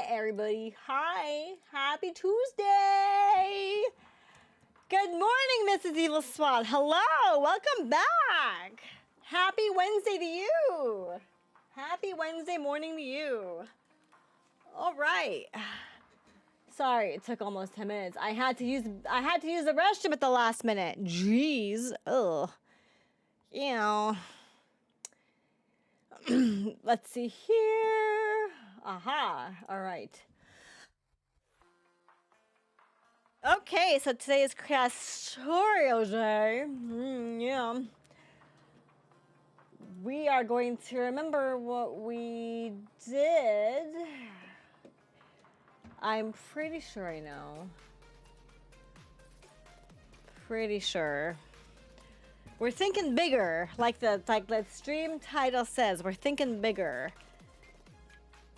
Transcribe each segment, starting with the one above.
everybody. Hi. Happy Tuesday. Good morning, Mrs. Evil Spot. Hello. Welcome back. Happy Wednesday to you. Happy Wednesday morning to you. All right. Sorry, it took almost 10 minutes. I had to use the restroom at the last minute. Jeez. Ugh. You know. Let's see here. Aha. All right. Okay, so today is Krastorio Day. Yeah. We are going to remember what we did. I'm pretty sure I know. Pretty sure. We're thinking bigger, like the stream title says. We're thinking bigger.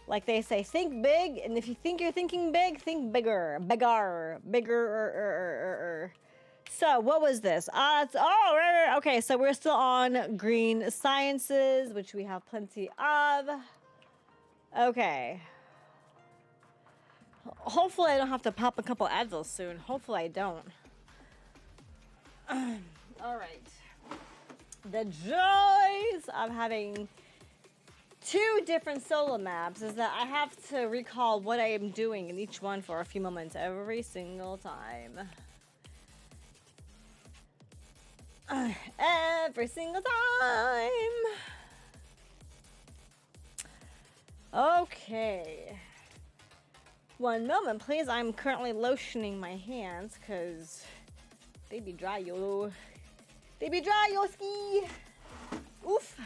Like they say, think big, and if you think you're thinking big, think bigger, bigger. So what was this? Okay. So we're still on green sciences, which we have plenty of. Okay. Hopefully I don't have to pop a couple ads soon. Hopefully I don't. All right. The joys of having 2 different solo maps is that I have to recall what I am doing in each one for a few moments every single time. Every single time. Okay. One moment, please. I'm currently lotioning my hands because they be dry, yo. They be dry, yo ski. Oof.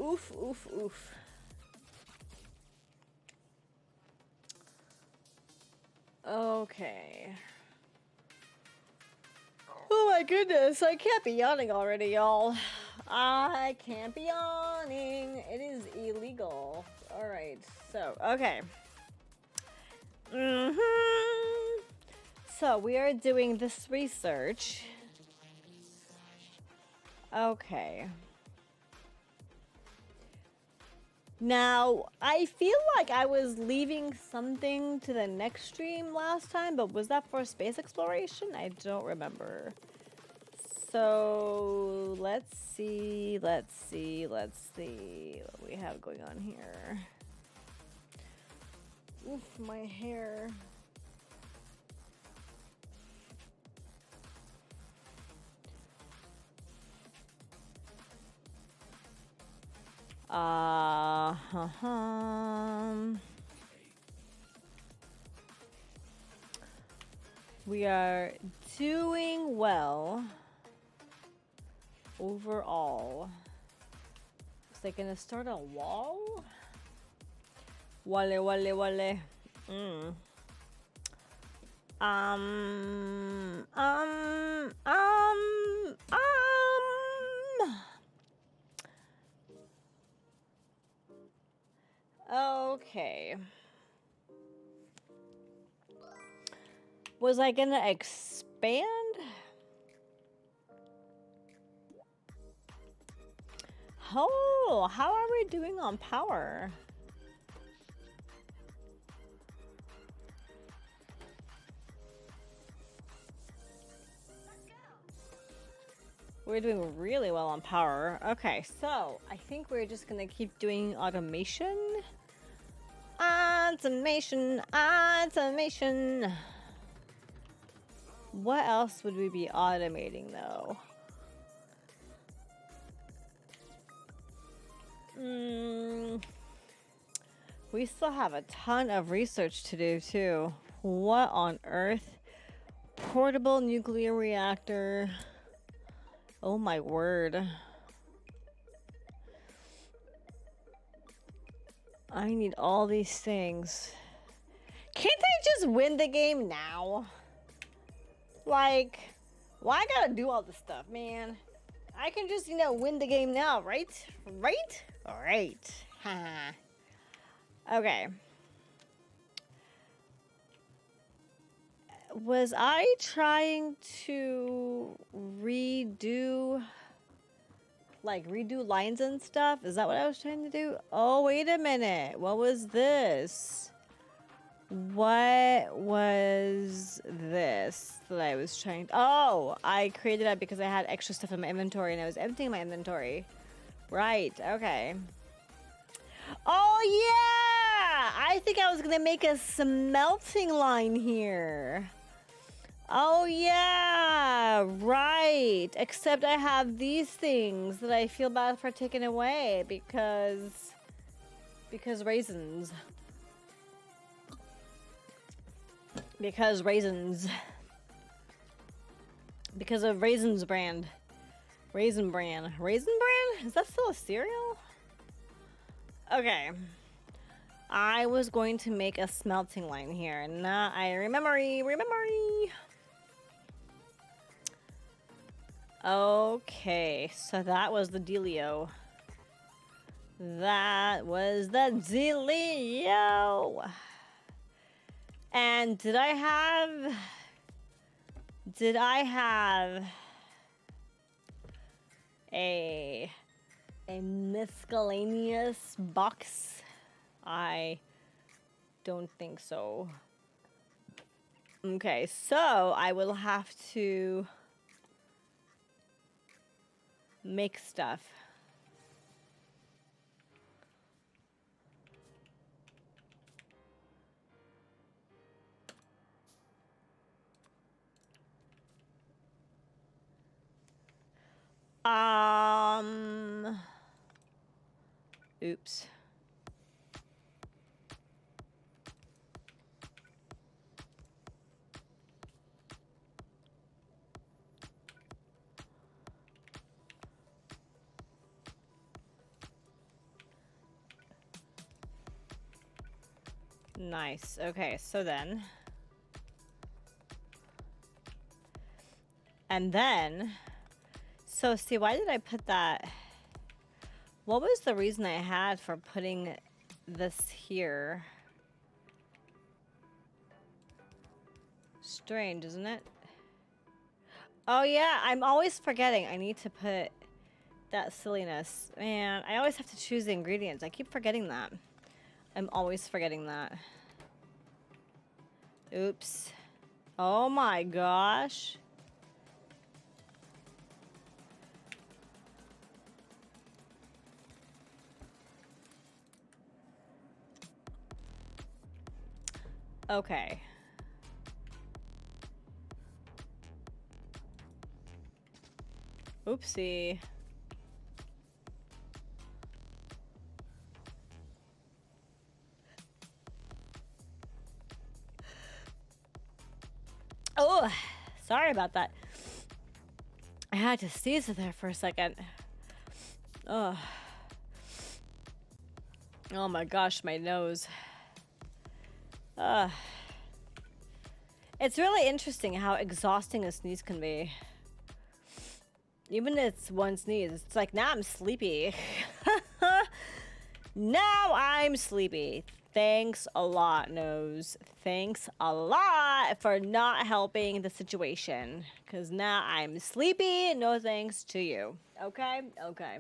Oof, oof, oof. Okay. Oh my goodness, I can't be yawning already, y'all. I can't be yawning. It is illegal. Alright, so, okay. So, we are doing this research. Okay. Now, I feel like I was leaving something to the next stream last time, but was that for space exploration? I don't remember. So, let's see what we have going on here. Oof, my hair. We are doing well overall. Is they gonna start a wall? Wale. Okay. Was I gonna expand? Oh, how are we doing on power? We're doing really well on power. Okay, so I think we're just gonna keep doing automation. Automation. What else would we be automating though? We still have a ton of research to do too. What on earth? Portable nuclear reactor. Oh my word. I need all these things. Can't I just win the game now? Like, why I gotta do all this stuff, man? I can just, win the game now, right? Right? Alright. Haha. Okay. Was I trying to redo like redo lines and stuff. Is that what I was trying to do? Oh, wait a minute. What was this? What was this that I was trying to... Oh, I created that because I had extra stuff in my inventory and I was emptying my inventory. Right, okay. Oh, yeah! I think I was going to make a smelting line here. Oh, yeah, right. Except I have these things that I feel bad for taking away because raisins. Because raisins. Because of Raisins brand. Raisin Bran. Raisin Bran? Is that still a cereal? Okay. I was going to make a smelting line here. Now I remember. Okay, so that was the dealio. That was the dealio. And did I have a miscellaneous box? I don't think so. Okay, so I will have to make stuff. Oops. Nice. Okay, so then. And then. So, see, why did I put that? What was the reason I had for putting this here? Strange, isn't it? Oh, yeah, I'm always forgetting. I need to put that silliness. Man, I always have to choose the ingredients. I keep forgetting that. I'm always forgetting that. Oops. Oh, my gosh. Okay. Oopsie. Oh, sorry about that. I had to seize it there for a second. Oh. Oh my gosh, my nose. It's really interesting how exhausting a sneeze can be. Even if it's one sneeze, it's like, now I'm sleepy. Now I'm sleepy. Thanks a lot, nose. Thanks a lot for not helping the situation. Because now I'm sleepy. No thanks to you. Okay? Okay.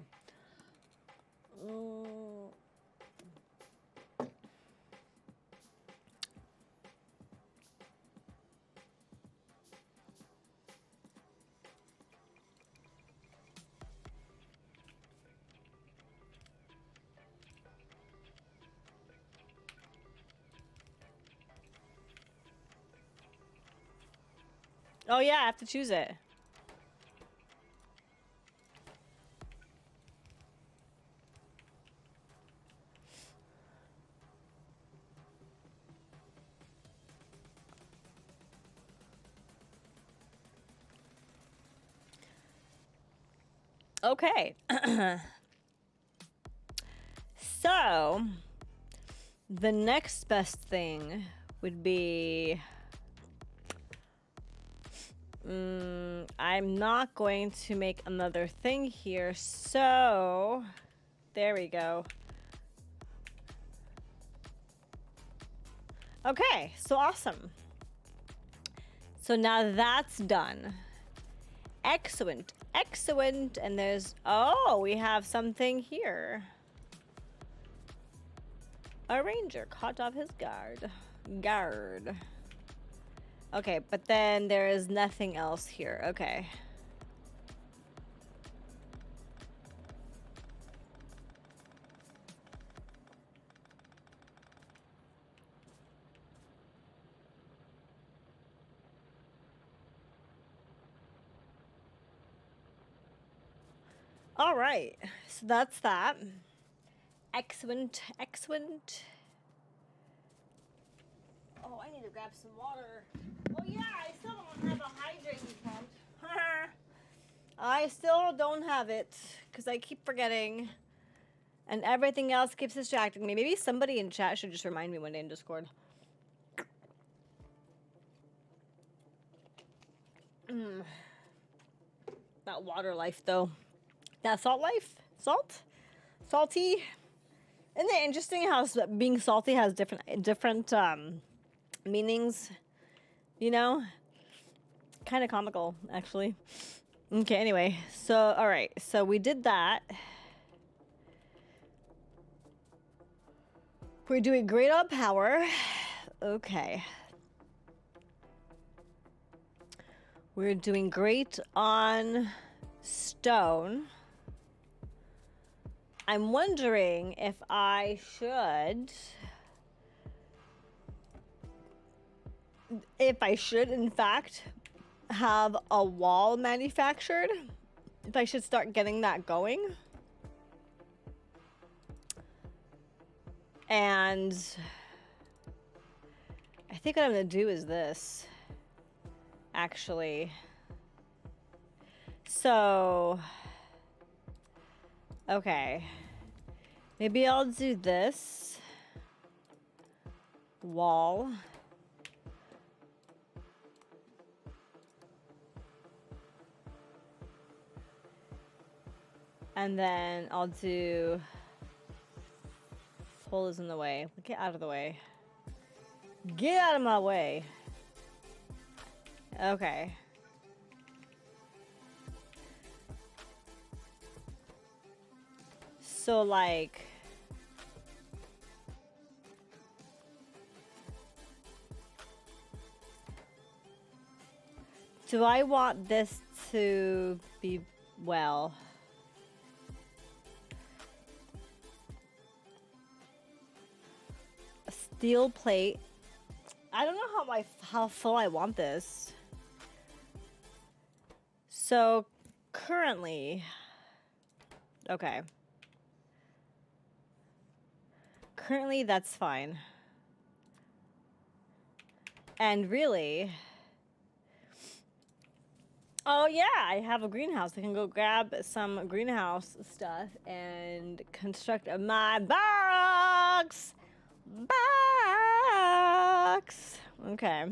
Oh yeah, I have to choose it. Okay. So, the next best thing would be... I'm not going to make another thing here, so... There we go. Okay, so awesome. So now that's done. Excellent. Excellent. And there's, oh, we have something here. A ranger caught off his guard. Okay, but then there is nothing else here. Okay. All right, so that's that. Excellent, excellent. Oh, I need to grab some water. Oh yeah, I still don't have a hydrating pump. I still don't have it because I keep forgetting, and everything else keeps distracting me. Maybe somebody in chat should just remind me one day in Discord. That water life, though. That salt life? Salt? Salty? Isn't it interesting how being salty has different meanings? You know? Kind of comical, actually. Okay, anyway. So, all right. So we did that. We're doing great on power. Okay. We're doing great on stone. I'm wondering if I should, in fact, have a wall manufactured. If I should start getting that going. And I think what I'm going to do is this, actually. So, okay. Maybe I'll do this wall. And then I'll do, hole is in the way. Get out of the way. Get out of my way. Okay. So like, do I want this to be, well, a steel plate? I don't know how full I want this. So currently, okay. Currently that's fine. And really, oh yeah, I have a greenhouse. I can go grab some greenhouse stuff and construct my box. Okay.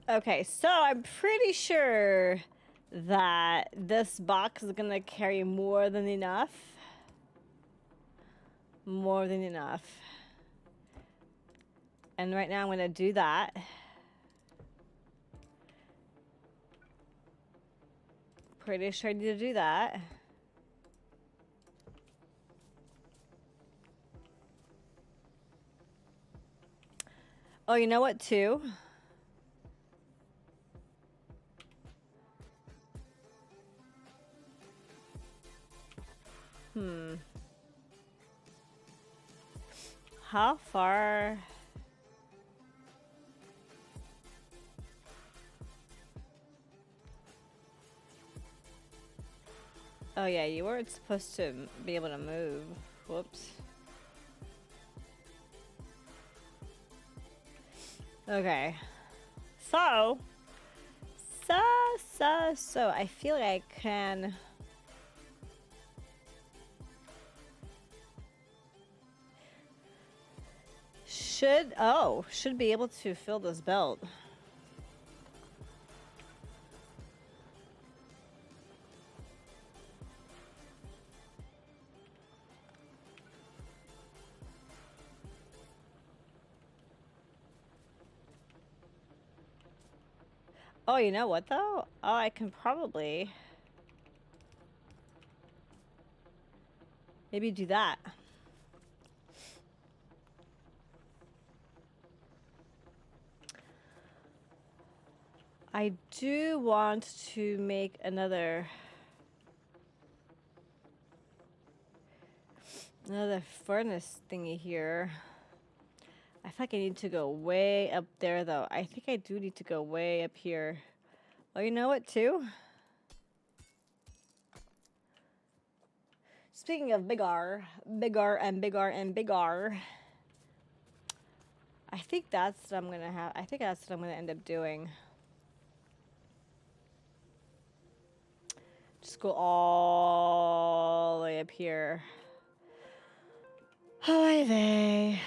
Okay, so I'm pretty sure that this box is gonna carry more than enough. More than enough. And right now I'm gonna do that. Pretty sure I need to do that. Oh, you know what, too? How far? Oh yeah, you weren't supposed to be able to move. Whoops. Okay. So I feel like I can should be able to fill this belt. Oh, you know what though? Oh, I can probably maybe do that. I do want to make another furnace thingy here. I feel like I need to go way up there though. I think I do need to go way up here. Oh, you know what too? Speaking of bigger, bigger and bigger and bigger. I think that's what I'm gonna have. I think that's what I'm gonna end up doing. Just go all the way up here. Hi there.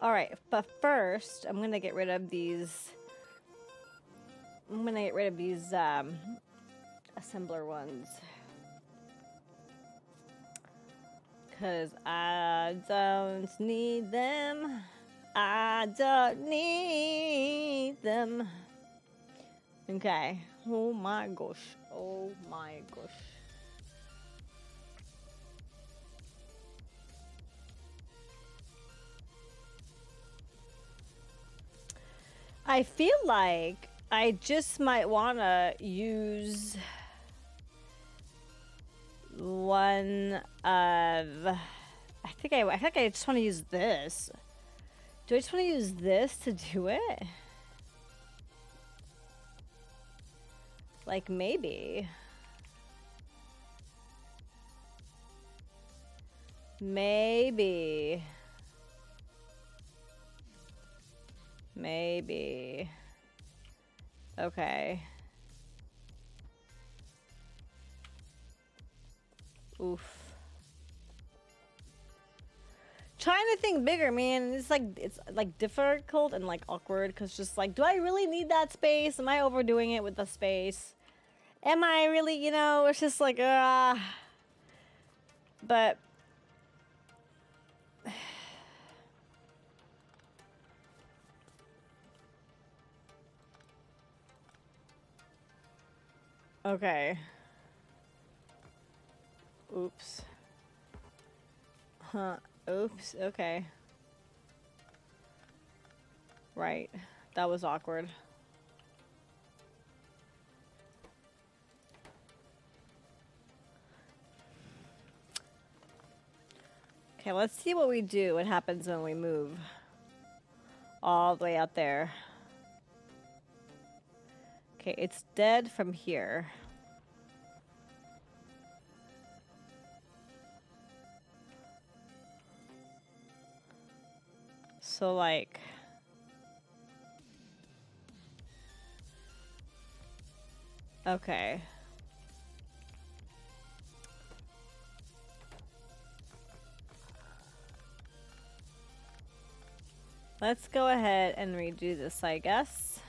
All right, but first I'm gonna get rid of these. I'm gonna get rid of these assembler ones. Cause I don't need them. I don't need them. Okay. Oh my gosh. Oh my gosh. I feel like I just might wanna use one of. I think I just want to use this. Do I just want to use this to do it? Like maybe. Maybe. Maybe. Okay. Oof. Trying to think bigger, man. It's like difficult and like awkward because just like, do I really need that space? Am I overdoing it with the space? Am I really, you know, it's just like, but okay. Oops. Huh. Oops. Okay. Right. That was awkward. Okay, let's see what we do. What happens when we move all the way out there. Okay, it's dead from here. So like, okay. Let's go ahead and redo this, I guess.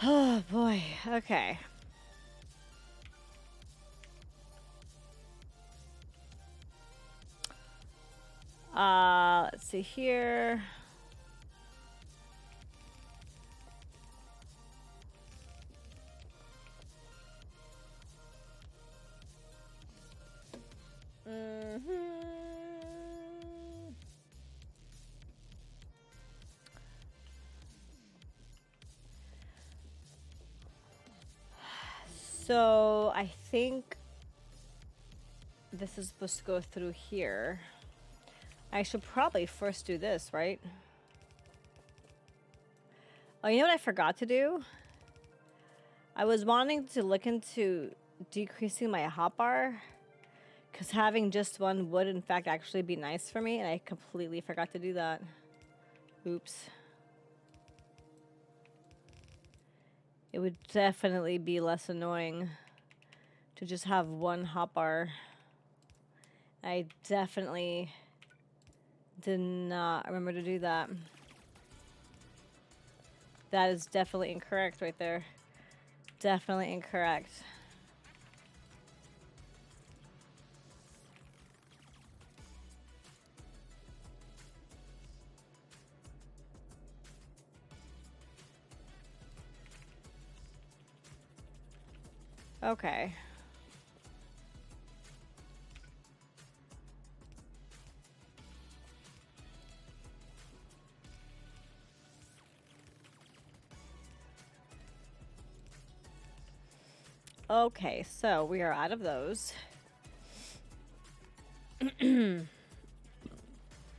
Oh boy, okay. Let's see here. So I think this is supposed to go through here. I should probably first do this, right? Oh, you know what I forgot to do? I was wanting to look into decreasing my hotbar, because having just one would in fact actually be nice for me, and I completely forgot to do that. Oops. It would definitely be less annoying to just have one hotbar. I definitely did not remember to do that. That is definitely incorrect right there. Definitely incorrect. Okay. Okay, so we are out of those.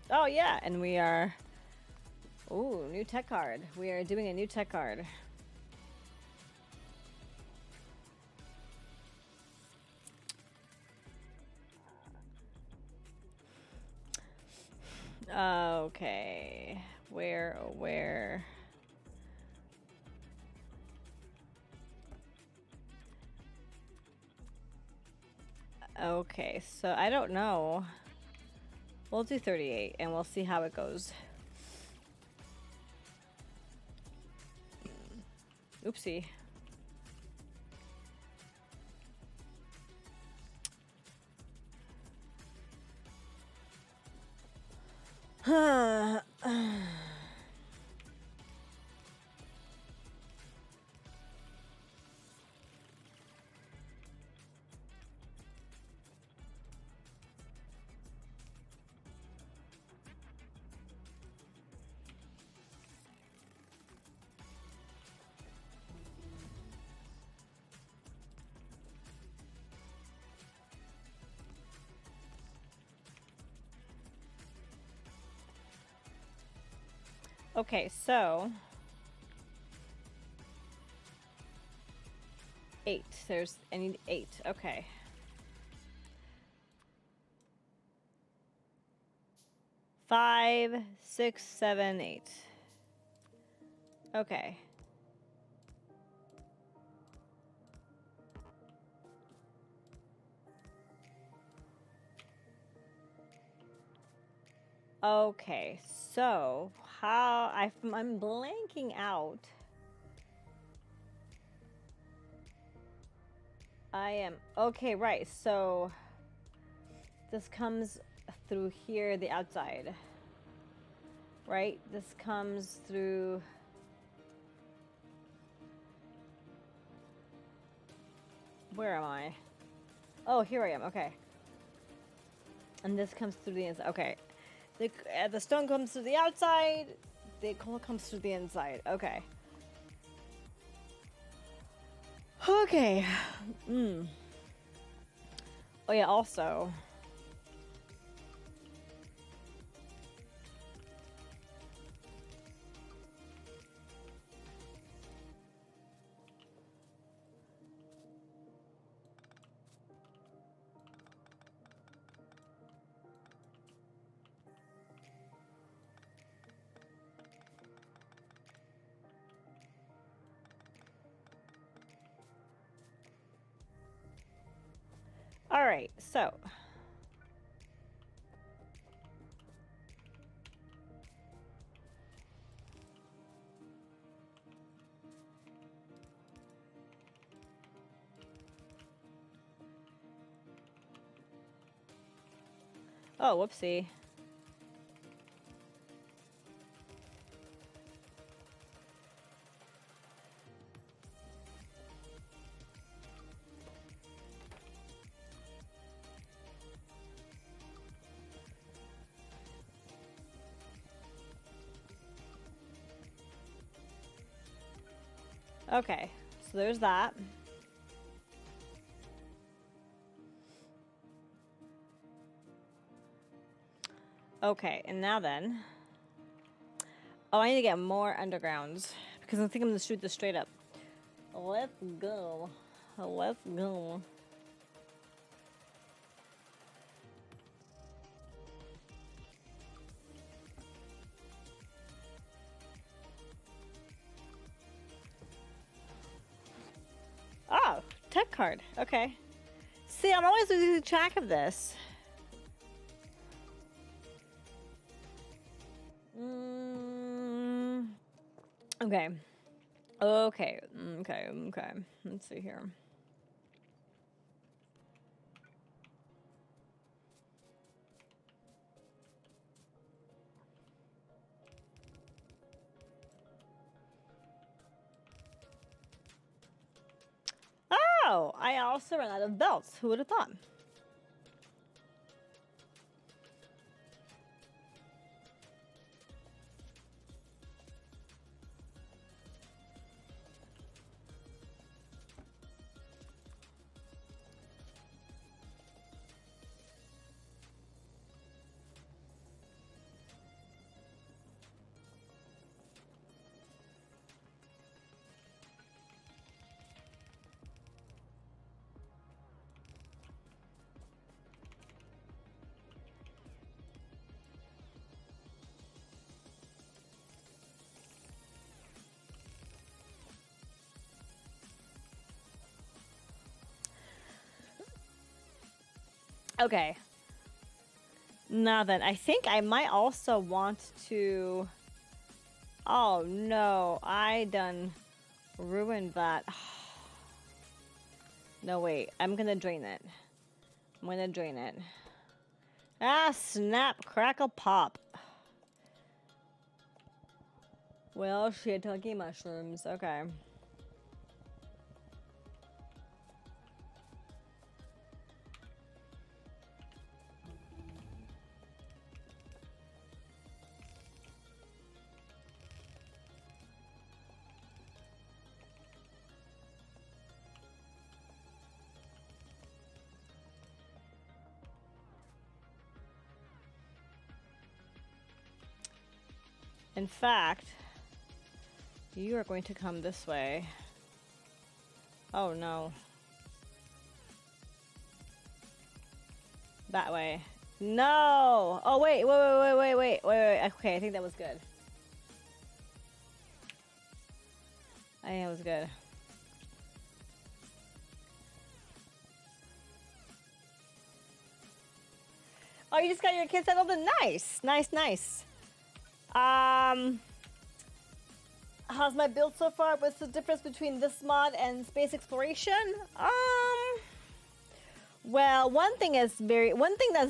Oh yeah, and we are... Ooh, new tech card. We are doing a new tech card. Okay. Where? Okay, so I don't know. We'll do 38 and we'll see how it goes. Oopsie. Okay, so 8. I need 8. Okay. Five, 6, 7, 8. Okay. Okay, so how I'm blanking out. I am okay, right. So this comes through here, the outside. Right? This comes through... Where am I? Oh, here I am. Okay. And this comes through the inside. Okay. The stone comes through the outside. The coal comes through the inside. Okay. Okay. Oh yeah, also... All right, so... Oh, whoopsie. Okay, so there's that. Okay, and now then... Oh, I need to get more undergrounds, because I think I'm going to shoot this straight up. Let's go. Let's go. Oh, tech card. Okay. See, I'm always losing track of this. Okay. Okay. Okay. Let's see here. Oh, I also ran out of belts. Who would have thought? Okay. Now then, I think I might also want to... Oh no, I done ruined that. No, wait, I'm gonna drain it. I'm gonna drain it. Ah, snap, crackle, pop. Well, shiitake mushrooms, okay. In fact, you are going to come this way. Oh no. That way. No! Oh wait, wait. Okay, I think that was good. I think it was good. Oh, you just got your kids settled in. Nice, nice. How's my build so far? What's the difference between this mod and space exploration? Well, one thing that's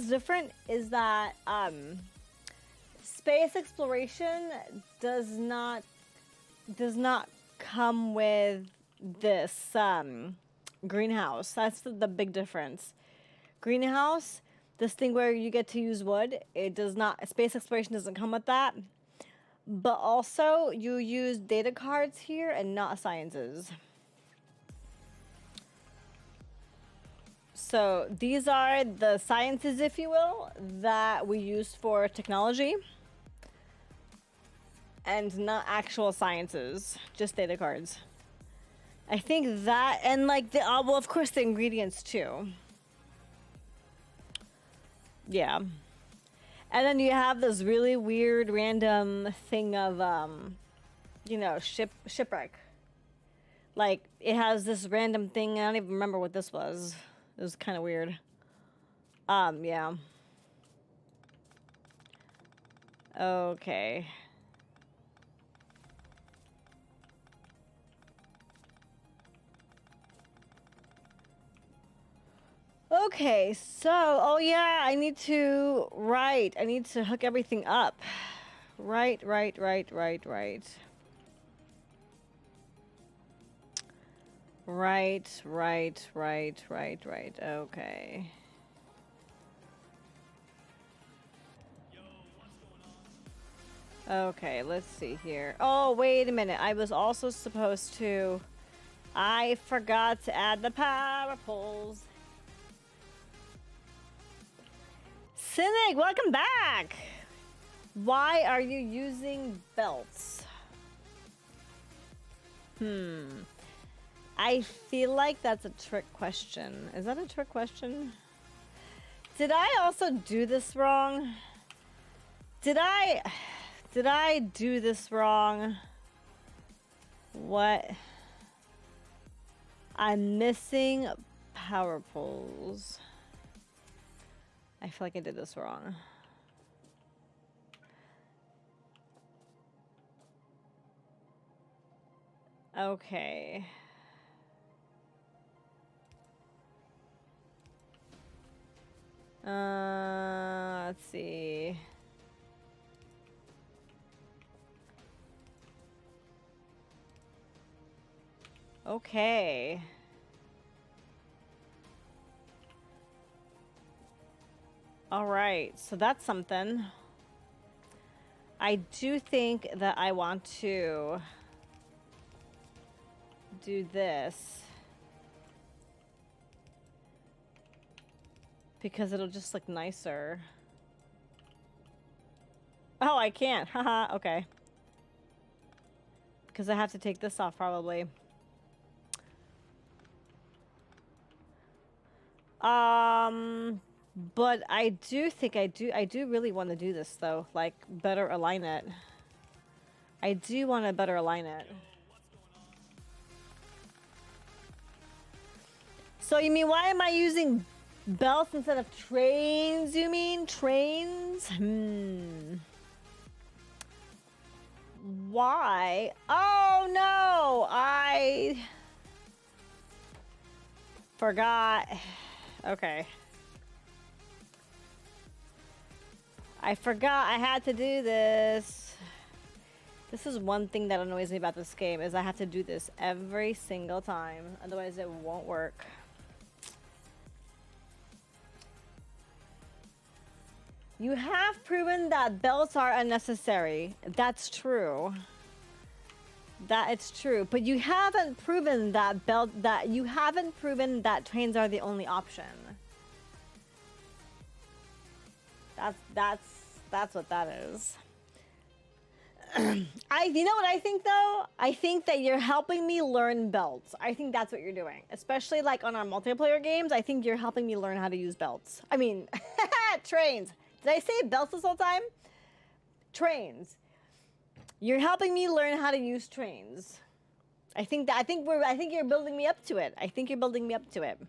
different is that space exploration does not come with this greenhouse. That's the big difference. Greenhouse, this thing where you get to use wood, it does not. Space exploration doesn't come with that. But also, you use data cards here and not sciences. So these are the sciences, if you will, that we use for technology. And not actual sciences, just data cards. I think that, and like, well, of course, the ingredients too. Yeah. And then you have this really weird random thing of, you know, shipwreck. Like, it has this random thing. I don't even remember what this was. It was kind of weird. Yeah. Okay. Okay, so, oh yeah, I need to hook everything up. Right. Right. Okay. Okay, let's see here. Oh, wait a minute. I was also supposed to... I forgot to add the power poles. Cynic, welcome back! Why are you using belts? I feel like that's a trick question. Is that a trick question? Did I also do this wrong? Did I do this wrong? What? I'm missing power poles. I feel like I did this wrong. Okay. Let's see. Okay. All right, so that's something. I do think that I want to do this because it'll just look nicer. Oh, I can't. Haha, okay. Because I have to take this off probably. But I do think I do really want to do this though, like better align it. I do want to better align it. So you mean, why am I using belts instead of trains, you mean? Trains? Why? Oh no, I forgot. Okay. I forgot I had to do this. This is one thing that annoys me about this game, is I have to do this every single time. Otherwise it won't work. You have proven that belts are unnecessary. That's true. That it's true. But you haven't proven that you haven't proven that trains are the only option. That's what that is. You know what I think though? I think that you're helping me learn belts. I think that's what you're doing. Especially like on our multiplayer games, I think you're helping me learn how to use belts. I mean, trains. Did I say belts this whole time? Trains. You're helping me learn how to use trains. I think you're building me up to it. I think you're building me up to it.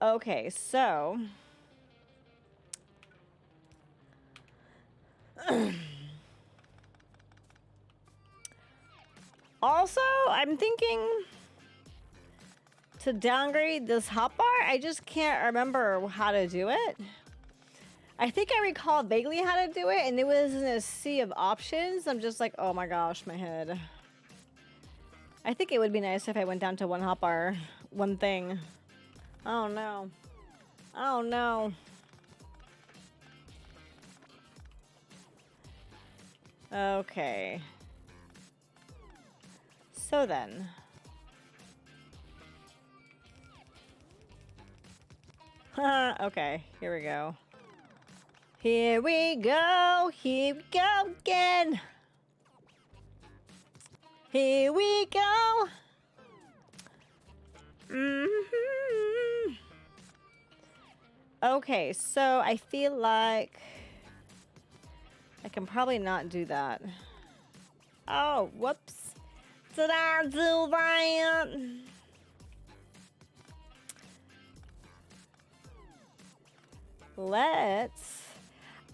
Okay, so also, I'm thinking to downgrade this hotbar. I just can't remember how to do it. I think I recall vaguely how to do it, and it was in a sea of options. I'm just like, oh my gosh, my head. I think it would be nice if I went down to one hotbar, one thing. Oh no. Oh no. Okay. So then. Okay, here we go. Here we go again. Here we go. Okay, so I feel like I can probably not do that. Oh, whoops. Did I do that?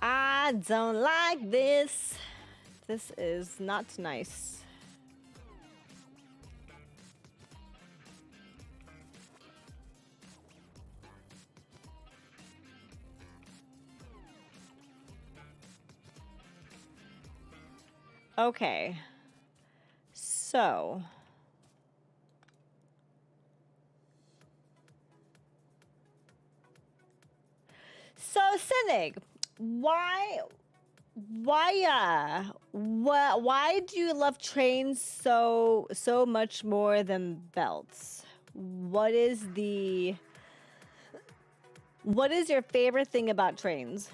I don't like this. This is not nice. Okay. So. So, Cynic, why do you love trains so much more than belts? What is your favorite thing about trains?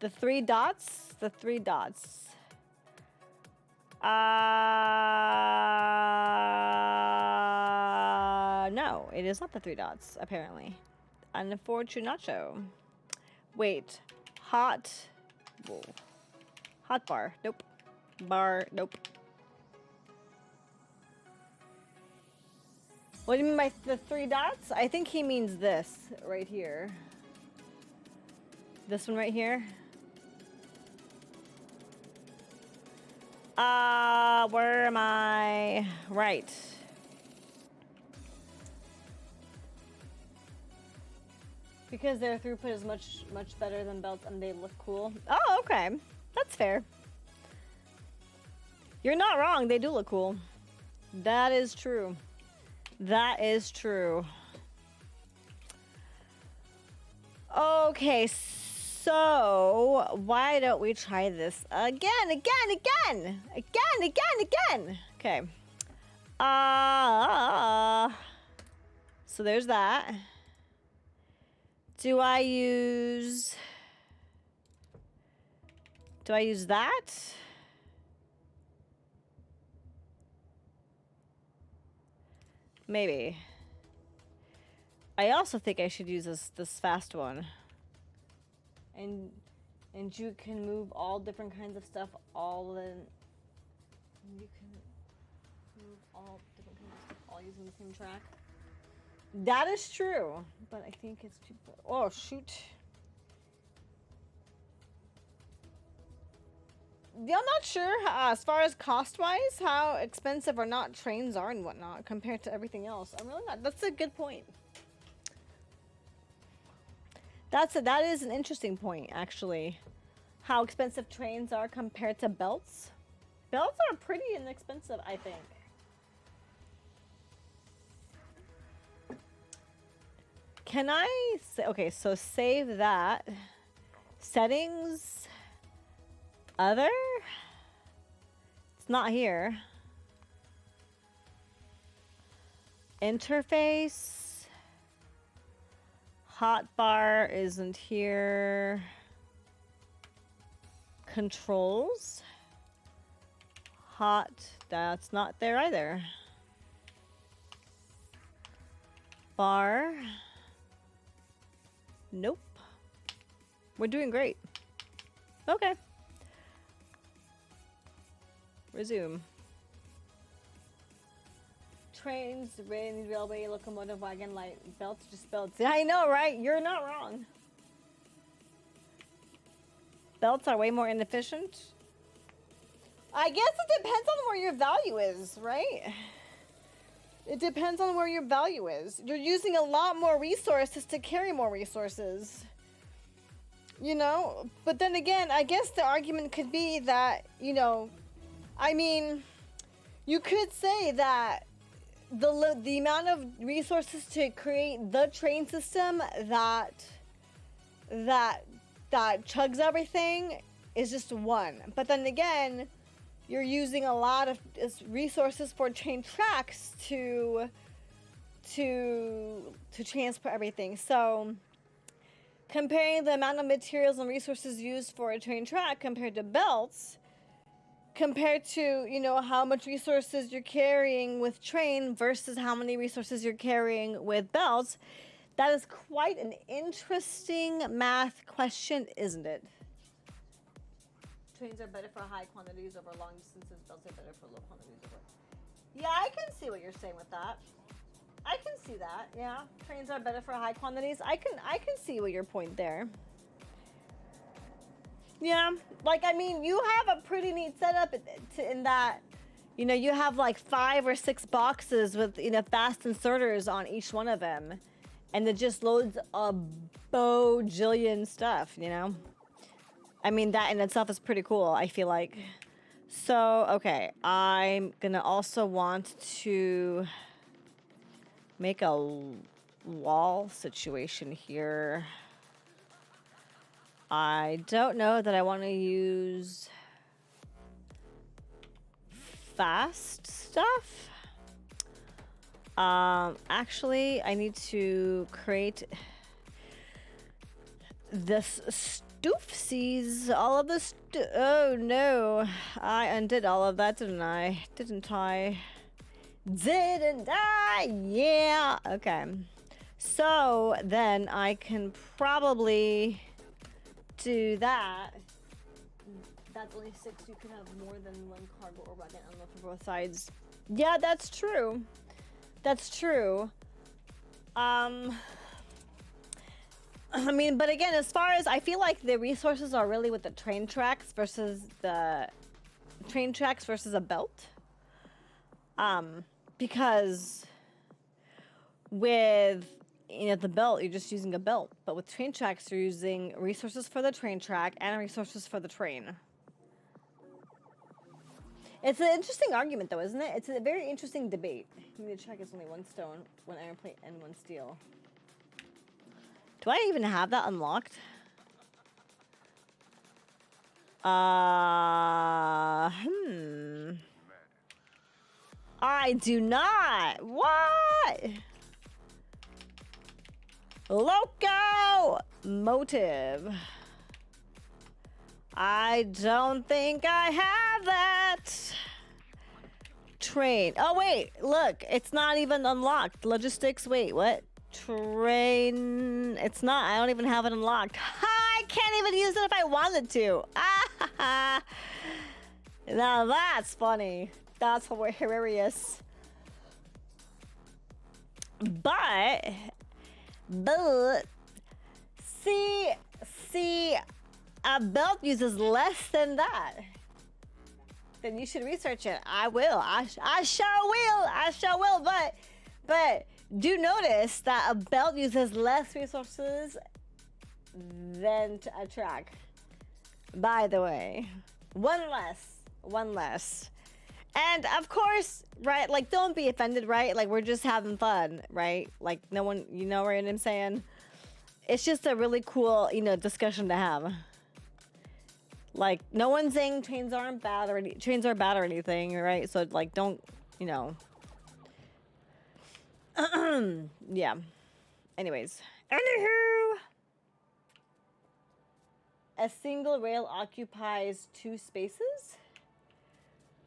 The three dots? The three dots. No, it is not the three dots, apparently. Unfortunato. Wait. Hot. Whoa. Hot bar. Nope. Bar. Nope. What do you mean by the three dots? I think he means this right here. This one right here. Where am I? Right. Because their throughput is much better than belts and they look cool. Oh, okay. That's fair. You're not wrong. They do look cool. That is true. That is true. Okay, so why don't we try this again? Okay. So there's that. Do I use that? Maybe. I also think I should use this fast one. And you can move all different kinds of stuff all in. You can move all different kinds of stuff all using the same track. That is true, but I think it's too. Oh shoot! Yeah, I'm not sure as far as cost-wise how expensive or not trains are and whatnot compared to everything else. I'm really not. That's a good point. That is an interesting point, actually. How expensive trains are compared to belts. Belts are pretty inexpensive, I think. Can I say, okay, so save that. Settings. Other? It's not here. Interface. Hotbar isn't here. Controls. Hot, that's not there either. Bar. Nope. We're doing great. Okay. Resume. Trains, railway, locomotive, wagon, light, belts, just belts. I know, right? You're not wrong. Belts are way more inefficient. I guess it depends on where your value is, right? It depends on where your value is. You're using a lot more resources to carry more resources. You know? But then again, I guess the argument could be that, you know, I mean, you could say that the amount of resources to create the train system that chugs everything is just one. But then again, you're using a lot of resources for train tracks to transport everything. So comparing the amount of materials and resources used for a train track compared to belts, compared to, you know, how much resources you're carrying with train versus how many resources you're carrying with belts, that is quite an interesting math question, isn't it? Trains are better for high quantities over long distances. Belts are better for low quantities over. Yeah, I can see what you're saying with that. I can see that. Yeah, trains are better for high quantities. I can see what your point there. Yeah, like, I mean, you have a pretty neat setup in that, you know, you have like 5 or 6 boxes with, you know, fast inserters on each one of them, and it just loads a bojillion stuff, you know. I mean, that in itself is pretty cool, I feel like. So, okay, I'm gonna also want to make a wall situation here. I don't know that I want to use fast stuff. Actually, I need to create this stoofsies. All of this. Oh no, I undid all of that, didn't I? Didn't I? Yeah. Okay. So then I can probably do that. That's only 6. You can have more than one cargo or wagon unload for both sides. Yeah, that's true. That's true. I mean, but again, as far as I feel like the resources are really with the train tracks versus a belt. Because with, you know, the belt, you're just using a belt. But with train tracks, you're using resources for the train track and resources for the train. It's an interesting argument, though, isn't it? It's a very interesting debate. I mean, the track is only 1 stone, 1 iron plate, and 1 steel. Do I even have that unlocked? I do not. What? Loco motive. I don't think I have that. Train. Oh, wait. Look. It's not even unlocked. Logistics. Wait, what? Train. It's not. I don't even have it unlocked. I can't even use it if I wanted to. Now that's funny. That's hilarious. But, see, a belt uses less than that. Then you should research it. I will. I sure will. But do notice that a belt uses less resources than a track. By the way, one less. And of course, right? Like, don't be offended, right? Like, we're just having fun, right? Like, no one, you know what I'm saying? It's just a really cool, discussion to have. Like, no one's saying trains are bad or anything, right? So, like, don't, yeah. Anyways. Anywho. A single rail occupies 2 spaces?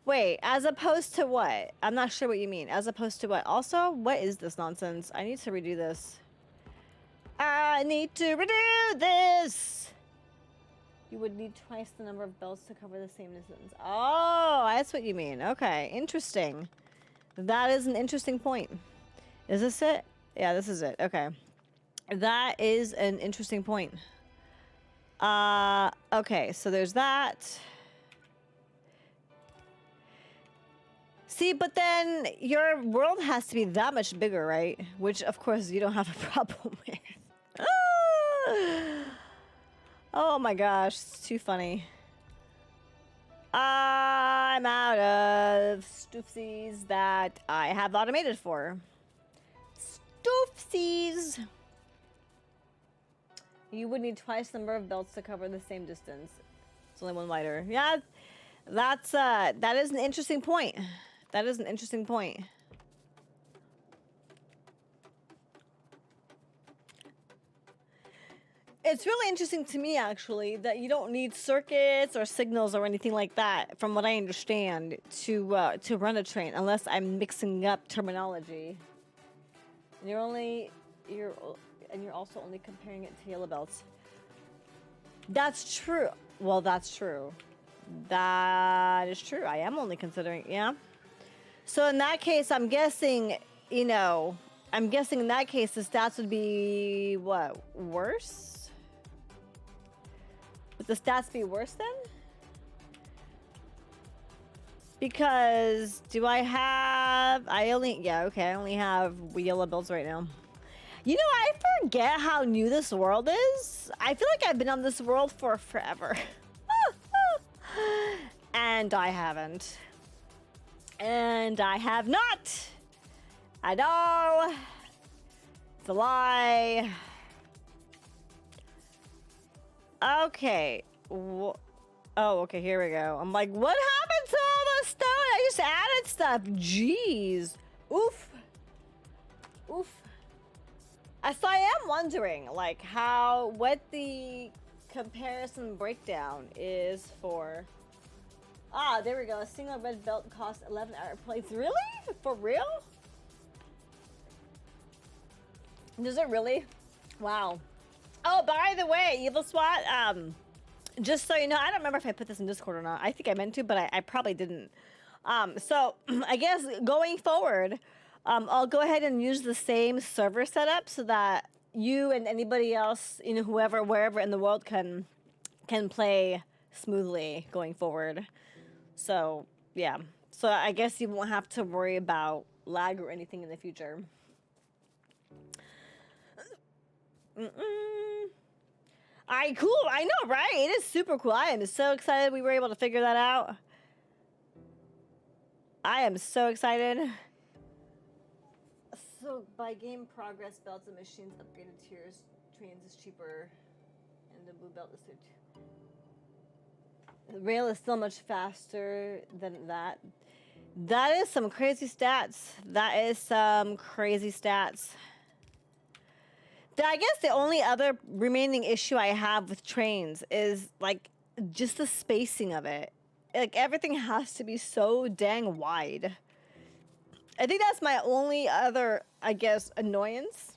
Wait, as opposed to what? I'm not sure what you mean. As opposed to what? Also, what is this nonsense? I need to redo this. I need to redo this! You would need twice the number of belts to cover the same distance. Oh, that's what you mean. Okay, interesting. That is an interesting point. Is this it? Yeah, this is it. Okay. That is an interesting point. Okay, so there's that. See, but then your world has to be that much bigger, right? Which, of course, you don't have a problem with. Oh my gosh, it's too funny. I'm out of stoofsies that I have automated for. Stoofsies! You would need twice the number of belts to cover the same distance. It's only one wider. Yeah, that is an interesting point. That is an interesting point. It's really interesting to me, actually, that you don't need circuits or signals or anything like that, from what I understand, to run a train, unless I'm mixing up terminology. And you're also only comparing it to yellow belts. That's true. Well, that's true. That is true. I am only considering, yeah. So in that case, I'm guessing, in that case, the stats would be, what, worse? Would the stats be worse then? Because I only have yellow belts right now. I forget how new this world is. I feel like I've been on this world for forever. And I haven't. And I have not. I know. It's a lie. Okay. Oh, okay, here we go. I'm like, what happened to all the stone? I just added stuff. Jeez. Oof. So I am wondering, like, what the comparison breakdown is for. Ah, there we go. A single red belt costs 11 hour plates. Really? For real? Does it really? Wow. Oh, by the way, Evil SWAT, just so you know, I don't remember if I put this in Discord or not. I think I meant to, but I probably didn't. So I guess going forward, I'll go ahead and use the same server setup so that you and anybody else, whoever, wherever in the world can play smoothly going forward. So, yeah. So I guess you won't have to worry about lag or anything in the future. Cool. I know, right? It is super cool. I am so excited we were able to figure that out. I am so excited. So by game progress, belts and machines upgraded tiers trains is cheaper, and the blue belt is so cheap. The rail is still much faster than that. That is some crazy stats. That is some crazy stats. I guess the only other remaining issue I have with trains is like just the spacing of it. Like everything has to be so dang wide. I think that's my only other, I guess, annoyance,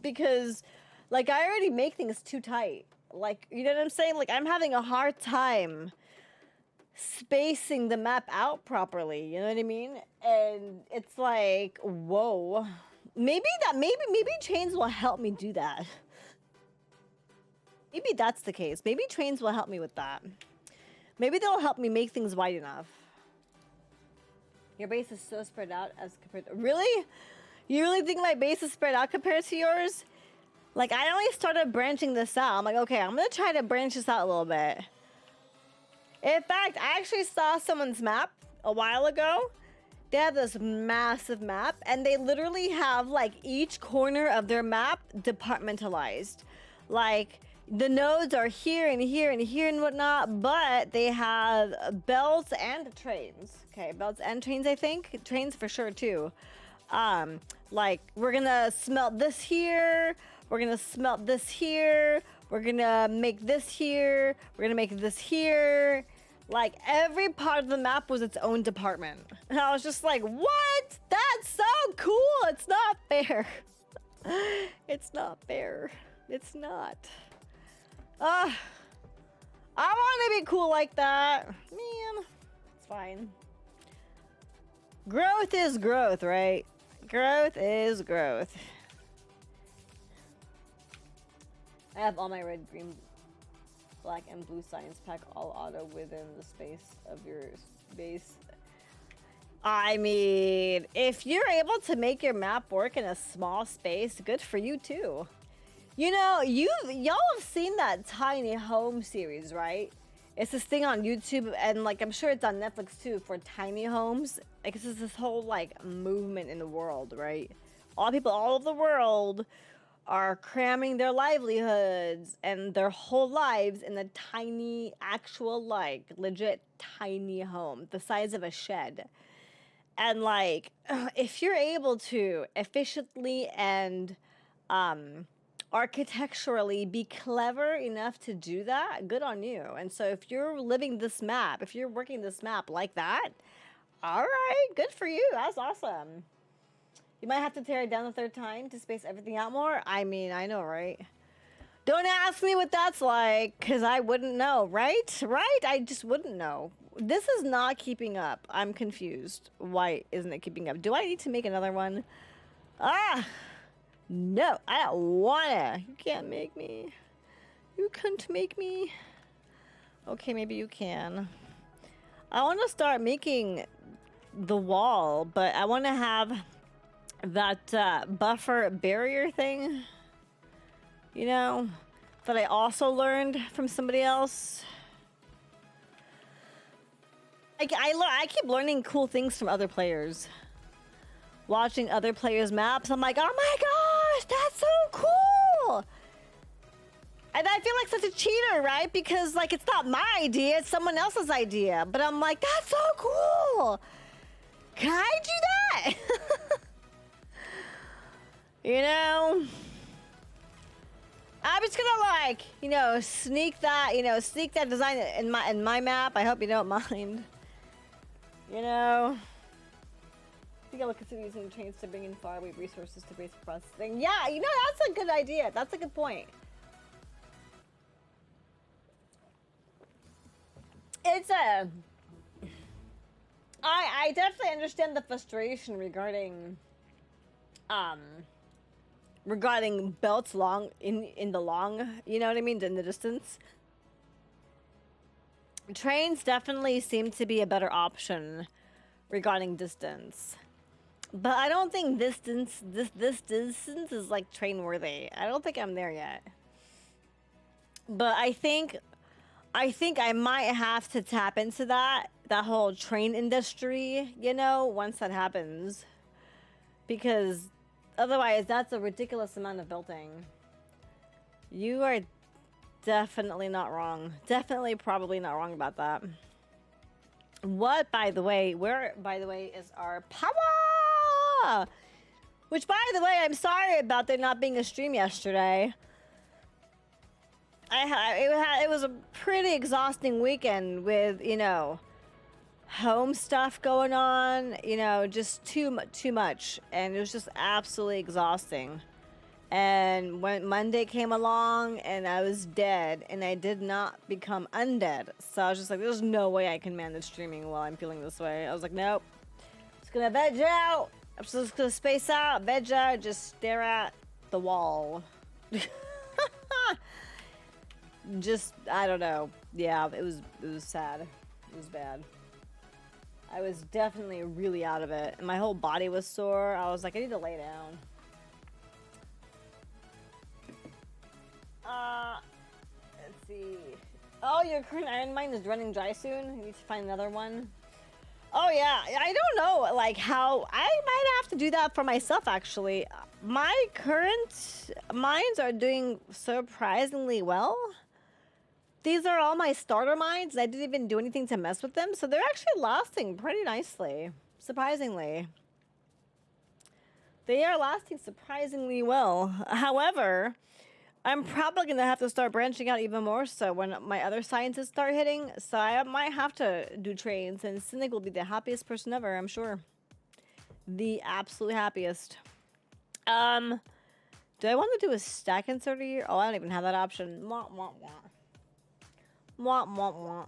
because like I already make things too tight. Like, you know what I'm saying? Like I'm having a hard time spacing the map out properly, you know what I mean? And it's like, whoa. Maybe trains will help me do that. Maybe that's the case. Maybe trains will help me with that. Maybe they'll help me make things wide enough. Your base is so spread out as compared to... Really? You really think my base is spread out compared to yours? Like, I only started branching this out. I'm like, okay, I'm going to try to branch this out a little bit. In fact, I actually saw someone's map a while ago. They have this massive map, and they literally have, like, each corner of their map departmentalized. Like, the nodes are here and here and here and whatnot, but they have belts and trains. Okay, belts and trains, I think. Trains for sure, too. Like, we're gonna smelt this here. We're gonna smelt this here. We're gonna make this here. We're gonna make this here. Like, every part of the map was its own department. And I was just like, what? That's so cool. It's not fair. It's not fair. It's not. I want to be cool like that. Man, it's fine. Growth is growth, right? Growth is growth. I have all my red, green, black, and blue science pack all auto within the space of your base. I mean, if you're able to make your map work in a small space, good for you too. You know, y'all have seen that tiny home series, right? It's this thing on YouTube, and like I'm sure it's on Netflix too, for tiny homes. Like it's just this whole like movement in the world, right? All people all over the world are cramming their livelihoods and their whole lives in a tiny, actual, like, legit tiny home, the size of a shed. And, like, if you're able to efficiently and architecturally be clever enough to do that, good on you. And so if you're living this map, if you're working this map like that, all right, good for you. That's awesome. You might have to tear it down a third time to space everything out more. I mean, I know, right? Don't ask me what that's like, because I wouldn't know, right? Right? I just wouldn't know. This is not keeping up. I'm confused. Why isn't it keeping up? Do I need to make another one? No, I don't wanna. You can't make me. You can't make me. Okay, maybe you can. I want to start making the wall, but I want to have that buffer barrier thing, you know, that I also learned from somebody else. I keep learning cool things from other players. Watching other players' maps, I'm like, oh my gosh, that's so cool! And I feel like such a cheater, right? Because like it's not my idea, it's someone else's idea. But I'm like, that's so cool! Can I do that? You know, I'm just gonna like, you know, sneak that design in my map. I hope you don't mind. You know, I think I will consider using trains to bring in faraway resources to basic processing. Yeah, you know, that's a good idea. That's a good point. It's a. I definitely understand the frustration regarding belts long in the long, you know what I mean, in the distance. Trains definitely seem to be a better option regarding distance, but I don't think this distance is like train worthy. I don't think I'm there yet, but I think I might have to tap into that whole train industry, you know, once that happens, because otherwise, that's a ridiculous amount of belting. You are definitely not wrong. Definitely probably not wrong about that. What, by the way, where, by the way, is our power? Which, by the way, I'm sorry about there not being a stream yesterday. It was a pretty exhausting weekend with, you know, home stuff going on, you know, just too much, and it was just absolutely exhausting. And when Monday came along and I was dead, and I did not become undead, so I was just like, there's no way I can manage streaming while I'm feeling this way. I was like, nope, just gonna veg out. I'm just gonna space out, veg out, just stare at the wall. Just, I don't know. Yeah, it was sad. It was bad. I was definitely really out of it. And my whole body was sore. I was like, I need to lay down. Let's see. Oh, your current iron mine is running dry soon? You need to find another one? Oh, yeah. I don't know, like, how... I might have to do that for myself, actually. My current mines are doing surprisingly well. These are all my starter mines. I didn't even do anything to mess with them, so they're actually lasting pretty nicely, surprisingly. They are lasting surprisingly well. However, I'm probably going to have to start branching out even more so when my other scientists start hitting, so I might have to do trades, and Cynic will be the happiest person ever, I'm sure. The absolute happiest. Do I want to do a stack inserter here? Oh, I don't even have that option. Wah, wah, wah. Wah, wah, wah.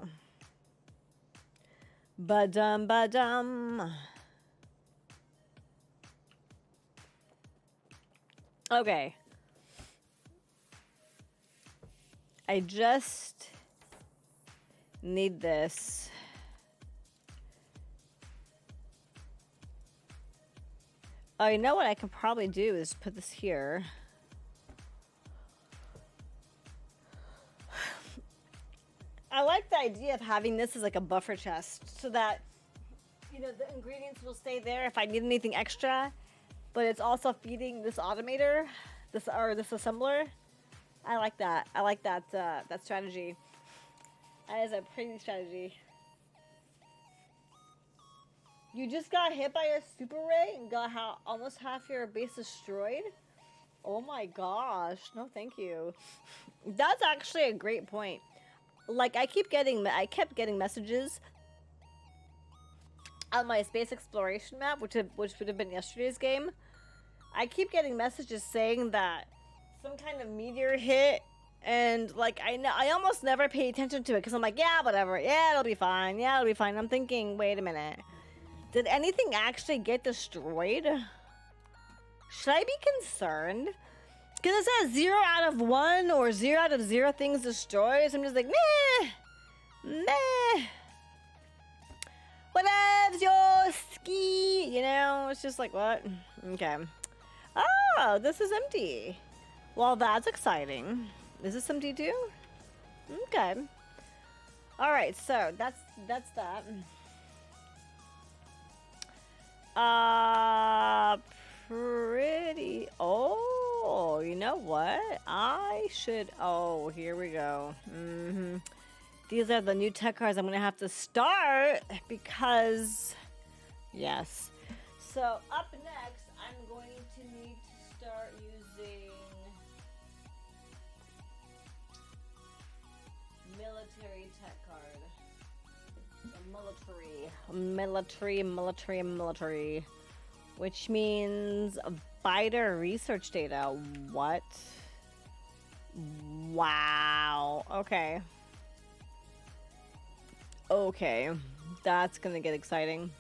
Ba-dum, ba-dum. Okay. I just need this. Oh, you know what I could probably do is put this here. I like the idea of having this as like a buffer chest so that, you know, the ingredients will stay there if I need anything extra, but it's also feeding this automator, this assembler. I like that. I like that that strategy. That is a pretty strategy. You just got hit by a super ray and got almost half your base destroyed? Oh my gosh. No, thank you. That's actually a great point. Like, I kept getting messages on my space exploration map, which would have been yesterday's game. I keep getting messages saying that some kind of meteor hit, and like I almost never pay attention to it because I'm like, yeah, whatever, yeah, it'll be fine, yeah, it'll be fine. I'm thinking, wait a minute, did anything actually get destroyed? Should I be concerned? Because it says 0 out of 1 or 0 out of 0 things destroyed. So I'm just like, meh, meh. Whatevs, your ski, you know? It's just like, what? Okay. Oh, this is empty. Well, that's exciting. Is this empty too? Okay. All right, so that's that. Pretty. Oh, you know what? I should. Oh, here we go. These are the new tech cards I'm gonna have to start because, yes. So up next, I'm going to need to start using military tech card. Military. Which means biter research data. What? Wow. Okay. Okay. That's gonna get exciting.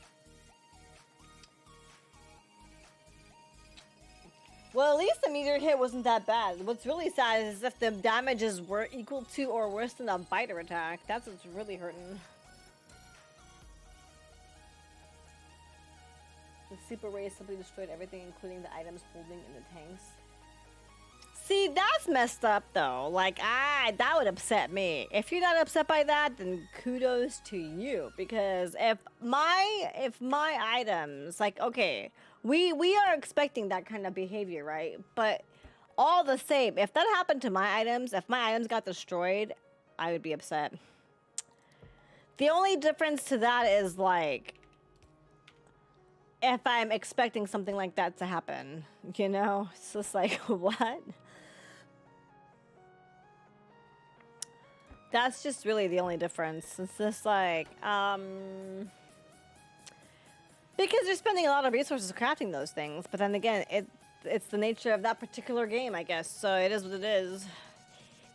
Well, at least the meteor hit wasn't that bad. What's really sad is if the damages were equal to or worse than a biter attack. That's what's really hurting. The super ray simply destroyed everything, including the items holding in the tanks. See, that's messed up though. Like, that would upset me. If you're not upset by that, then kudos to you. Because if my items, like, okay, we are expecting that kind of behavior, right? But all the same. If that happened to my items, if my items got destroyed, I would be upset. The only difference to that is like if I'm expecting something like that to happen, you know? It's just like, what? That's just really the only difference. It's just like, because you're spending a lot of resources crafting those things, but then again, it's the nature of that particular game, I guess. So it is what it is.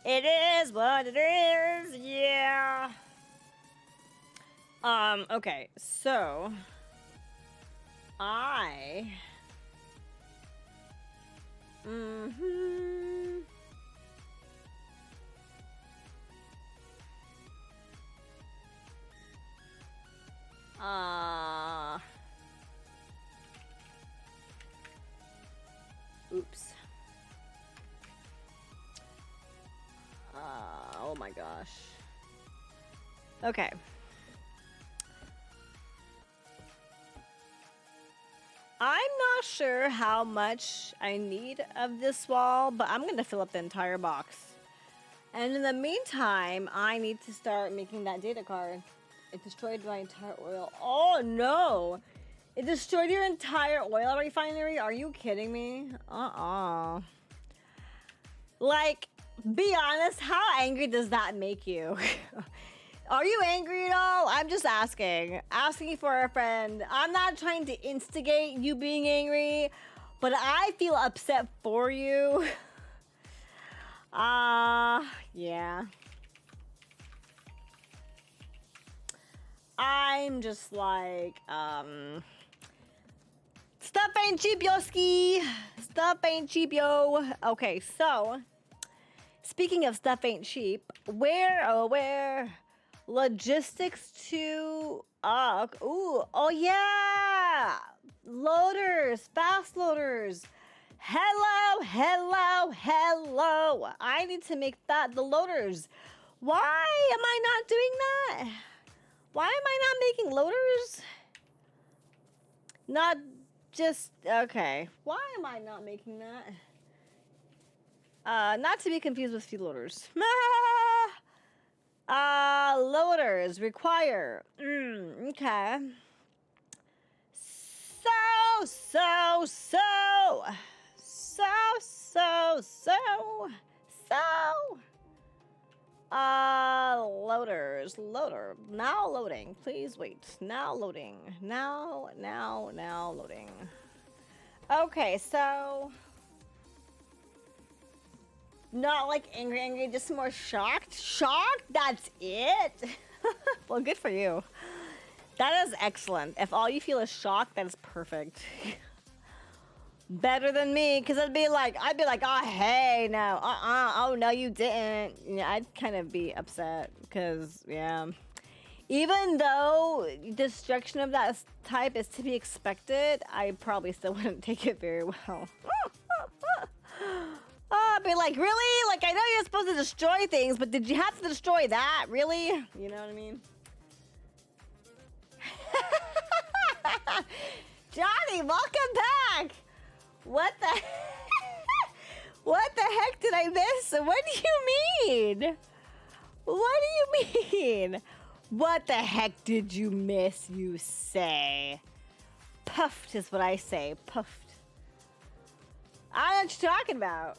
It is what it is, yeah. Okay, so I oops. Oh my gosh. Okay. I'm not sure how much I need of this wall, but I'm going to fill up the entire box. And in the meantime, I need to start making that data card. It destroyed my entire oil. Oh no! It destroyed your entire oil refinery? Are you kidding me? Like, be honest, how angry does that make you? Are you angry at all? I'm just asking. Asking for a friend. I'm not trying to instigate you being angry, but I feel upset for you. Yeah. I'm just like, stuff ain't cheap, yoski. Stuff ain't cheap, yo. Okay, so, speaking of stuff ain't cheap, where logistics to, oh yeah, loaders, fast loaders. Hello. I need to make that the loaders. Why am I not doing that? Why am I not making loaders? Not just, okay. Why am I not making that? Not to be confused with feed loaders. Loaders require, okay. Loader, now loading, please wait, now loading, now loading. Okay, so, not like angry, just more shocked, that's it? Well, good for you. That is excellent. If all you feel is shock, that is perfect. Better than me, because I'd be like, oh, hey, no, oh, no, you didn't. Yeah, I'd kind of be upset, because, yeah. Even though destruction of that type is to be expected, I probably still wouldn't take it very well. I'd be like, really? Like, I know you're supposed to destroy things, but did you have to destroy that? Really? You know what I mean? Johnny, welcome back! What the what the heck did I miss? What do you mean? What do you mean? What the heck did you miss, you say? Puffed is what I say. Puffed. I don't know what you're talking about.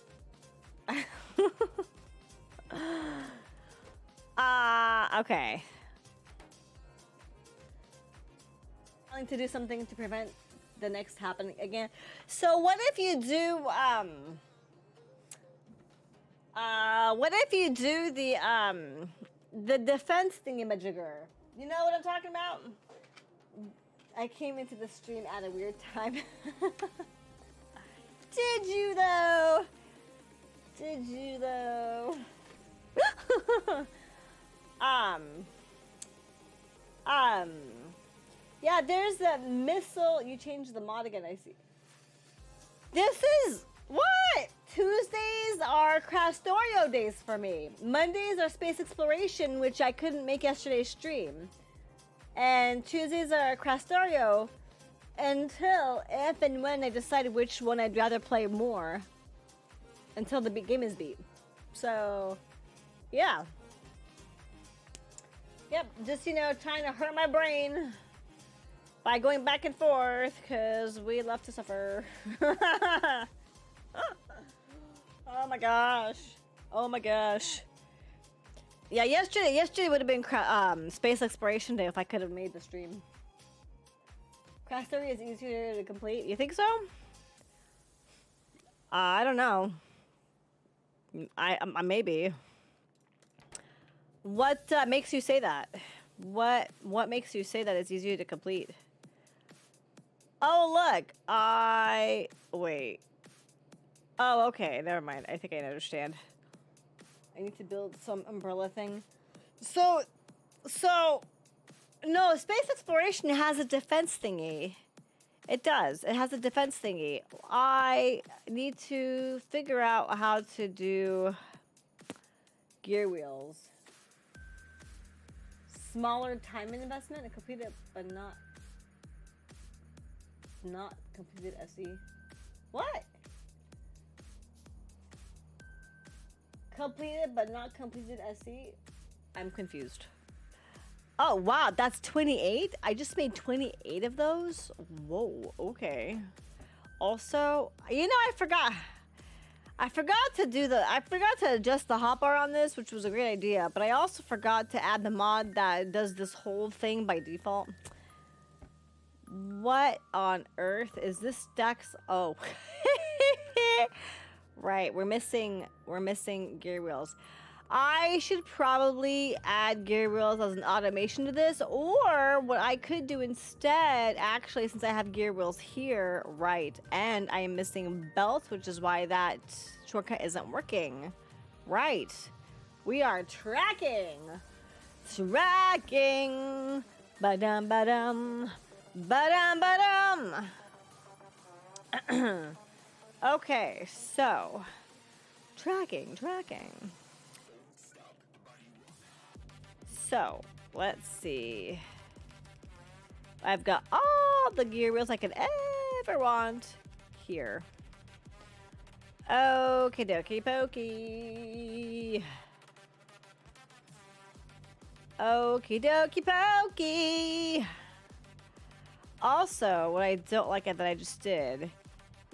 Okay. To do something to prevent the next happening again. So what if you do the defense thingamajigger? You know what I'm talking about? I came into the stream at a weird time. Did you though? Yeah, there's a missile. You changed the mod again, I see. This is, what? Tuesdays are Krastorio days for me. Mondays are space exploration, which I couldn't make yesterday's stream. And Tuesdays are Krastorio until if and when I decide which one I'd rather play more. until the game is beat. So, yeah. Yep, just, you know, trying to hurt my brain by going back and forth, because we love to suffer. Oh my gosh. Oh my gosh. Yeah, yesterday would have been space exploration day if I could have made the stream. Krastorio is easier to complete. You think so? I don't know. I maybe. What makes you say that? What makes you say that it's easier to complete? Oh look, wait. Oh, okay, never mind. I think I understand. I need to build some umbrella thing. So, no, space exploration has a defense thingy. It does. It has a defense thingy. I need to figure out how to do gear wheels. Smaller time investment and complete it, but not completed SE. What? Completed but not completed SE? I'm confused. Oh, wow, that's 28? I just made 28 of those? Whoa, okay. Also, you know, I forgot to adjust the hotbar on this, which was a great idea, but I also forgot to add the mod that does this whole thing by default. What on earth is this stacks? Oh. Right, we're missing gear wheels. I should probably add gear wheels as an automation to this, or what I could do instead, actually, since I have gear wheels here, right, and I am missing belts, which is why that shortcut isn't working. Right. We are tracking. Tracking. Ba-dum, ba-dum. Ba-dum, ba-dum. Okay, so tracking. So let's see. I've got all the gear wheels I could ever want here. Okie dokie pokey. Okie dokie pokey. Also, what I don't like that I just did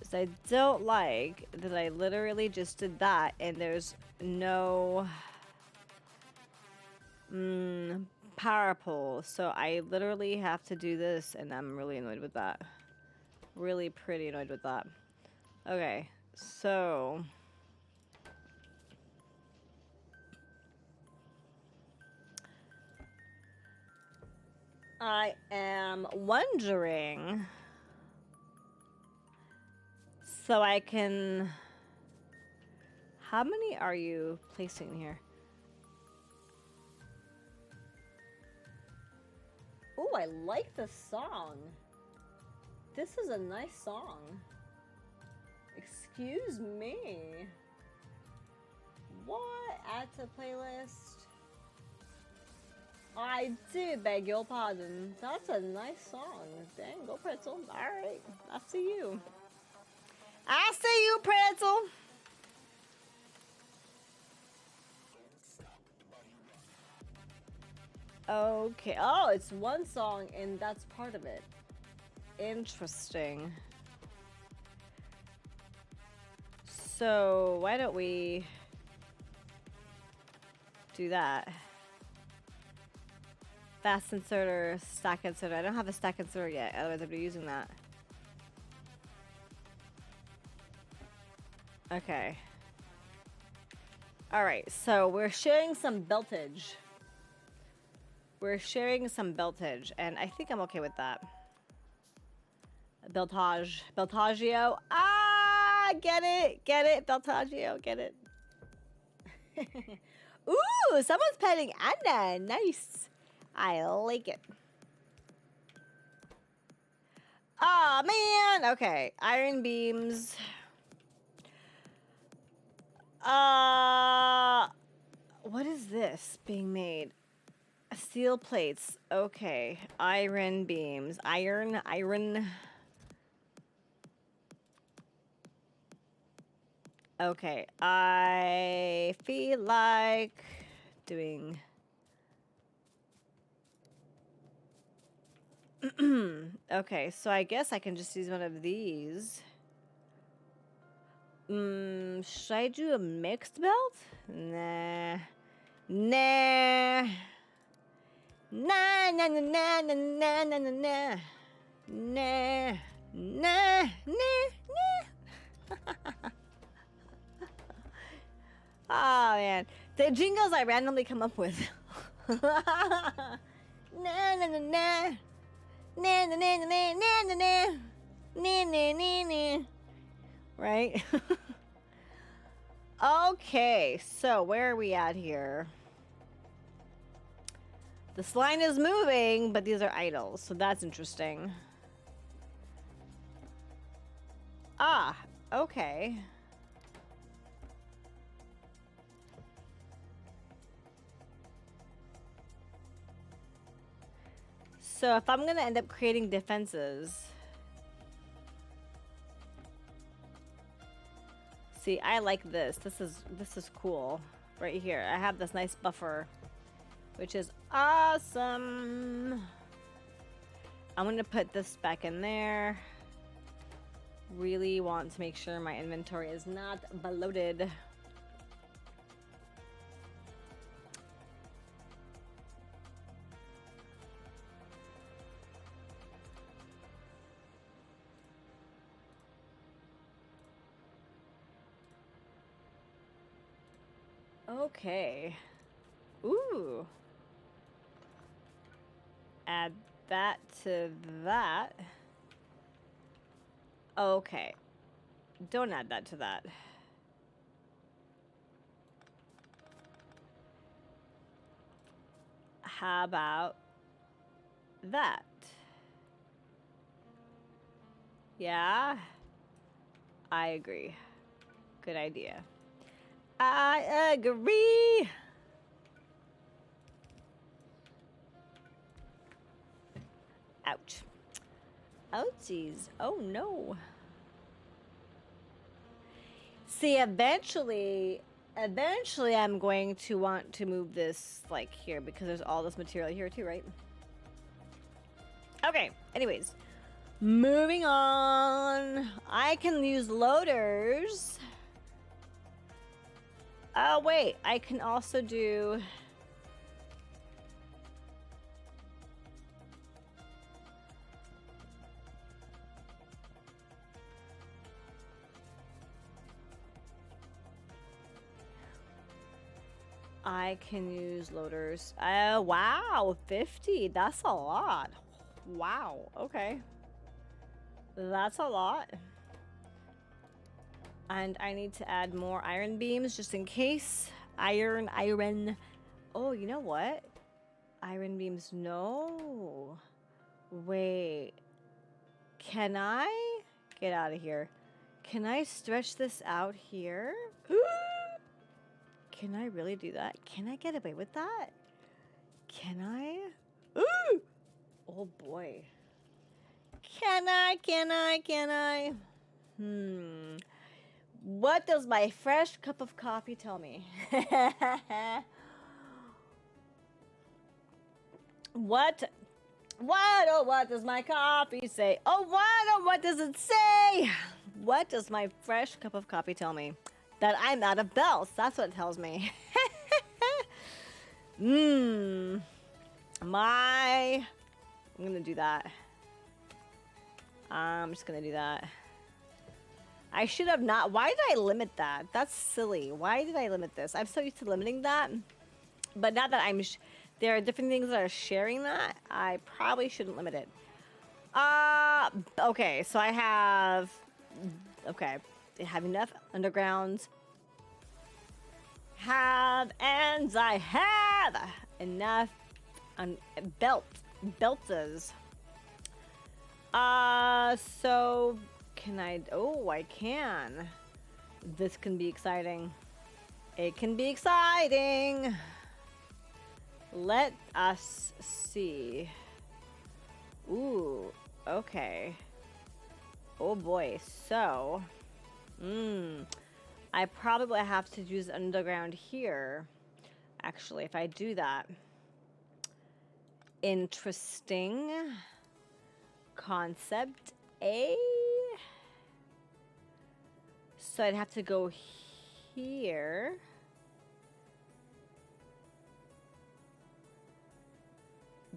is I don't like that I literally just did that and there's no power pole. So I literally have to do this and I'm really annoyed with that. Really pretty annoyed with that. Okay, so I am wondering, so I can, how many are you placing here? Oh, I like the song. This is a nice song. Excuse me. What? Add to playlist. I do beg your pardon. That's a nice song. Dang, go Pretzel. Alright, I see you. I see you, Pretzel. Okay. Oh, it's one song and that's part of it. Interesting. So, why don't we do that? Fast inserter, stack inserter. I don't have a stack inserter yet, otherwise I'd be using that. Okay. Alright, so we're sharing some beltage. And I think I'm okay with that. Beltagio. Ah, get it, Beltagio, get it. Ooh, someone's petting Anna. Nice. I like it. Oh man. Okay, iron beams. What is this being made? Steel plates. Okay, iron beams. Iron. Okay, I feel like doing... Okay, so I guess I can just use one of these. Should I do a mixed belt? Nah. Nah. Nah, nah, nah, nah, nah, nah, nah, nah, nah. Nah. Nah, nah, nah. Oh, man. The jingles I randomly come up with. Nah, nah, nah, nah. Nah, nah, nah, nah, nah, nah, nah. Nah, nah, nah, nah. Right? Okay, so where are we at here? This line is moving, but these are idols, so that's interesting. Ah, okay. So if I'm gonna end up creating defenses... See, I like this. This is cool. Right here. I have this nice buffer, which is awesome. I'm gonna put this back in there. Really want to make sure my inventory is not bloated. Okay. Ooh. Add that to that. Okay. Don't add that to that. How about that? Yeah? I agree. Good idea. I agree. Ouch. Ouchies. Oh no. See, eventually I'm going to want to move this like here because there's all this material here too, right? Okay, anyways. Moving on. I can use loaders. Oh, wait. I can also do... I can use loaders. Wow, 50. That's a lot. Wow, okay. That's a lot. And I need to add more iron beams just in case. Iron. Oh, you know what? Iron beams, no. Wait. Can I? Get out of here. Can I stretch this out here? Can I really do that? Can I get away with that? Can I? Ooh! Oh boy. Can I? What does my fresh cup of coffee tell me? What? What does my coffee say? What does it say? What does my fresh cup of coffee tell me? That I'm out of bells. That's what it tells me. I'm gonna do that. I'm just gonna do that. I should have not. Why did I limit that? That's silly. Why did I limit this? I'm so used to limiting that. But now that there are different things that are sharing that, I probably shouldn't limit it. Okay, so I have enough undergrounds. I have enough belters. So can I? Oh, I can. This can be exciting. It can be exciting. Let us see. Ooh, okay. Oh boy, so I I probably have to use underground here. Actually, if I do that. Interesting concept, eh? So I'd have to go here.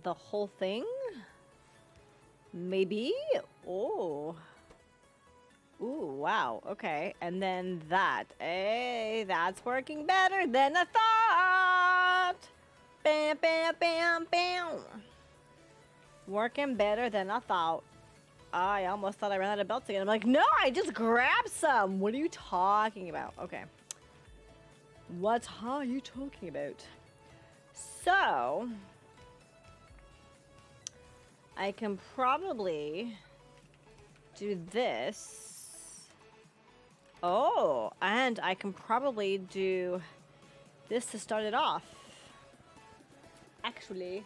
The whole thing? Maybe? Oh. Ooh, wow. Okay. And then that. Hey, that's working better than I thought. Bam, bam, bam, bam. Working better than I thought. I almost thought I ran out of belts again. I'm like, no, I just grabbed some. What are you talking about? Okay. What are you talking about? So, I can probably do this. Oh, and I can probably do this to start it off. Actually.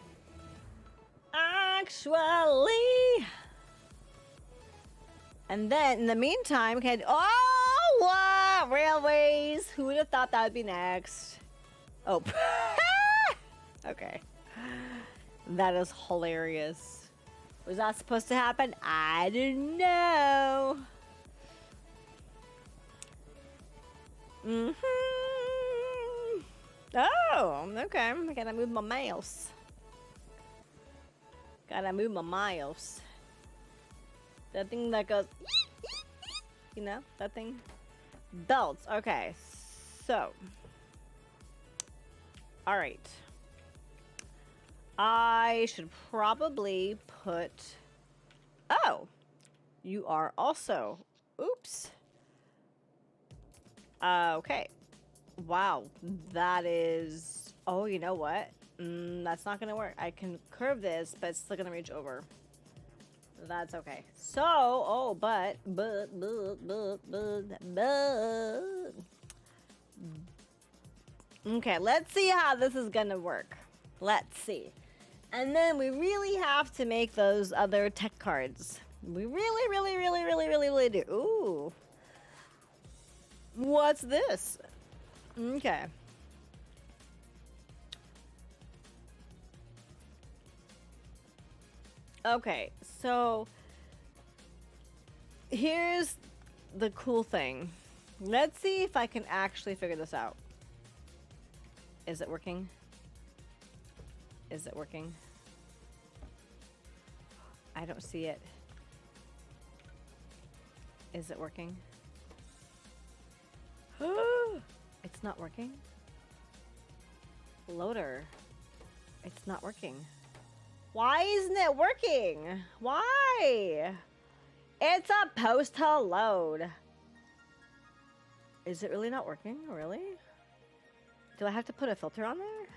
And then in the meantime, okay. Oh, what? Railways. Who would have thought that would be next? Oh. Okay. That is hilarious. Was that supposed to happen? I don't know. Oh, okay. I gotta move my mouse. Gotta move my mouse. That thing that goes, you know, that thing. Belts. Okay, so. All right. I should probably put. Oh, you are also. Oops. Okay. Wow, that is. Oh, you know what? That's not gonna work. I can curve this, but it's still gonna reach over. That's okay. So, oh, but. Okay, let's see how this is gonna work. Let's see. And then we really have to make those other tech cards. We really do. Ooh. What's this? Okay. Okay, so here's the cool thing. Let's see if I can actually figure this out. Is it working? Is it working? I don't see it. Is it working? It's not working. Loader. It's not working. Why isn't it working? Why? It's supposed to load. Is it really not working? Really? Do I have to put a filter on there?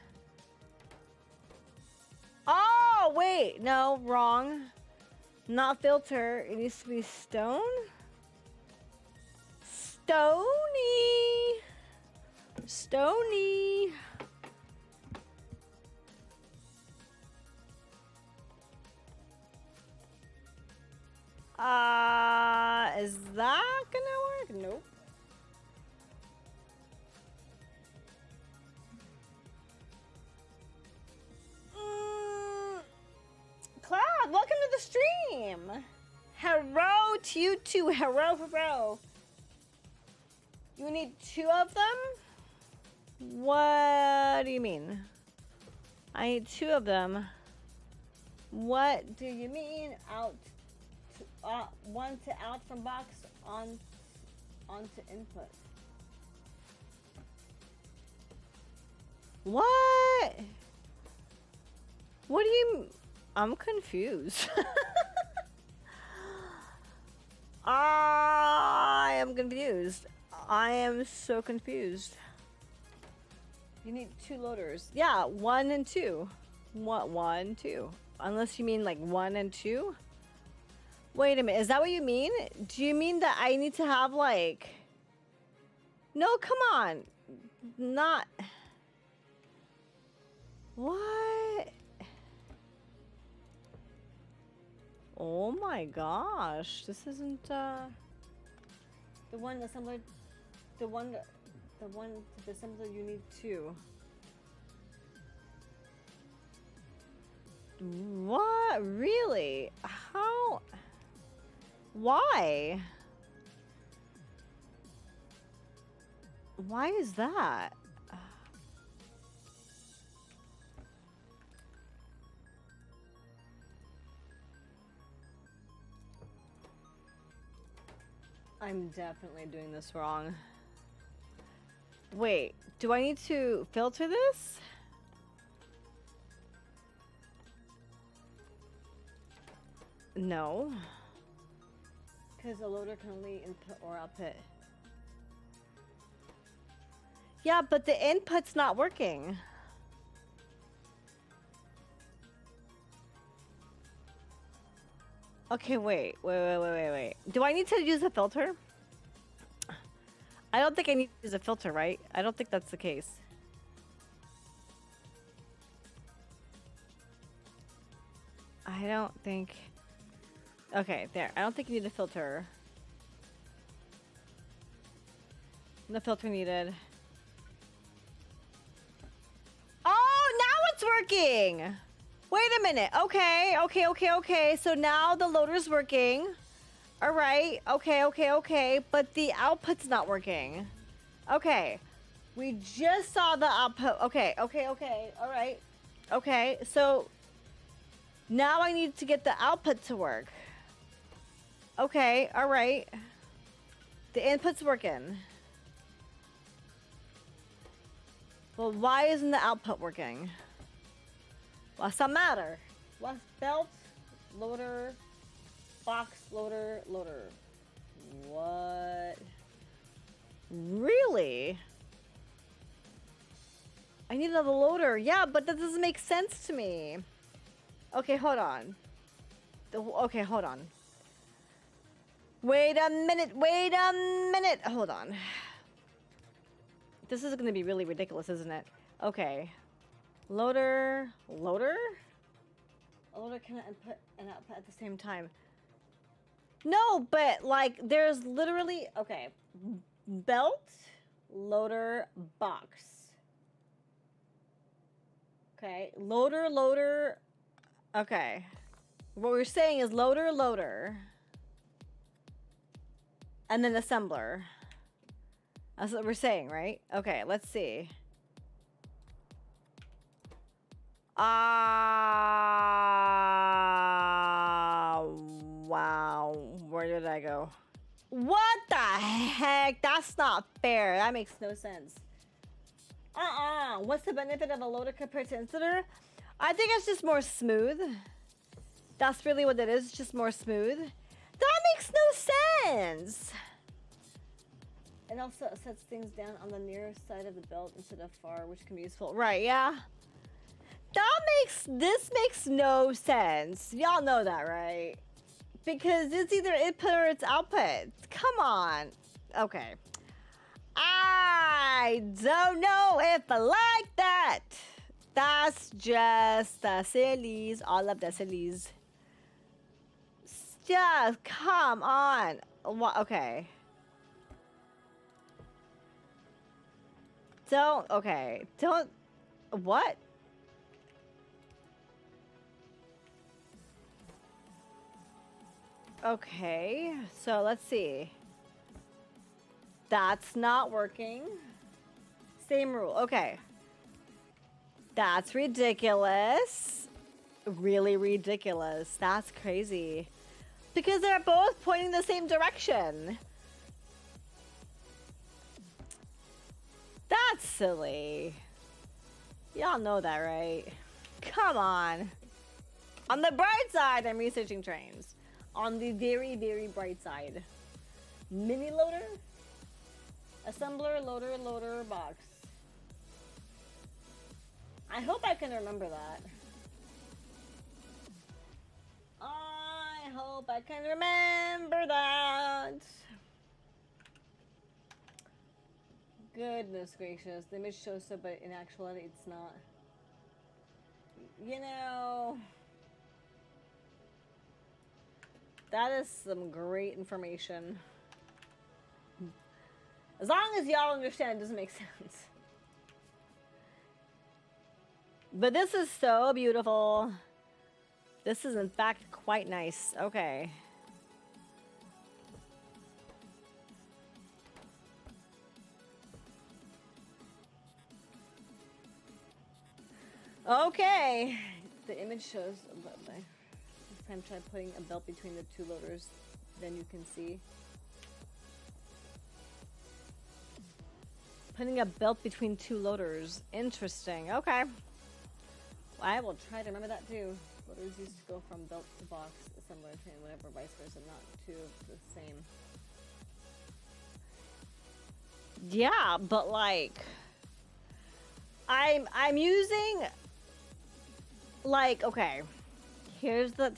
Oh, wait. No, wrong. Not filter. It needs to be stone. Stony. Stony. Is that gonna work? Nope. Cloud, welcome to the stream. Hello to you too. Hello. You need 2 of them? What do you mean? I need 2 of them. What do you mean? Out to, one to out from box onto input. What? What do you? I'm confused. I am confused. I am so confused. You need 2 loaders. Yeah, 1 and 2. What? 1, 2. Unless you mean like 1 and 2. Wait a minute. Is that what you mean? Do you mean that I need to have like? No, come on. Not. What? Oh my gosh. This isn't the one assembler. The one to assemble you need two. What? Really? How? Why? Why is that? I'm definitely doing this wrong. Wait, do I need to filter this? No. Because the loader can only input or output. Yeah, but the input's not working. Okay, wait. Do I need to use a filter? I don't think I need to use a filter, right? I don't think that's the case. I don't think... Okay, there. I don't think you need a filter. No filter needed. Oh, now it's working! Wait a minute. Okay. So now the loader's working. All right. Okay. But the output's not working. Okay. We just saw the output. Okay. All right. Okay. So now I need to get the output to work. Okay. All right. The input's working. Well, why isn't the output working? What's the matter? What's belt, loader, box, loader. What? Really? I need another loader. Yeah, but that doesn't make sense to me. Okay, hold on. Okay, hold on. Wait a minute. Hold on. This is going to be really ridiculous, isn't it? Okay. Loader? A loader cannot input and output at the same time. No, but like there's literally, okay, belt, loader, box. Okay, loader. Okay. What we're saying is loader, and then assembler. That's what we're saying, right? Okay, let's see. Wow. Where did I go? What the heck? That's not fair. That makes no sense. What's the benefit of a loader compared to inserter? I think it's just more smooth. That's really what it is. It's just more smooth. That makes no sense. It also sets things down on the near side of the belt instead of far, which can be useful. Right, yeah. This makes no sense. Y'all know that, right? Because it's either input or it's output. Come on. Okay. I don't know if I like that. That's just the sillies. All of the sillies. Just come on. Okay. Don't. What? Okay, so let's see. That's not working. Same rule. Okay. That's ridiculous. Really ridiculous. That's crazy. Because they're both pointing the same direction. That's silly. Y'all know that, right? Come on. On the bright side, I'm researching trains. On the very, very bright side. Mini loader, assembler, loader, box. I hope I can remember that. I hope I can remember that. Goodness gracious, the image shows so, but in actuality it's not. You know, that is some great information. As long as y'all understand, it doesn't make sense. But this is so beautiful. This is in fact quite nice. Okay. Okay. The image shows, this time try putting a belt between the two loaders, then you can see. Putting a belt between two loaders. Interesting. Okay. I will try to remember that too. Loaders used to go from belt to box, assembler to whatever, vice versa, not two of the same. Yeah, but like I'm using like, okay. Here's the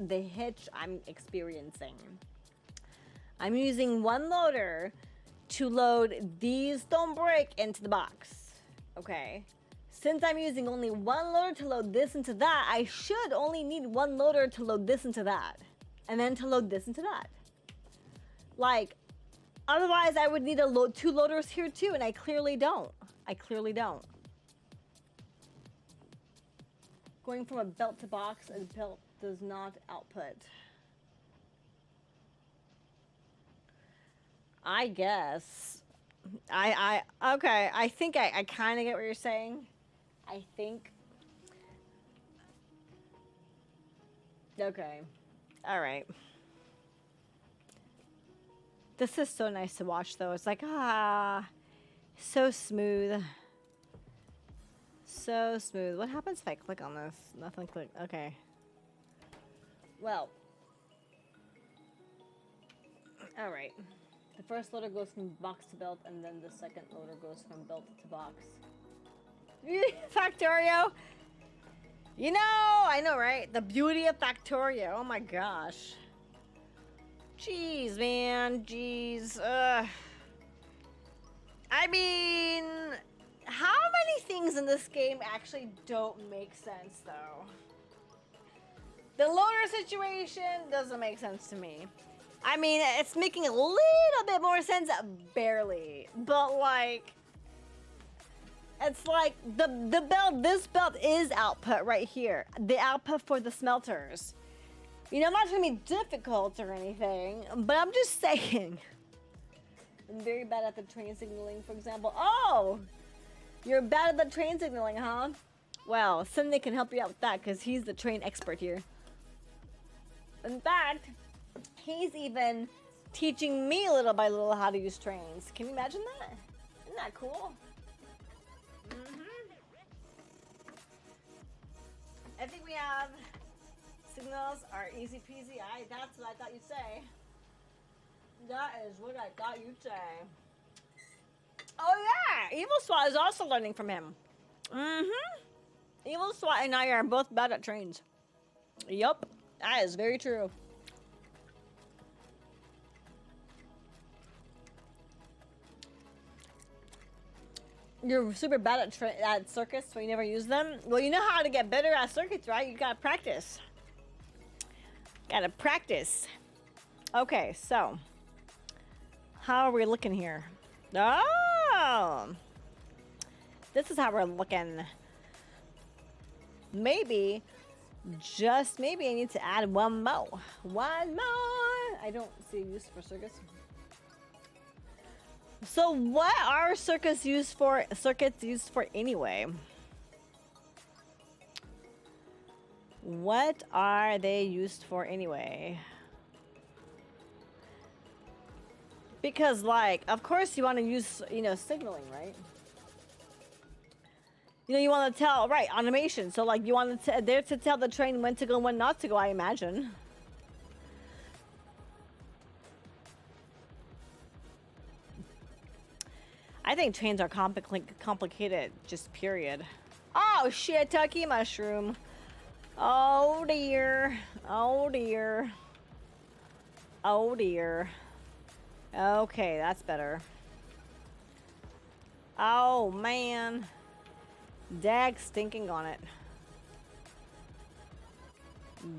hitch I'm experiencing. I'm using one loader to load these stone brick into the box. Okay. Since I'm using only one loader to load this into that, I should only need one loader to load this into that. And then to load this into that. Like, otherwise I would need to two loaders here too, and I clearly don't. Going from a belt to box, a belt does not output. I guess. Okay, I think I kind of get what you're saying. I think. Okay. All right. This is so nice to watch, though. It's like, so smooth. So smooth. What happens if I click on this? Nothing click. Okay. Well. All right. The first loader goes from box to belt, and then the second loader goes from belt to box. Factorio! You know, I know, right? The beauty of Factorio. Oh my gosh. Jeez, man. Jeez. I mean, how many things in this game actually don't make sense, though? The loader situation doesn't make sense to me. I mean, it's making a little bit more sense, barely. But, like, it's like the belt, this belt is output right here. The output for the smelters. You know, I'm not trying to be difficult or anything, but I'm just saying. I'm very bad at the train signaling, for example. Oh! You're bad at the train signaling, huh? Well, Cindy can help you out with that, because he's the train expert here. In fact, he's even teaching me little by little how to use trains. Can you imagine that? Isn't that cool? I think we have signals are easy peasy. That's what I thought you'd say. That is what I thought you'd say. Oh yeah, Evil SWAT is also learning from him. Evil SWAT and I are both bad at trains. Yup, that is very true. You're super bad at circuits, so you never use them. Well, you know how to get better at circuits, right? You gotta practice. Gotta practice. Okay, so how are we looking here? Oh, this is how we're looking. Maybe, just maybe, I need to add one more. One more. I don't see use for circuits. So what are circuits used for anyway? What are they used for anyway? Because, like, of course you want to use, you know, signaling, right? You know, you want to tell, right, automation. So, like, you want to there to tell the train when to go, when not to go, I imagine. I think trains are complicated, just period. Oh, shiitake mushroom. Oh, dear. Oh, dear. Oh, dear. Okay, that's better. Oh, man. Dag stinking on it.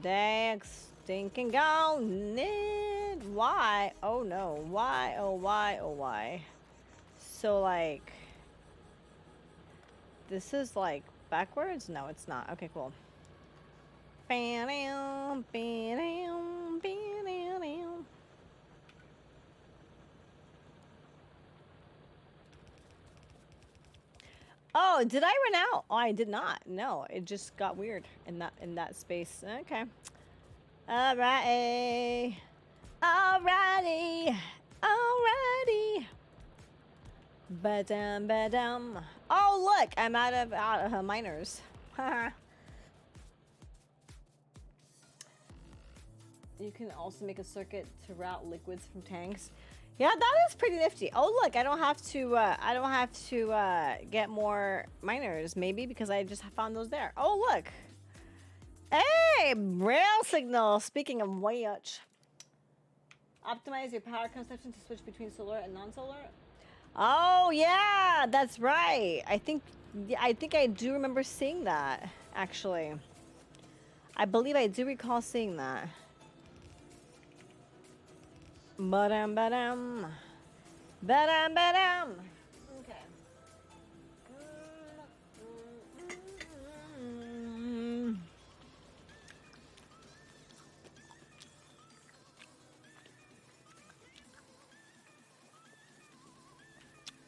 Dag stinking on it. Why? Oh no. Why? Oh why? Oh why? So like, this is like backwards? No, it's not. Okay, cool. Oh, did I run out? Oh, I did not. No, it just got weird in that space. Okay. Alrighty. Alrighty. Alrighty. Ba-dum, ba-dum. Oh, look, I'm out of miners. You can also make a circuit to route liquids from tanks. Yeah, that is pretty nifty. Oh, look, I don't have to get more miners, maybe, because I just found those there. Oh, look. Hey, rail signal. Speaking of which, optimize your power consumption to switch between solar and non-solar. Oh yeah, that's right. I think I do remember seeing that, actually. I believe I do recall seeing that. Ba-dum, ba-dum. Ba-dum, ba-dum. Okay.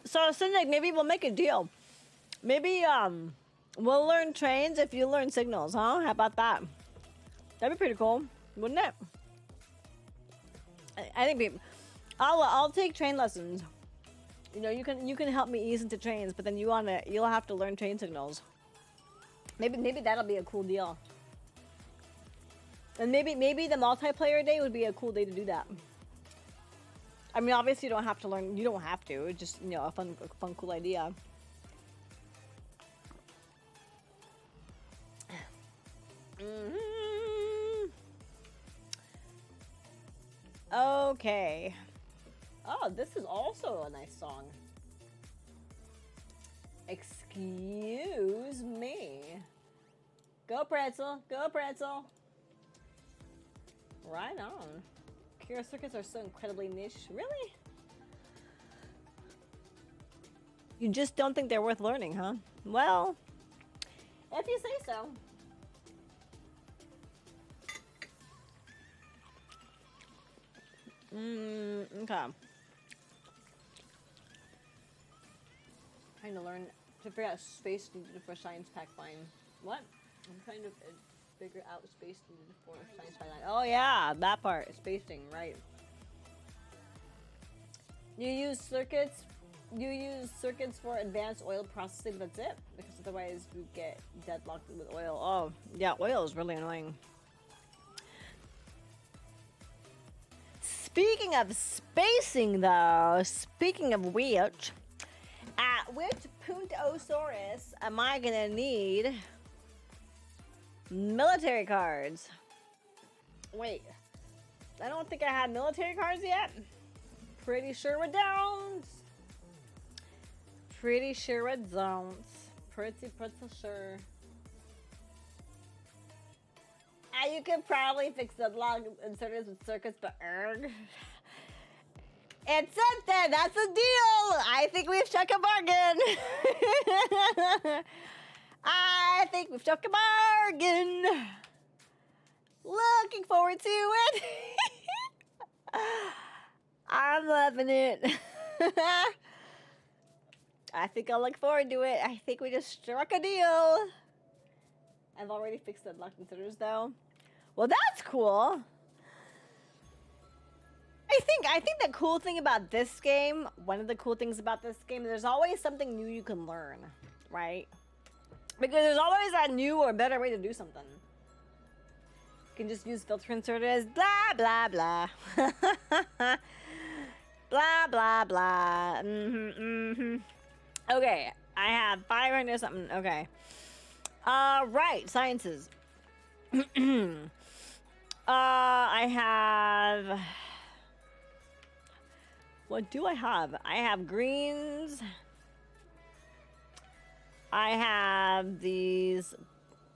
So, Cindy, maybe we'll make a deal. Maybe, we'll learn trains if you learn signals, huh? How about that? That'd be pretty cool, wouldn't it? I think I'll take train lessons. You know, you can help me ease into trains, but then you'll have to learn train signals. Maybe that'll be a cool deal. And maybe the multiplayer day would be a cool day to do that. I mean, obviously you don't have to learn. You don't have to. It's just, you know, a fun cool idea. Okay. Oh, this is also a nice song. Excuse me. Go pretzel, go pretzel. Right on. Cure circuits are so incredibly niche. Really? You just don't think they're worth learning, huh? Well, if you say so. Okay. Trying to learn to figure out space needed for science pack line. What? I'm trying to figure out space needed for science pack line. Oh yeah, that part. Spacing, right. You use circuits for advanced oil processing, that's it? Because otherwise you get deadlocked with oil. Oh, yeah, oil is really annoying. Speaking of spacing, though, speaking of which, at which Puntosaurus am I gonna need military cards? Wait, I don't think I have military cards yet. Pretty sure we don't. Pretty sure we don't. Pretty sure. You could probably fix the log inserters with circuits, but erg. It's something. That's a deal. I think we've struck a bargain. I think we've struck a bargain. Looking forward to it. I'm loving it. I think I'll look forward to it. I think we just struck a deal. I've already fixed the lock inserters though. Well, that's cool. I think the cool thing about this game, one of the cool things about this game, there's always something new you can learn, right? Because there's always a new or better way to do something. You can just use filter inserters, blah, blah, blah. Blah, blah, blah. Okay, I have 500 something. Okay. Right, sciences. I have... What do I have? I have greens. I have these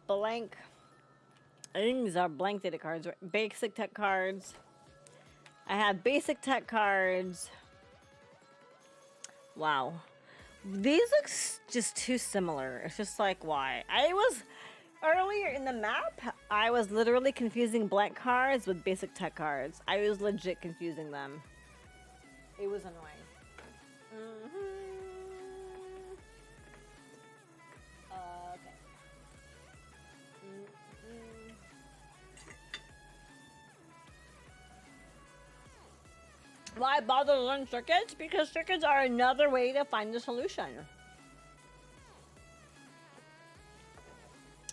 blank... I think these are blank data cards. Basic tech cards. I have basic tech cards. Wow. These look just too similar. It's just like, why? I was, earlier in the map, I was literally confusing blank cards with basic tech cards. I was legit confusing them. It was annoying. Okay. Why bother to learn circuits? Because circuits are another way to find the solution.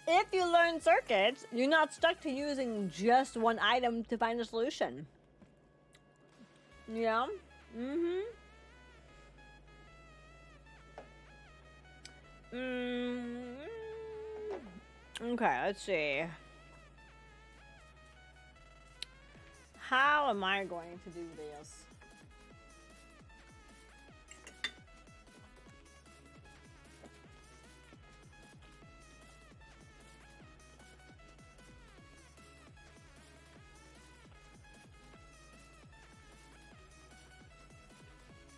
If you learn circuits, you're not stuck to using just one item to find a solution. Yeah? Okay, let's see. How am I going to do this?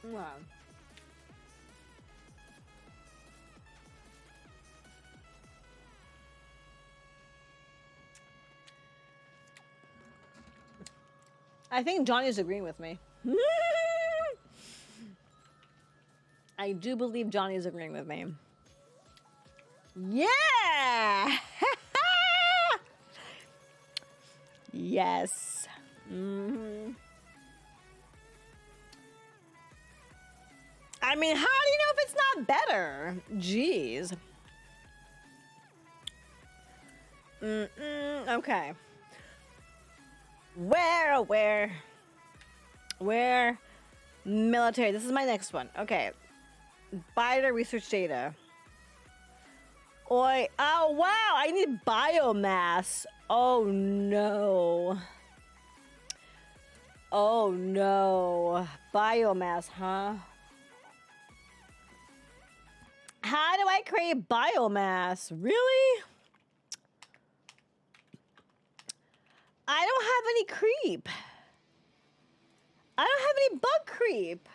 Wow. I think Johnny's agreeing with me. I do believe Johnny's agreeing with me. Yeah! Yes. I mean, how do you know if it's not better? Jeez. Okay. Where? Military. This is my next one. Okay. Biter research data. Oi. Oh, wow. I need biomass. Oh, no. Oh, no. Biomass, huh? How do I create biomass? Really? I don't have any creep. I don't have any bug creep.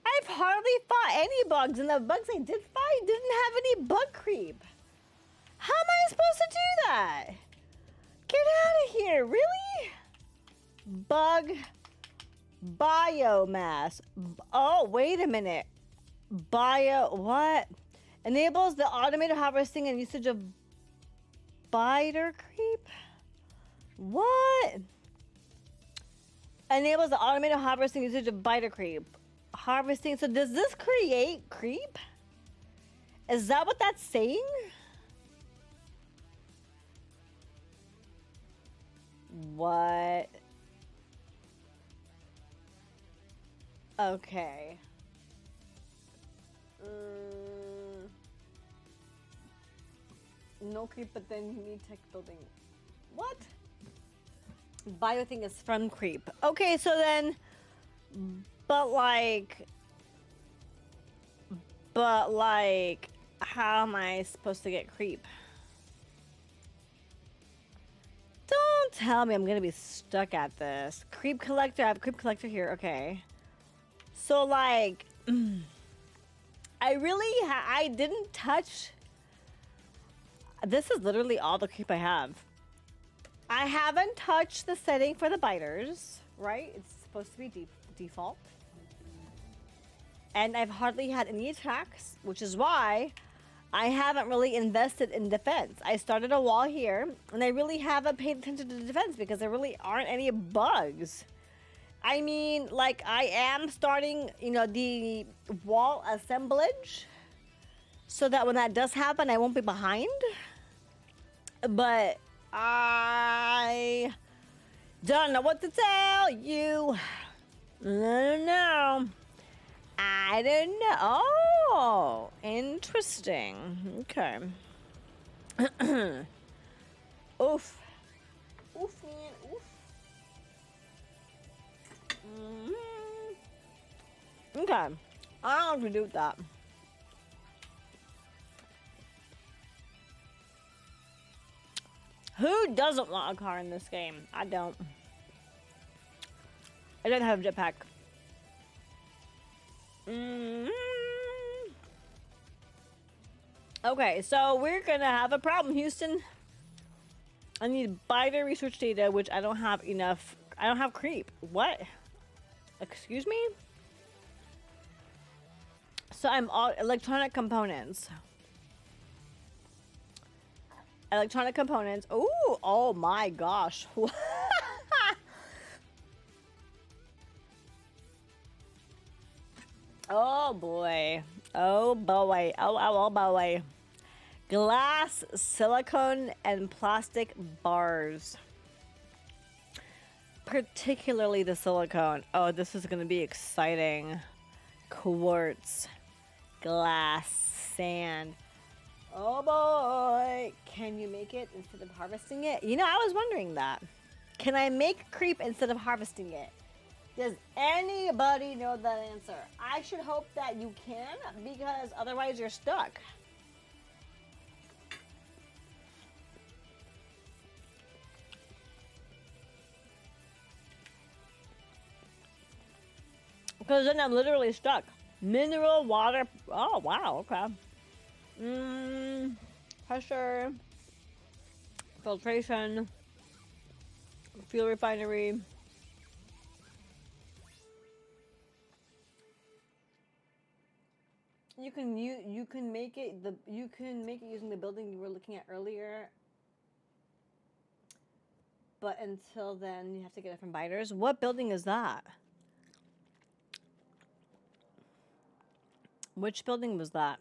I've hardly fought any bugs, and the bugs I did fight didn't have any bug creep. How am I supposed to do that? Get out of here, really? Bug biomass. Oh, wait a minute. What? Enables the automated harvesting and usage of biter creep? What? Enables the automated harvesting usage of biter creep. Harvesting. So does this create creep? Is that what that's saying? What? Okay. No creep, but then you need tech building. What? Bio thing is from creep. Okay, so then, but like, how am I supposed to get creep? Don't tell me I'm gonna be stuck at this. Creep collector, I have a creep collector here, okay. So like, I didn't touch, this is literally all the creep I have. I haven't touched the setting for the biters, right? It's supposed to be default. And I've hardly had any attacks, which is why I haven't really invested in defense. I started a wall here, and I really haven't paid attention to the defense because there really aren't any bugs. I mean, like, I am starting, you know, the wall assemblage so that when that does happen, I won't be behind. But I don't know what to tell you. I don't know. I don't know. Oh, interesting. Okay. Oof. Oof, man. Oof. Okay. I don't know what to do with that. Who doesn't want a car in this game? I don't. I don't have a jetpack. Mm-hmm. Okay, so we're gonna have a problem, Houston. I need BIGGEER research data, which I don't have enough. I don't have creep. What? Excuse me? So I'm all electronic components. Electronic components. Ooh, oh my gosh. Oh boy. Oh boy. Oh boy. Glass, silicone, and plastic bars. Particularly the silicone. Oh, this is going to be exciting. Quartz, glass, sand. Oh boy. Can you make it instead of harvesting it? You know, I was wondering that. Can I make creep instead of harvesting it? Does anybody know that answer? I should hope that you can, because otherwise you're stuck. Because then I'm literally stuck. Mineral water. Oh, wow. Okay. Pressure. Filtration. Fuel refinery. You can make it using the building you were looking at earlier. But until then, you have to get it from BIGGEER. What building is that? Which building was that?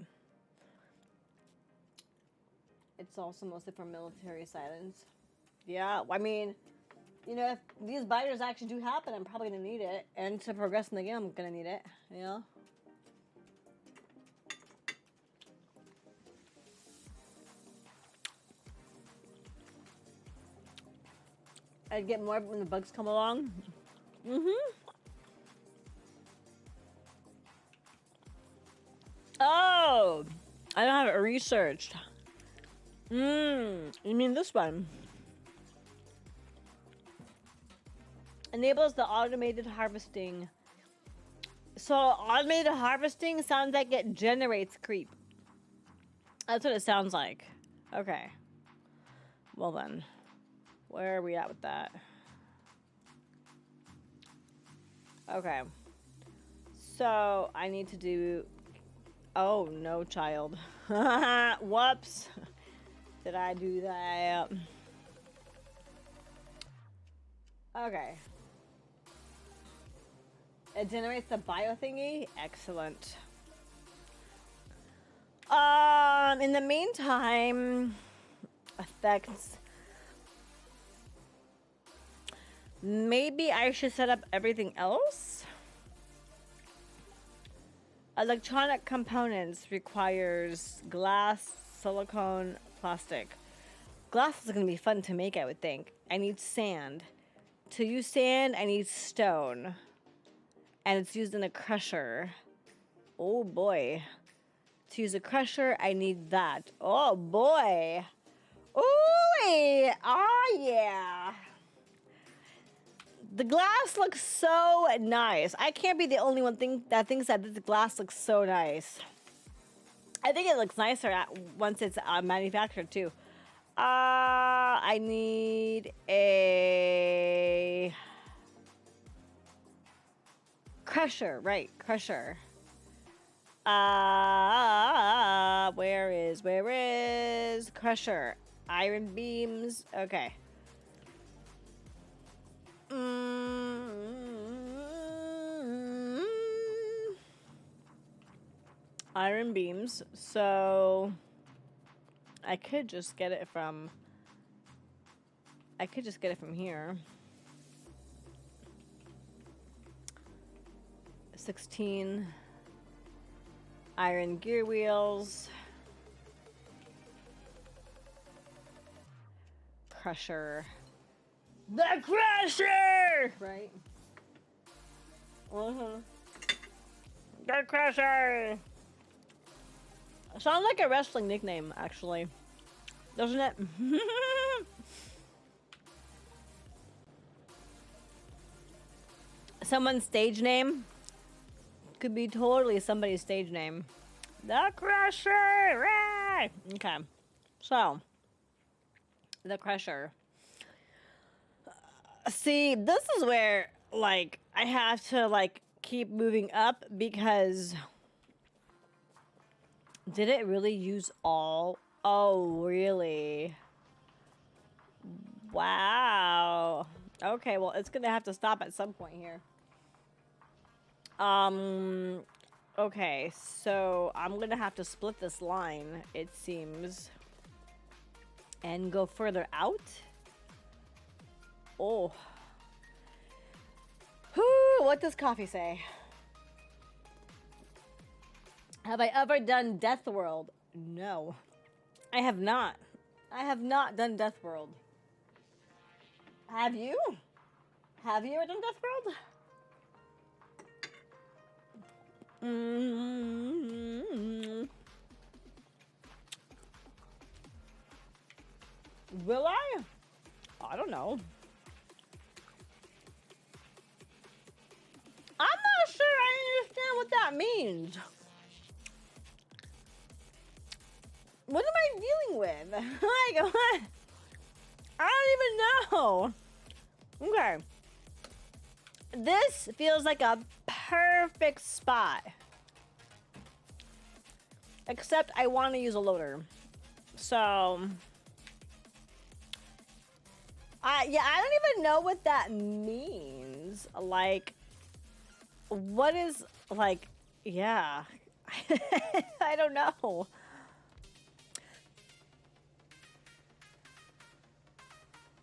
It's also mostly for military silence. Yeah, I mean, you know, if these BIGGEER actually do happen, I'm probably gonna need it. And to progress in the game, I'm gonna need it. You know? I'd get more when the bugs come along. Oh, I don't have it researched. You mean this one? Enables the automated harvesting. So automated harvesting sounds like it generates creep. That's what it sounds like. Okay. Well then, where are we at with that? Okay. So I need to do... Oh, no, child. Whoops. Did I do that? Okay. It generates the bio thingy? Excellent. In the meantime, effects. Maybe I should set up everything else? Electronic components requires glass, silicone, plastic. Glass is going to be fun to make, I would think. I need sand. To use sand, I need stone. And it's used in a crusher. Oh boy. To use a crusher, I need that. Oh boy. Ooh, oh yeah. The glass looks so nice. I can't be the only one that thinks that this glass looks so nice. I think it looks nicer once it's manufactured too. I need a crusher, right? Crusher. Where is crusher? Iron beams. Okay. Iron beams. So I could just get it from here. 16 iron gear wheels. Crusher. The crusher! Right? The crusher! Sounds like a wrestling nickname, actually. Doesn't it? Someone's stage name. Could be totally somebody's stage name. The Crusher! Right! Okay. So, the Crusher. See, this is where, like, I have to, like, keep moving up because... Did it really use all? Oh, really? Wow. Okay, well, it's gonna have to stop at some point here. Okay, so I'm gonna have to split this line, it seems. And go further out? Oh. Whew, what does coffee say? Have I ever done Death World? No. I have not. I have not done Death World. Have you? Have you ever done Death World? Will I? I don't know. I'm not sure I understand what that means. What am I dealing with? Like, what? I don't even know. Okay. This feels like a perfect spot. Except I want to use a loader. So... yeah, I don't even know what that means. Like... What is... Like... Yeah. I don't know.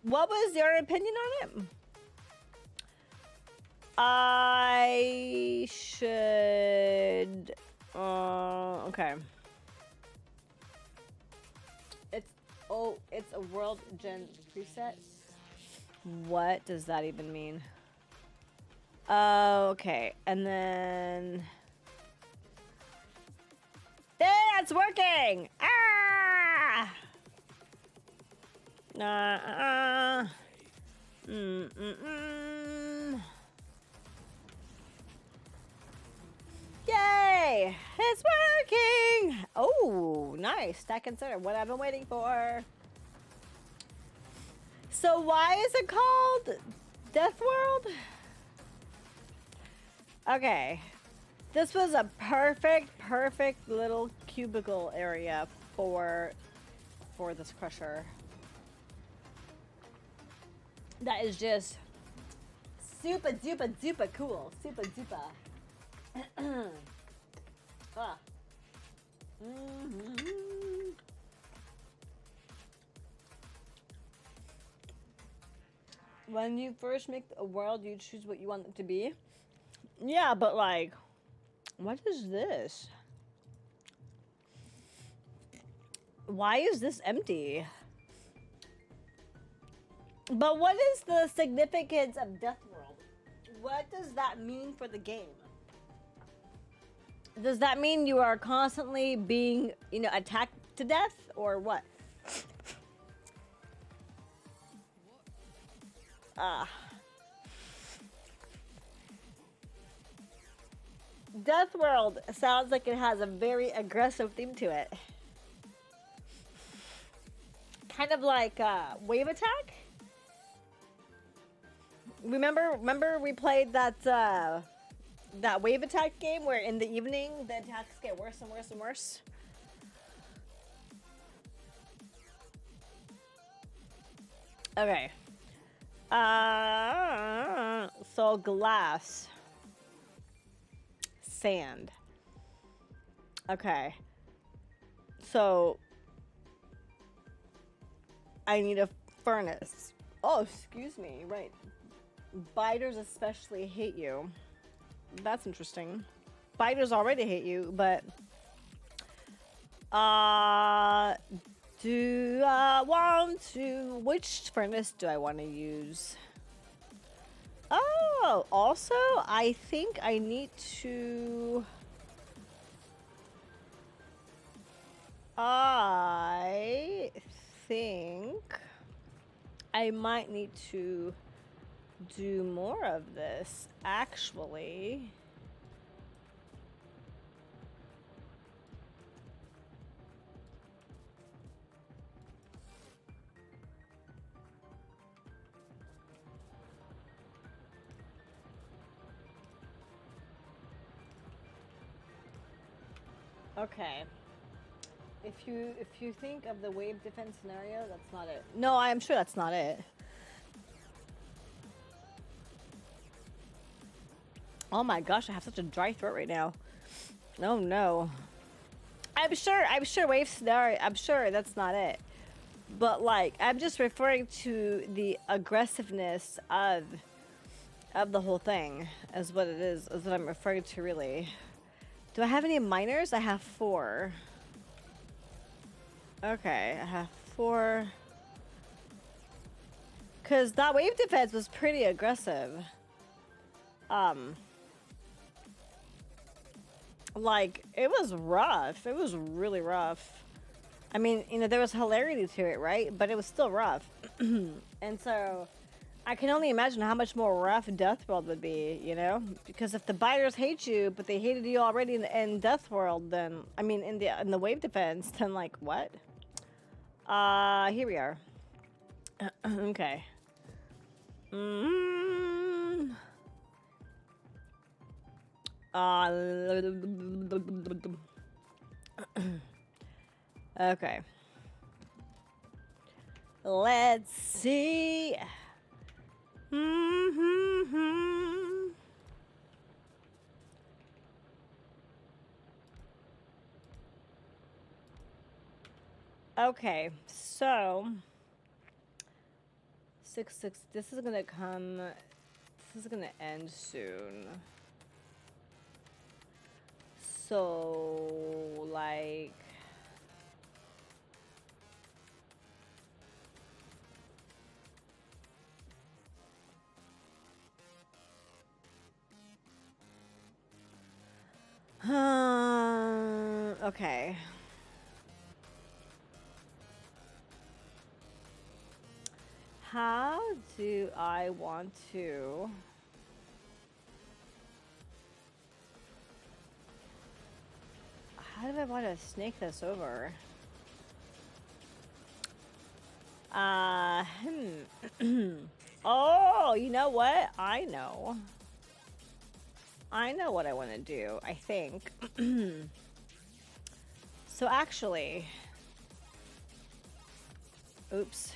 What was your opinion on it? I should... okay. It's a world gen preset. What does that even mean? Okay, and then... Yeah, it's working! Ah! Yay! It's working! Oh, nice. Stack consider what I've been waiting for. So why is it called Death World? Okay. This was a perfect little cubicle area for this crusher. That is just super duper cool. Super duper. Ah. When you first make a world, you choose what you want it to be. Yeah, but like, what is this? Why is this empty? But what is the significance of Death World? What does that mean for the game? Does that mean you are constantly being, you know, attacked to death or what? Death World sounds like it has a very aggressive theme to it. Kind of like Wave Attack? Remember we played that that Wave Attack game where in the evening the attacks get worse and worse and worse? Okay. So glass. Sand. Okay. So I need a furnace. Oh, excuse me. Right. Biters especially hate you. That's interesting. Biters already hate you, but do I want to... Which furnace do I want to use? Oh, also, I think I need to... I think I might need to do more of this, actually. Okay. If you think of the wave defense scenario, that's not it. No, I'm sure that's not it. Oh my gosh, I have such a dry throat right now. Oh no. I'm sure wave scenario, I'm sure that's not it. But like, I'm just referring to the aggressiveness of the whole thing as what it is what I'm referring to really. Do I have any minors? I have 4. Okay, I have 4. Cause that wave defense was pretty aggressive. Like, it was rough. It was really rough. I mean, you know, there was hilarity to it, right? But it was still rough. And so, I can only imagine how much more rough Death World would be, you know? Because if the biters hate you, but they hated you already in Death World, then, I mean, in the wave defense, then like, what? Here we are. Okay. Okay. Let's see. Okay, so 6. This is gonna come. This is gonna end soon. So like. Okay. How do I want to... How do I want to snake this over? Oh, you know what? I know what I want to do, I think. So actually... Oops.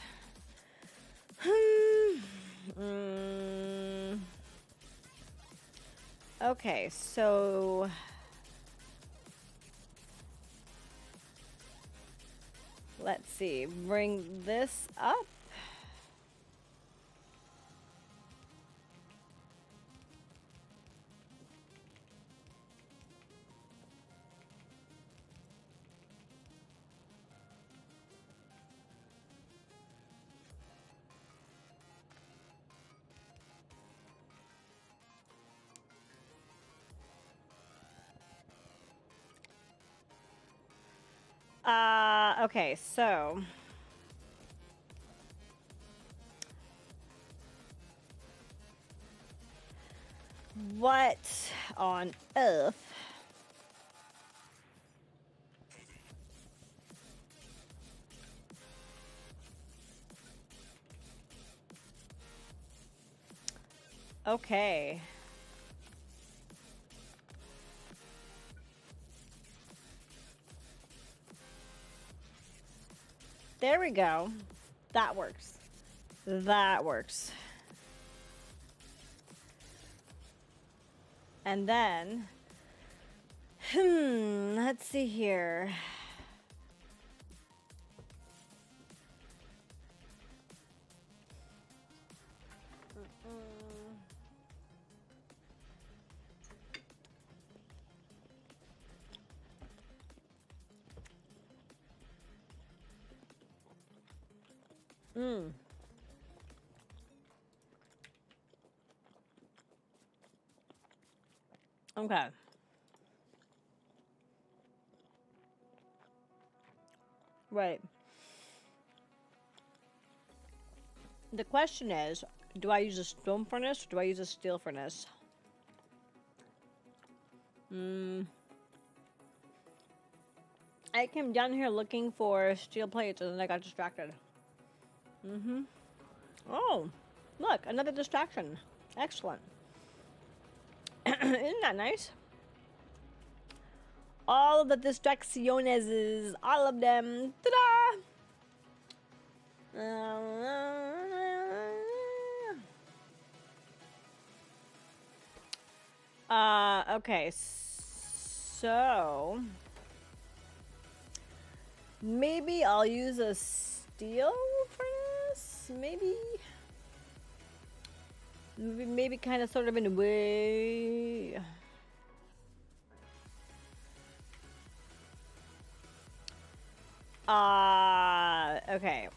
Okay, so... Let's see. Bring this up. Okay, so... What on earth? Okay. There we go. That works. That works. And then, let's see here. Okay. Right. The question is, Do I use a stone furnace or do I use a steel furnace? I came down here looking for steel plates and then I got distracted. Oh, look, another distraction. Excellent. Isn't that nice? All of the distracciones, all of them. Ta-da! Okay, so maybe I'll use a steel furnace, maybe kind of sort of in a way. Okay.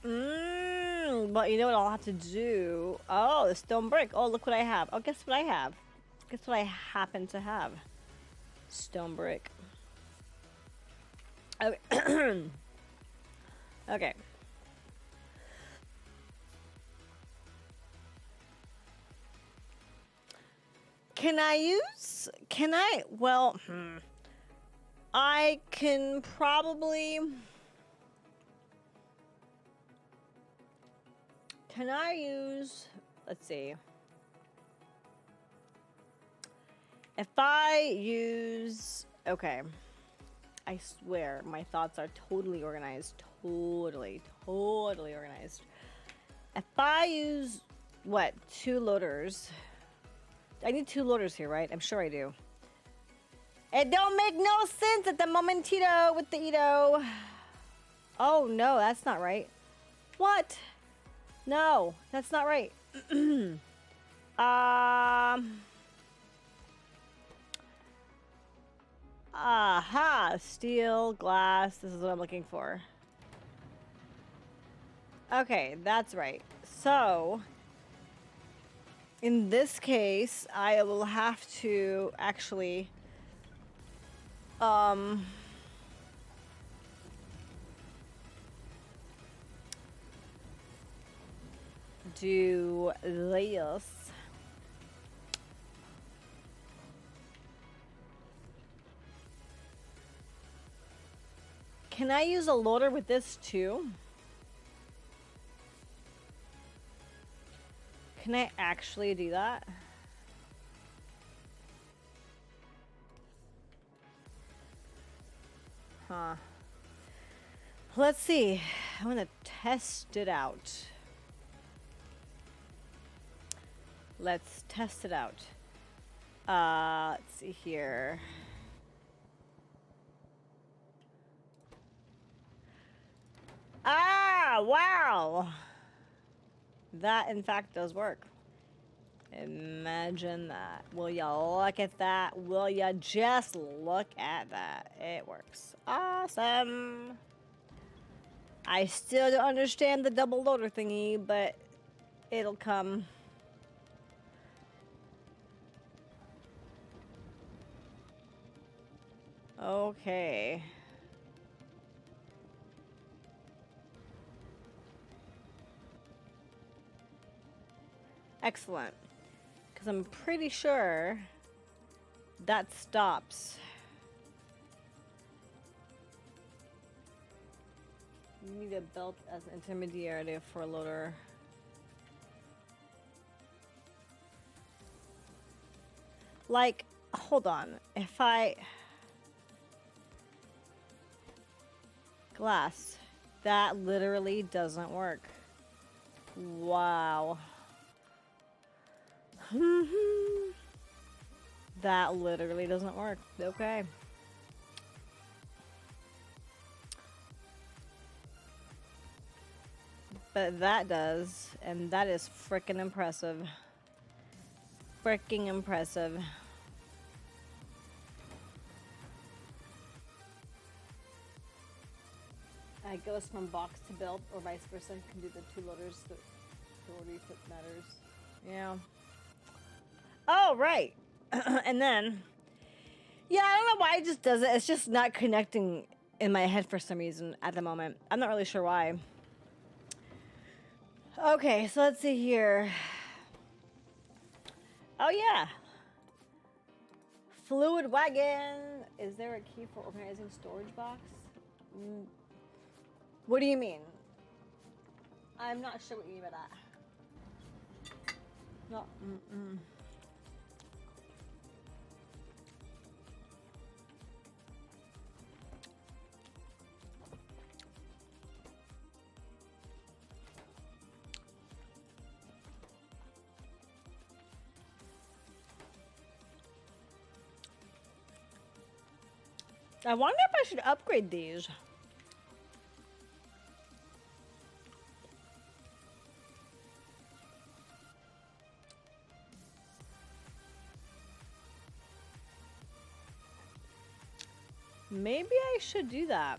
But you know what I'll have to do? Oh, the stone brick. Oh, look what I have. Oh, guess what I have? Guess what I happen to have? Stone brick. Okay. Okay. Well, I can probably... Can I use... Let's see. If I use... Okay. I swear, my thoughts are totally organized. Totally organized. If I use... What? 2 loaders... I need 2 loaders here, right? I'm sure I do. It don't make no sense at the momentito with the Ito. Oh, no, that's not right. What? No, that's not right. Aha, steel, glass. This is what I'm looking for. Okay, that's right. So... In this case, I will have to actually do this. Can I use a loader with this too? Can I actually do that? Huh. Let's see. I'm gonna test it out. Let's test it out. Let's see here. Ah, wow. That, in fact, does work. Imagine that. Will ya look at that? Will ya just look at that? It works. Awesome. I still don't understand the double loader thingy, but it'll come. Okay. Excellent. Because I'm pretty sure that stops. You need a belt as an intermediary for a loader. Like, hold on. If I... Glass. That literally doesn't work. Wow. That literally doesn't work. Okay. But that does, and that is frickin' impressive. Frickin' impressive. It goes from box to belt, or vice versa. You can do the 2 loaders. The order you put matters. Yeah. Oh, right. And then, yeah, I don't know why it just does it. It's just not connecting in my head for some reason at the moment. I'm not really sure why. Okay, so let's see here. Oh yeah. Fluid wagon. Is there a key for organizing storage box? What do you mean? I'm not sure what you mean by that. No. I wonder if I should upgrade these. Maybe I should do that.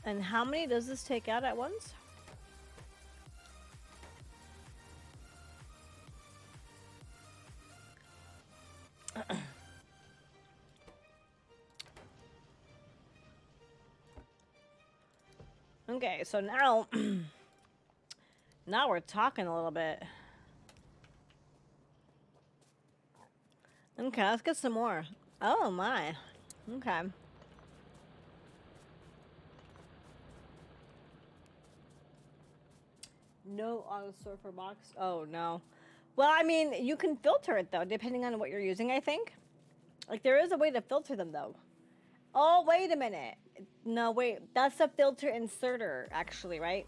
And how many does this take out at once? Okay, so now, now we're talking a little bit. Okay, let's get some more. Oh my. Okay. No auto store for box. Oh no. Well, I mean, you can filter it though, depending on what you're using, I think. Like there is a way to filter them though. Oh, wait a minute. No, wait. That's a filter inserter, actually, right?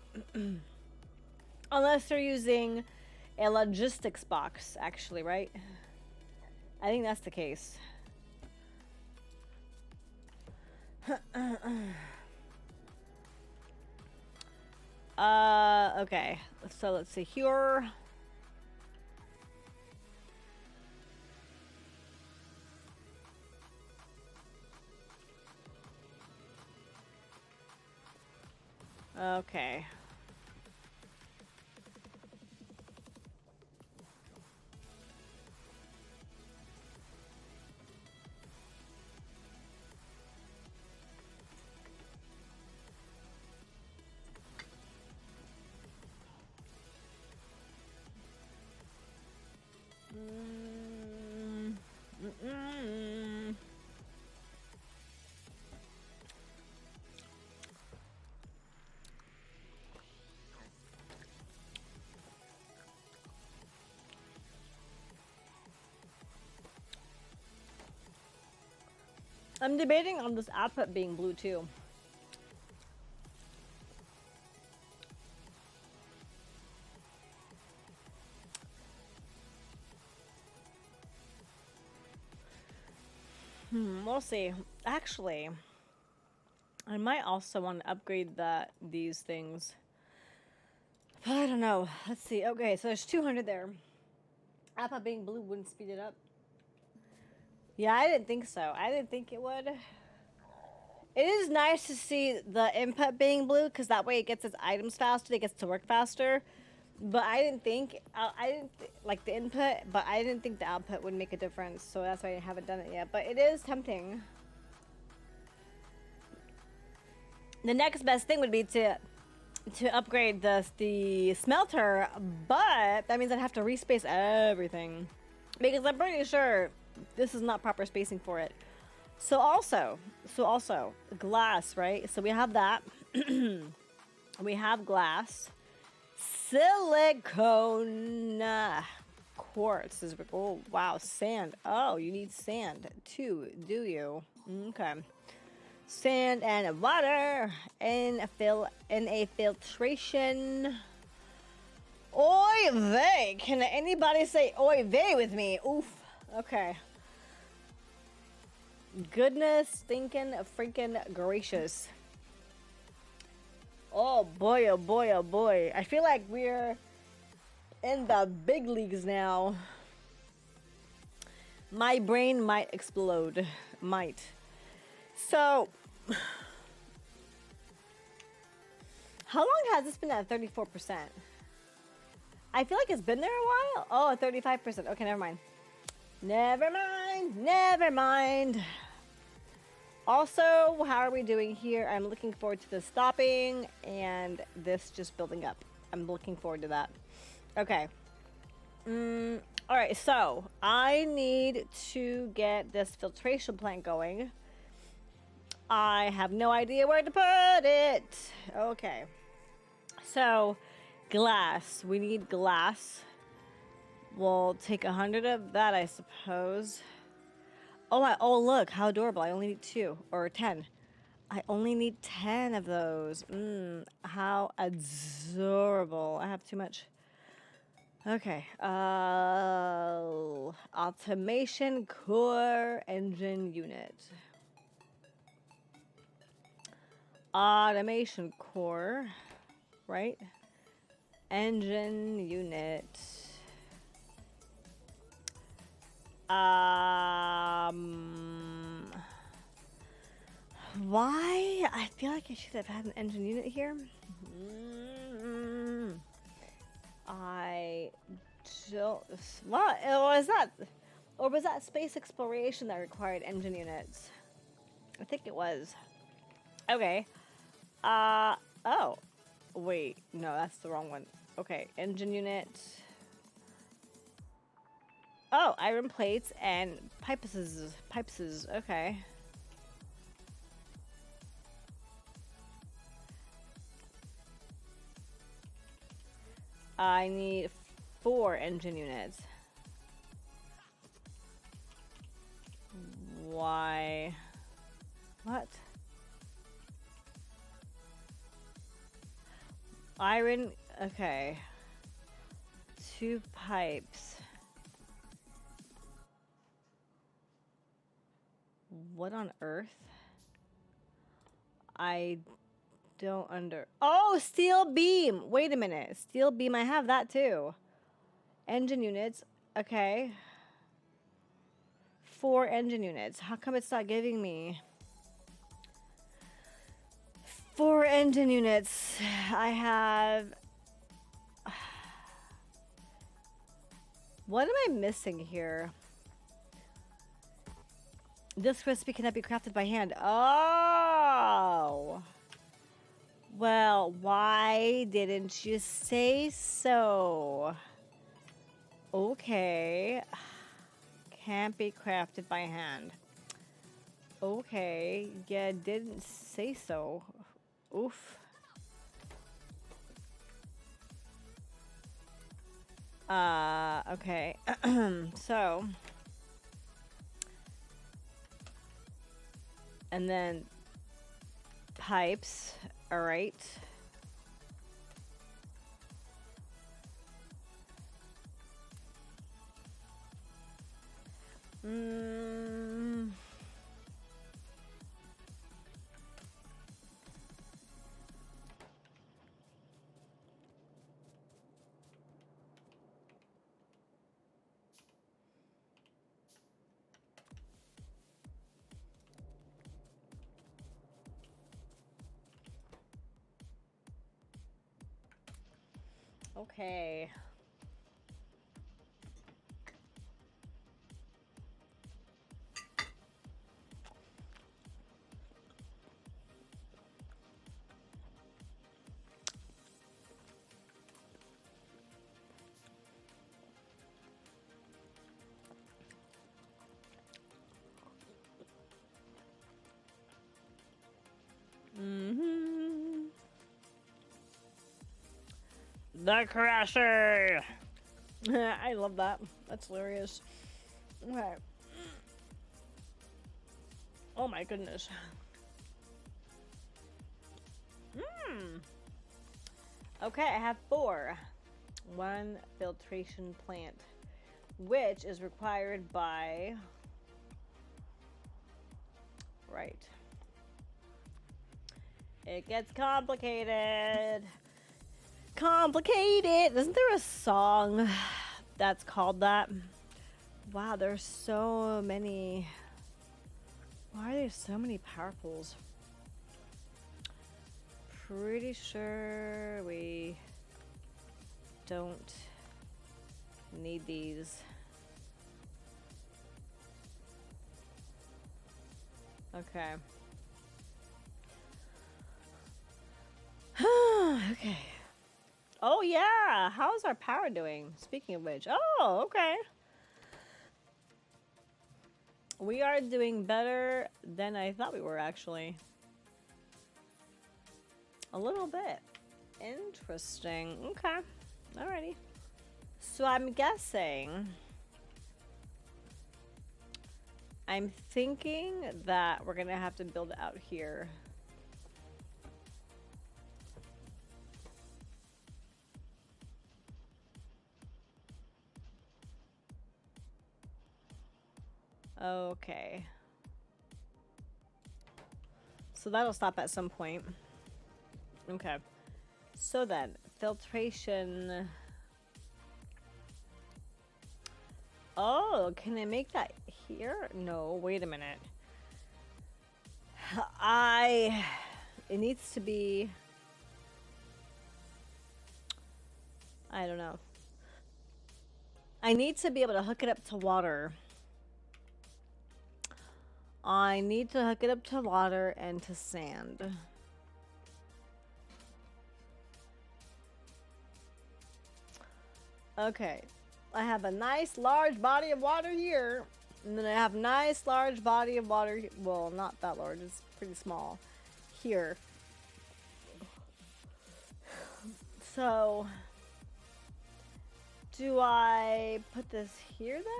Unless they're using a logistics box, actually, right? I think that's the case. Okay. So let's see here. Okay. I'm debating on this output being blue too. We'll see. Actually, I might also want to upgrade these things. But I don't know. Let's see. Okay, so there's 200 there. Output being blue wouldn't speed it up. Yeah, I didn't think so. I didn't think it would. It is nice to see the input being blue because that way it gets its items faster. It gets to work faster. But I didn't think, like the input, but I didn't think the output would make a difference. So that's why I haven't done it yet. But it is tempting. The next best thing would be to upgrade the smelter, but that means I'd have to respace everything. Because I'm pretty sure this is not proper spacing for it. So also, glass, right? So we have that. We have glass. Silicone. Quartz. Oh, wow. Sand. Oh, you need sand too, do you? Okay. Sand and water and a filtration. Oy vey. Can anybody say oy vey with me? Oof. Okay. Goodness stinking freaking gracious. Oh boy, oh boy, oh boy. I feel like we're in the big leagues now. My brain might explode. Might. So, how long has this been at 34%? I feel like it's been there a while. Oh, 35%. Okay, never mind. Never mind. Never mind. Also, how are we doing here? I'm looking forward to this stopping and this just building up. I'm looking forward to that. Okay. All right, so I need to get this filtration plant going. I have no idea where to put it. Okay. So, glass. We need glass. We'll take 100 of that, I suppose. Oh, look, how adorable. I only need 2 or 10. I only need 10 of those. How adorable. I have too much. Okay. Automation core engine unit. Automation core, right? Engine unit. Why? I feel like I should have had an engine unit here. I don't. What was that? Or was that space exploration that required engine units? I think it was. Okay. Oh. Wait. No, that's the wrong one. Okay. Engine unit. Oh, iron plates and pipeses. Pipeses. Okay. I need 4 engine units. Why? What? Iron. Okay. 2 pipes. What on earth? I don't Oh, steel beam. Wait a minute. Steel beam. I have that too. Engine units. Okay. 4 engine units. How come it's not giving me 4 engine units? I have. What am I missing here? This recipe cannot be crafted by hand. Oh. Well, why didn't you say so? Okay. Can't be crafted by hand. Okay. Yeah, didn't say so. Oof. Okay. So. And then pipes. All right. Okay. The Crasher! I love that. That's hilarious. Okay. Oh my goodness. Okay, I have 4. 1 filtration plant, which is required by... Right. It gets complicated. Complicated. Isn't there a song that's called that? Wow, there's so many. Why are there so many power pools? Pretty sure we don't Need these. Okay. Okay. Oh yeah, how's our power doing? Speaking of which, oh, okay. We are doing better than I thought we were, actually. A little bit. Interesting. Okay. Alrighty. So I'm guessing... I'm thinking that we're gonna have to build it out here. Okay. So that'll stop at some point. Okay. So then, filtration. Oh, can I make that here? No, wait a minute. It needs to be... I don't know. I need to be able to hook it up to water. I need to hook it up to water and to sand. Okay. I have a nice large body of water here. And then I have a nice large body of water. Well, not that large. It's pretty small. Here. So... do I put this here then?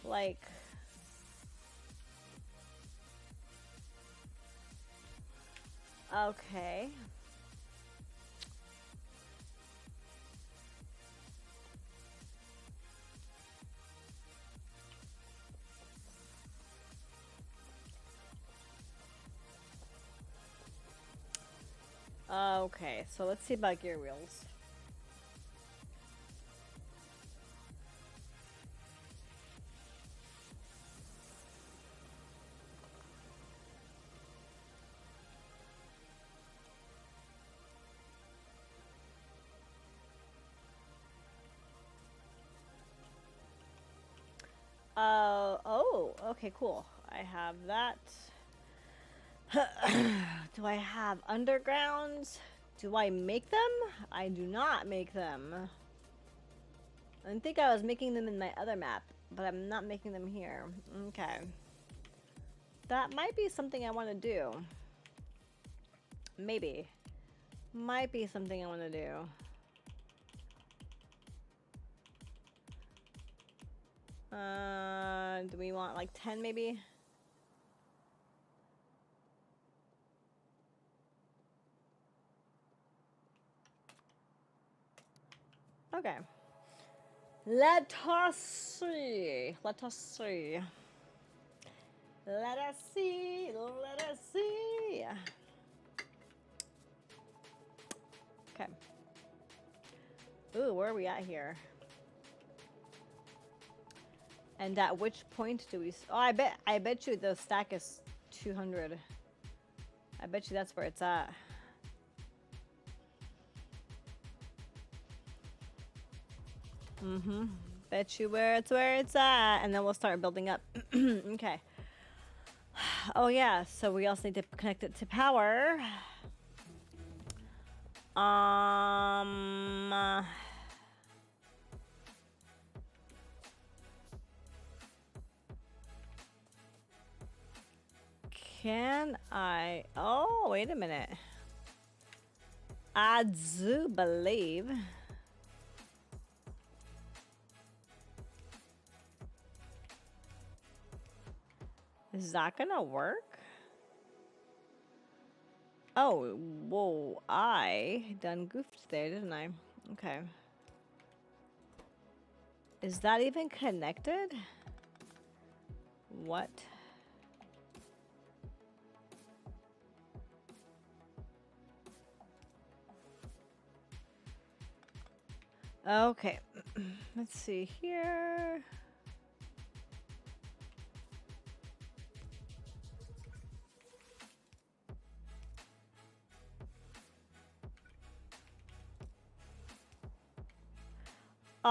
Like... okay. Okay, so let's see about gear wheels. Oh, okay, cool. I have that. Do I have undergrounds? Do I make them? I do not make them. I think I was making them in my other map, but I'm not making them here. Okay. That might be something I want to do. Maybe. Might be something I want to do. Do we want like 10 maybe? Okay. Let us see. Let us see. Let us see. Let us see. Okay. Ooh, where are we at here? And at which point do we... oh, I bet you the stack is 200. I bet you that's where it's at. Mm-hmm. Bet you where it's at. And then we'll start building up. Okay. Oh, yeah. So we also need to connect it to power. Can I... oh, wait a minute. I do believe... is that gonna work? Oh, whoa. I done goofed there, didn't I? Okay. Is that even connected? What? Okay. Let's see here.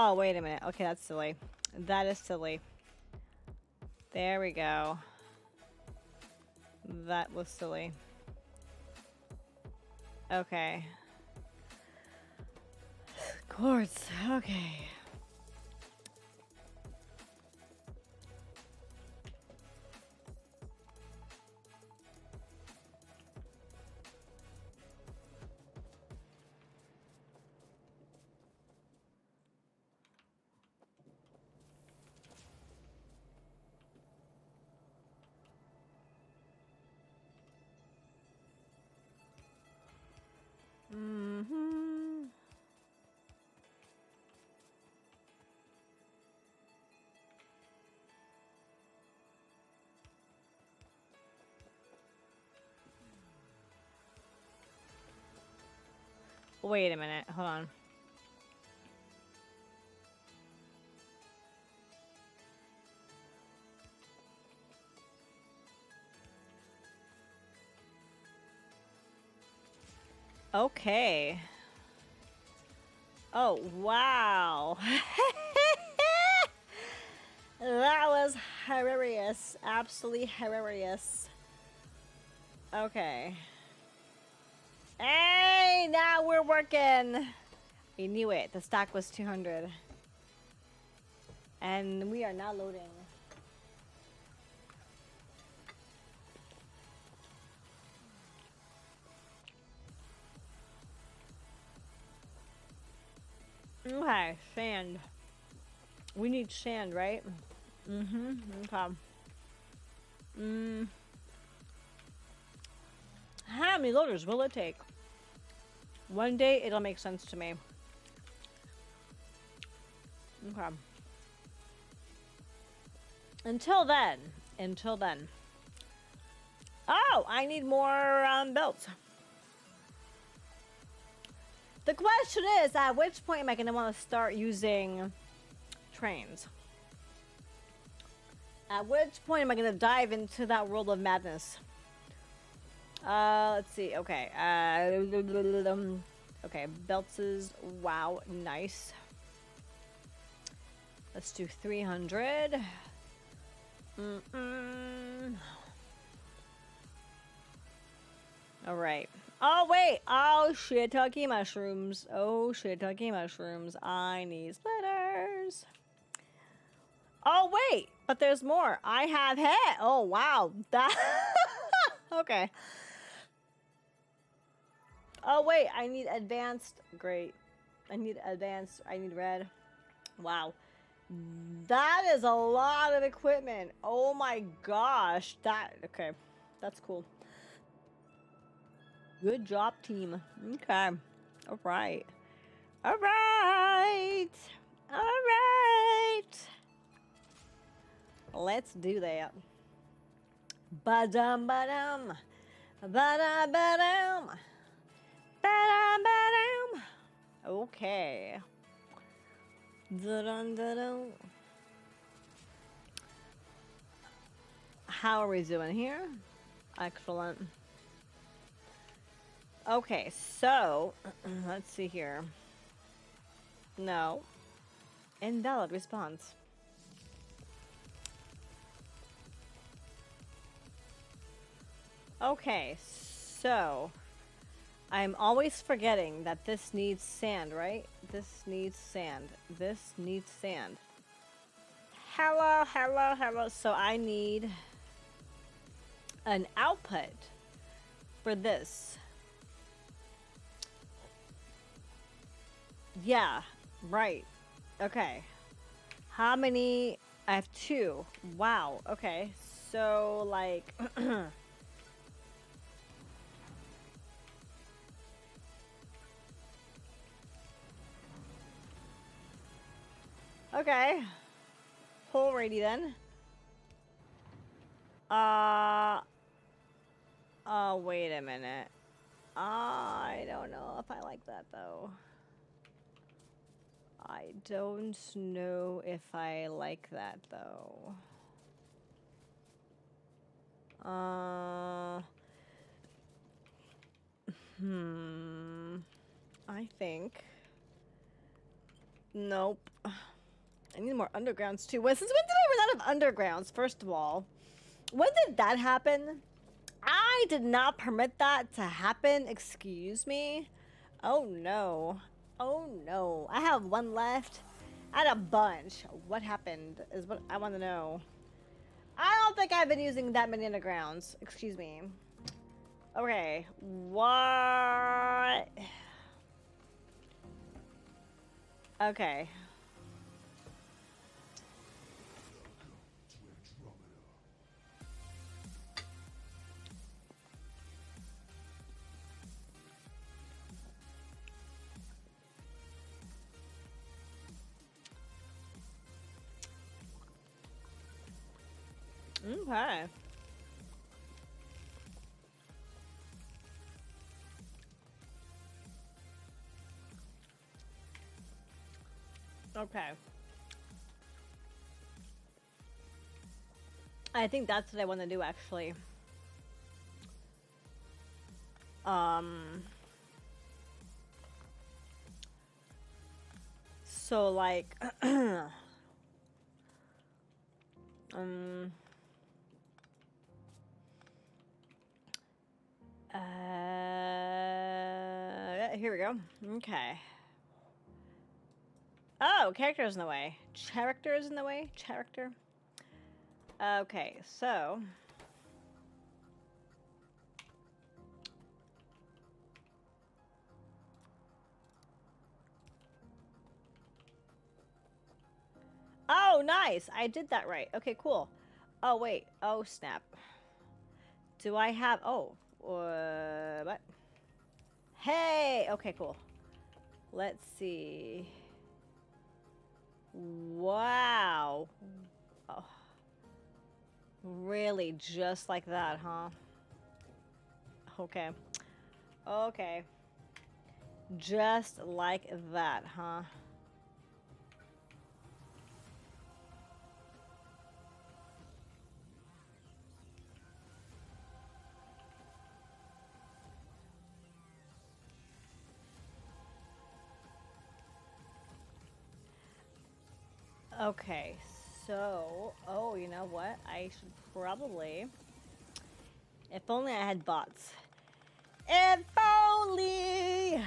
Oh, wait a minute. Okay, that's silly. That is silly. There we go. That was silly. Okay. Quartz. Okay. Mm-hmm. Wait a minute. Hold on. Okay. Oh, wow. That was hilarious. Absolutely hilarious. Okay. Hey, now we're working. We knew it. The stock was 200. And we are now loading. Okay, sand. We need sand, right? Mm-hmm. Okay. How many loaders will it take? One day it'll make sense to me. Okay. Until then. Oh, I need more belts. The question is, at which point am I going to want to start using trains? At which point am I going to dive into that world of madness? Let's see. Okay. Okay, belts is, wow, nice. Let's do 300. All right. Oh, wait. Oh, shiitake mushrooms. Oh, shiitake mushrooms. I need splitters. Oh, wait. But there's more. I have head. Oh, wow. That. Okay. Oh, wait. I need advanced. Great. I need advanced. I need red. Wow. That is a lot of equipment. Oh, my gosh. That. Okay. That's cool. Good job, team. Okay. All right. All right. All right. Let's do that. Ba-dum, ba-dum. Ba-dum, ba-dum. Ba-dum, ba-dum. Okay. Da-dum, da-dum. How are we doing here? Excellent. Okay, so let's see here. No. Invalid response. Okay, so I'm always forgetting that this needs sand, right? This needs sand. This needs sand. Hello, hello, hello. So I need an output for this. Yeah, right. Okay. How many? I have 2. Wow. Okay. So, like... Okay. Alrighty then. Oh, wait a minute. I don't know if I like that, though. I don't know if I like that, though. I think. Nope. I need more undergrounds too. Well, since when did I run out of undergrounds, first of all? When did that happen? I did not permit that to happen. Excuse me. Oh no. Oh no. I have one left. I had a bunch. What happened is what I want to know. I don't think I've been using that many undergrounds. Excuse me. Okay. What? Okay. Okay. Okay. I think that's what I want to do actually. So like here we go. Okay. Oh, character's in the way. Character's in the way? Character? Okay, so... Oh, nice! I did that right. Okay, cool. Oh, wait. Oh, snap. Do I have... Oh. What? Hey! Okay, cool. Let's see... Wow. Oh. Really, just like that, huh? Okay. Okay. Just like that, huh? Okay, so... Oh, you know what? I should probably... If only I had bots. If only!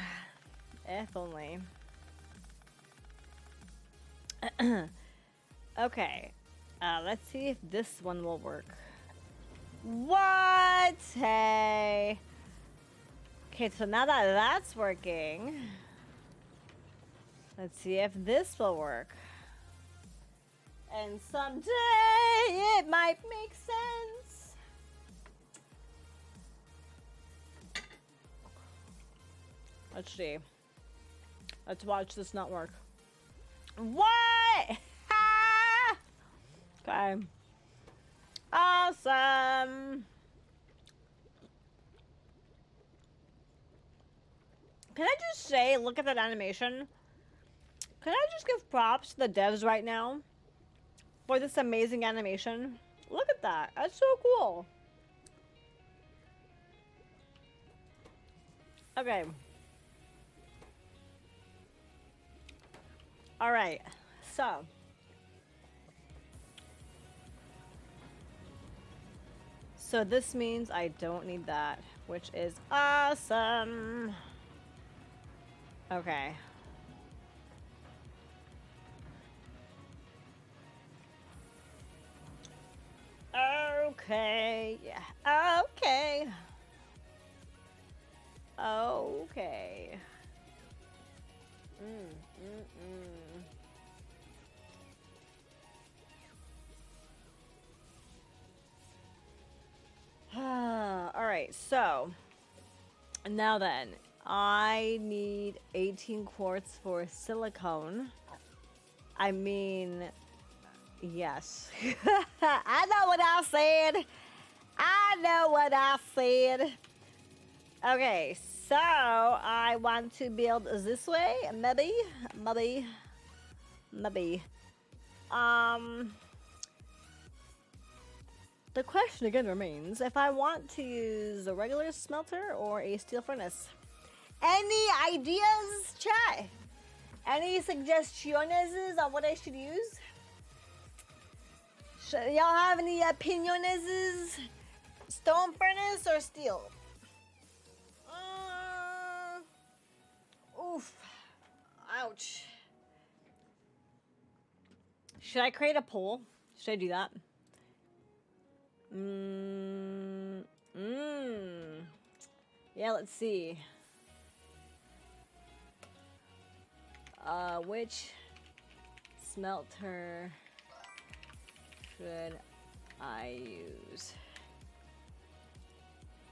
If only. Okay. Let's see if this one will work. What? Hey. Okay, so now that that's working, let's see if this will work. And someday it might make sense. Let's see. Let's watch this not work. What? Okay. Awesome. Can I just say, look at that animation? Can I just give props to the devs right now for this amazing animation? Look at that. That's so cool. Okay. All right. So this means I don't need that, which is awesome. Okay. Okay. Yeah. Okay. Okay. All right, so now then, I need 18 quartz for silicone. I mean, yes. I know what I said. I know what I said. Okay, so I want to build this way, maybe. The question again remains if I want to use a regular smelter or a steel furnace. Any ideas, chat? Any suggestions on what I should use? Y'all have any opiniones? Stone furnace or steel? Oof. Ouch. Should I create a poll? Should I do that? Yeah, let's see. Which smelter should I use?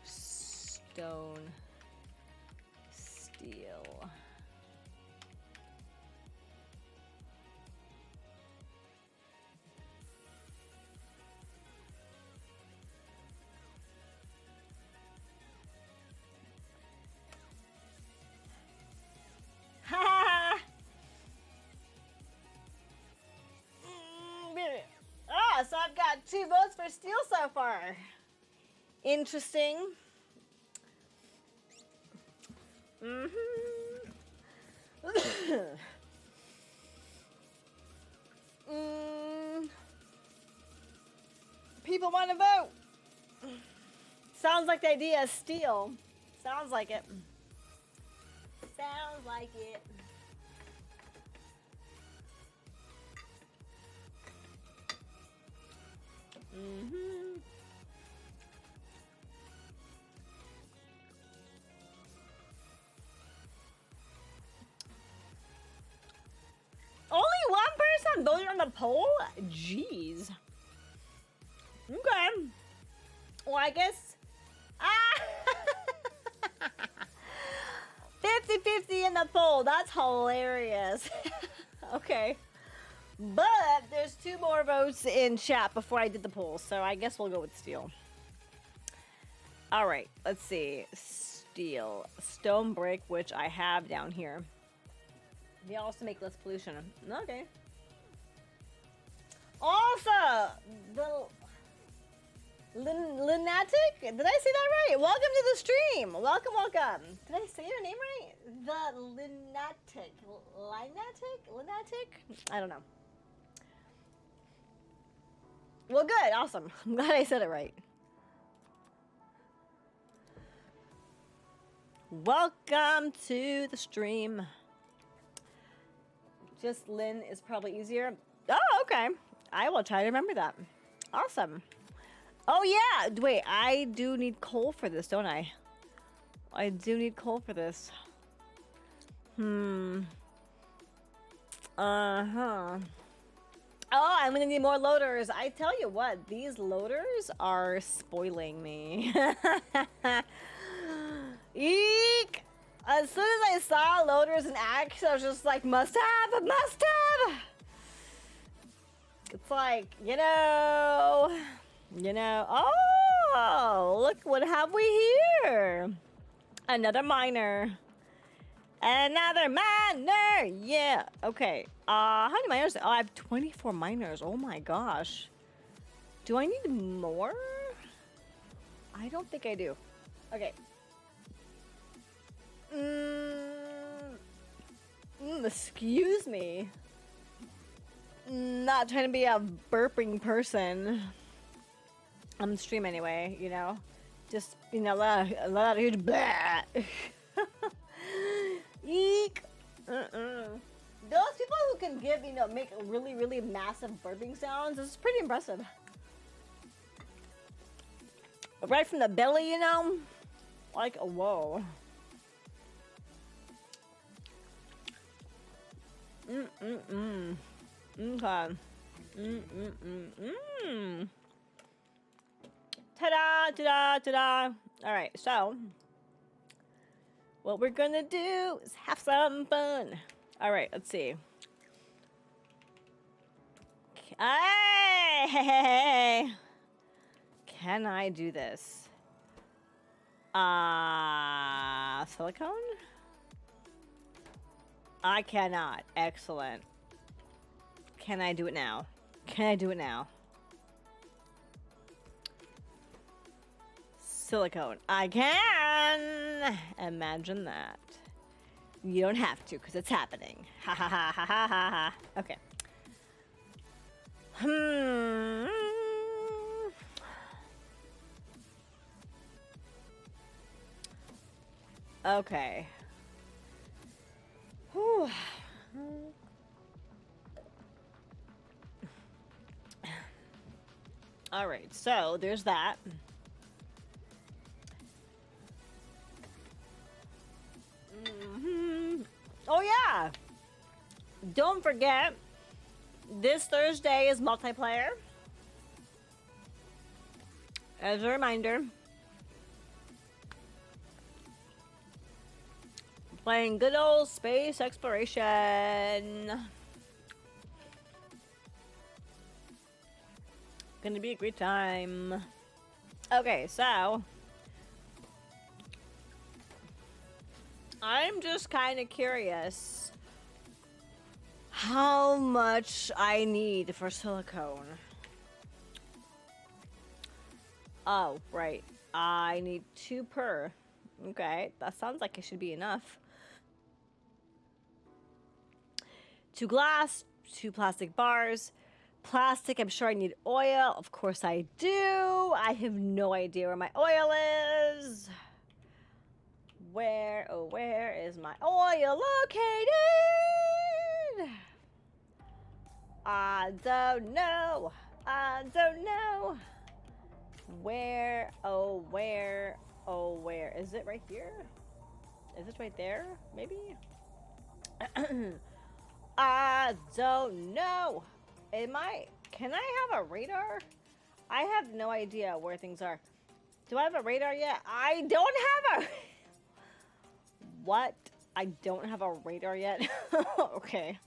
Stone, steel. Ah, so I've got 2 votes for steel so far. Interesting. People want to vote. Sounds like the idea is steel. Sounds like it. Sounds like it. Only one person voted on the poll? Jeez. Okay. Well, I guess... 50-50 in the poll. That's hilarious. Okay. But there's 2 more votes in chat before I did the poll, so I guess we'll go with steel. All right, let's see. Steel. Stone brick, which I have down here. They also make less pollution. Okay. Also, the Lunatic? Did I say that right? Welcome to the stream. Welcome, welcome. Did I say your name right? The Lunatic. Lunatic? I don't know. Well, good. Awesome. I'm glad I said it right. Welcome to the stream. Just Lynn is probably easier. Oh, okay. I will try to remember that. Awesome. Oh, yeah. Wait, I do need coal for this, don't I? I do need coal for this. Uh-huh. Oh, I'm gonna need more loaders. I tell you what, these loaders are spoiling me. Eek! As soon as I saw loaders in action, I was just like, must have, must have! It's like, oh, look, what have we here? Another miner. Another miner! Yeah, okay. How many miners? Oh, I have 24 miners. Oh my gosh. Do I need more? I don't think I do. Okay. Excuse me. Not trying to be a burping person. On the stream anyway, Just, let out a huge blah. Eek. Those people who can give, make really, really massive burping sounds, this is pretty impressive. Right from the belly, Like, whoa. Okay. Ta-da, ta-da, ta-da. All right, so what we're gonna do is have some fun. All right, let's see. Hey, can I do this? Silicone? I cannot. Excellent. Can I do it now? Can I do it now? Silicone. I can! Imagine that. You don't have to, because it's happening. Ha ha ha ha ha ha ha. Okay. Okay. Whew. All right, so there's that. Oh yeah, don't forget, this Thursday is multiplayer. As a reminder, playing good old space exploration. Gonna be a great time. Okay, so I'm just kind of curious how much I need for silicone. Oh, right. I need 2 per. Okay, that sounds like it should be enough. 2 glass, 2 plastic bars. Plastic, I'm sure I need oil. Of course I do. I have no idea where my oil is. Where, oh, where is my oil located? I don't know. I don't know. Where, oh, where, oh, where? Is it right here? Is it right there? Maybe? I don't know. Can I have a radar? I have no idea where things are. Do I have a radar yet? I don't have a... What? I don't have a radar yet? Okay.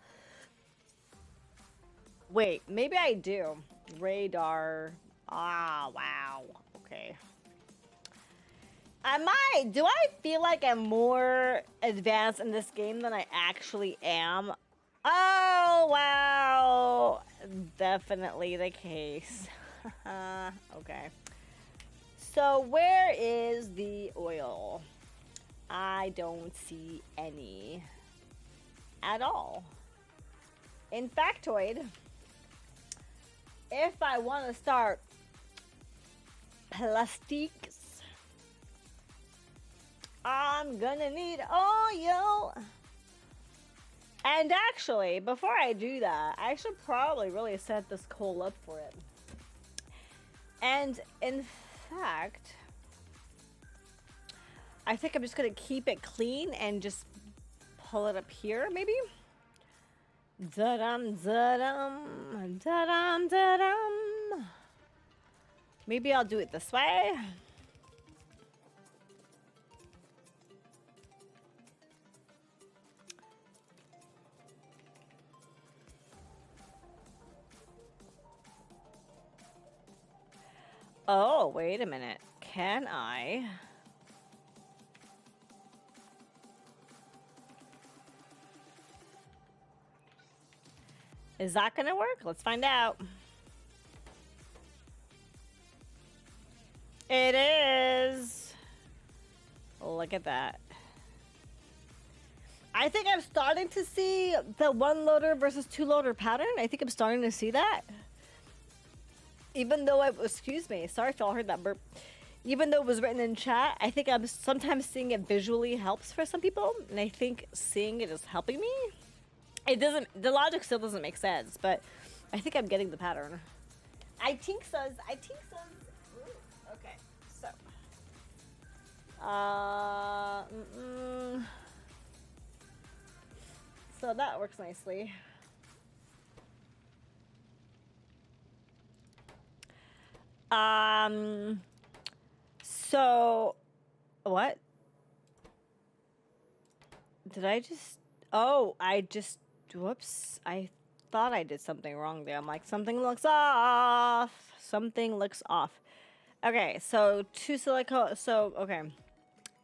Wait, maybe I do. Radar. Ah, wow. Okay. Do I feel like I'm more advanced in this game than I actually am? Oh, wow. Definitely the case. Okay. So where is the oil? I don't see any at all. In factoid, if I want to start plastiques, I'm gonna need oil. And actually, before I do that, I should probably really set this coal up for it. And in fact, I think I'm just gonna keep it clean and just pull it up here, maybe? Da-dum, da-dum, da-dum, da-dum. Maybe I'll do it this way. Oh, wait a minute. Can I? Is that gonna work? Let's find out. It is. Look at that. I think I'm starting to see the 1 loader versus 2 loader pattern. I think I'm starting to see that. Even though excuse me, sorry if y'all heard that burp. Even though it was written in chat, I think I'm sometimes seeing it visually helps for some people. And I think seeing it is helping me. The logic still doesn't make sense, but I think I'm getting the pattern. I think so. Okay, so. So that works nicely. So, what? Did I just, whoops. I thought I did something wrong there. I'm like, something looks off. Something looks off. Okay, so 2 silicone, okay.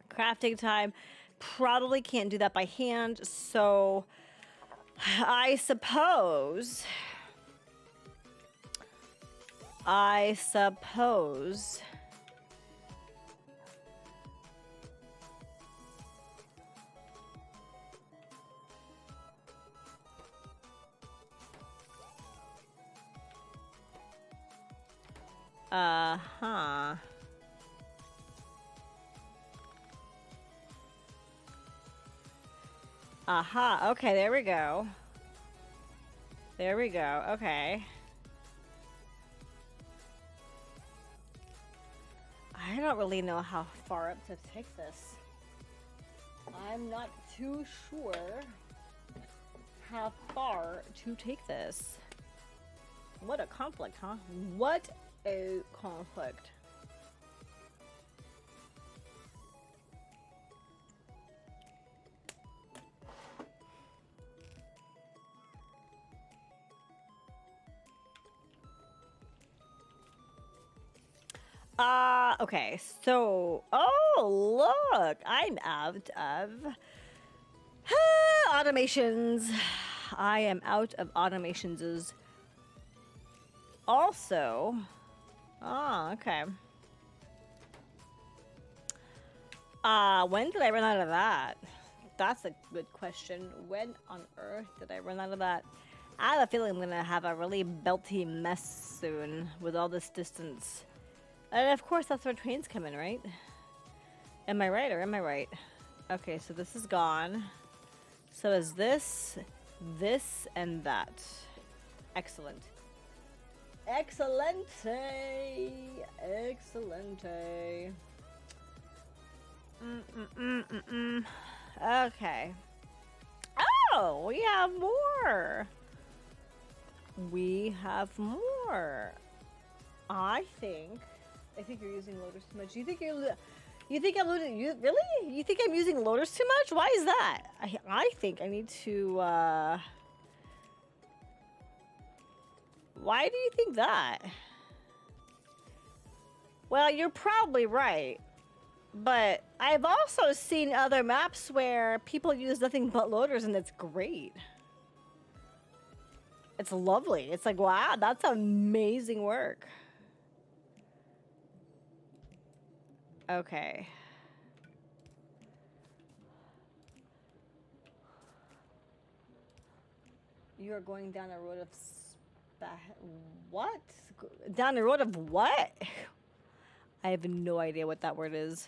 Crafting time. Probably can't do that by hand, so I suppose. Uh-huh. Aha, okay, there we go. There we go, okay. I don't really know how far up to take this. I'm not too sure how far to take this. What a conflict, huh? What a conflict. Okay, so, oh, look, I'm out of automations. I am out of automations. Also, okay. When did I run out of that? That's a good question. When on earth did I run out of that? I have a feeling I'm gonna have a really belty mess soon with all this distance. And of course, that's where trains come in, right? Am I right or am I right? Okay, so this is gone. So is this, and that. Excellent. Excellente. Excellente. Okay. Oh, we have more. We have more. I think you're using loaders too much. You think I'm losing? Really? You think I'm using loaders too much? Why is that? I think I need to. Why do you think that? Well, you're probably right, but I've also seen other maps where people use nothing but loaders, and it's great. It's lovely. It's like, wow, that's amazing work. Okay. You are going down a road of what? Down the road of what? I have no idea what that word is.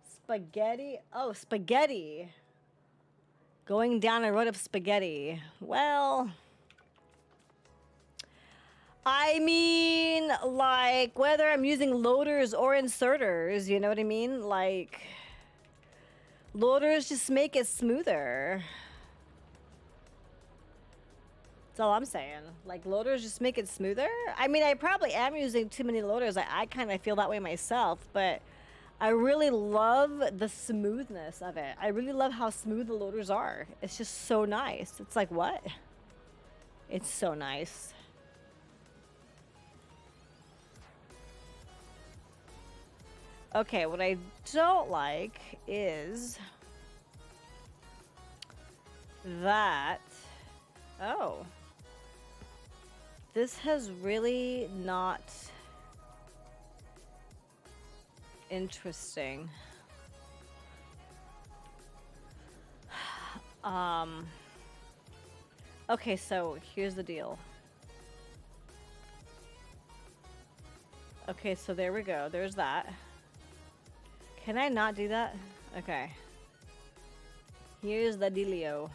Spaghetti? Oh, spaghetti. Going down a road of spaghetti. Well, I mean, like, whether I'm using loaders or inserters, you know what I mean? Like, loaders just make it smoother. That's all I'm saying. Like, loaders just make it smoother. I mean, I probably am using too many loaders. I kind of feel that way myself, but I really love the smoothness of it. I really love how smooth the loaders are. It's just so nice. It's like, what? It's so nice. Okay, what I don't like is that, oh, this has really not interesting. Okay, so here's the deal. Okay, so there we go. There's that. Can I not do that? Okay. Here's the dealio.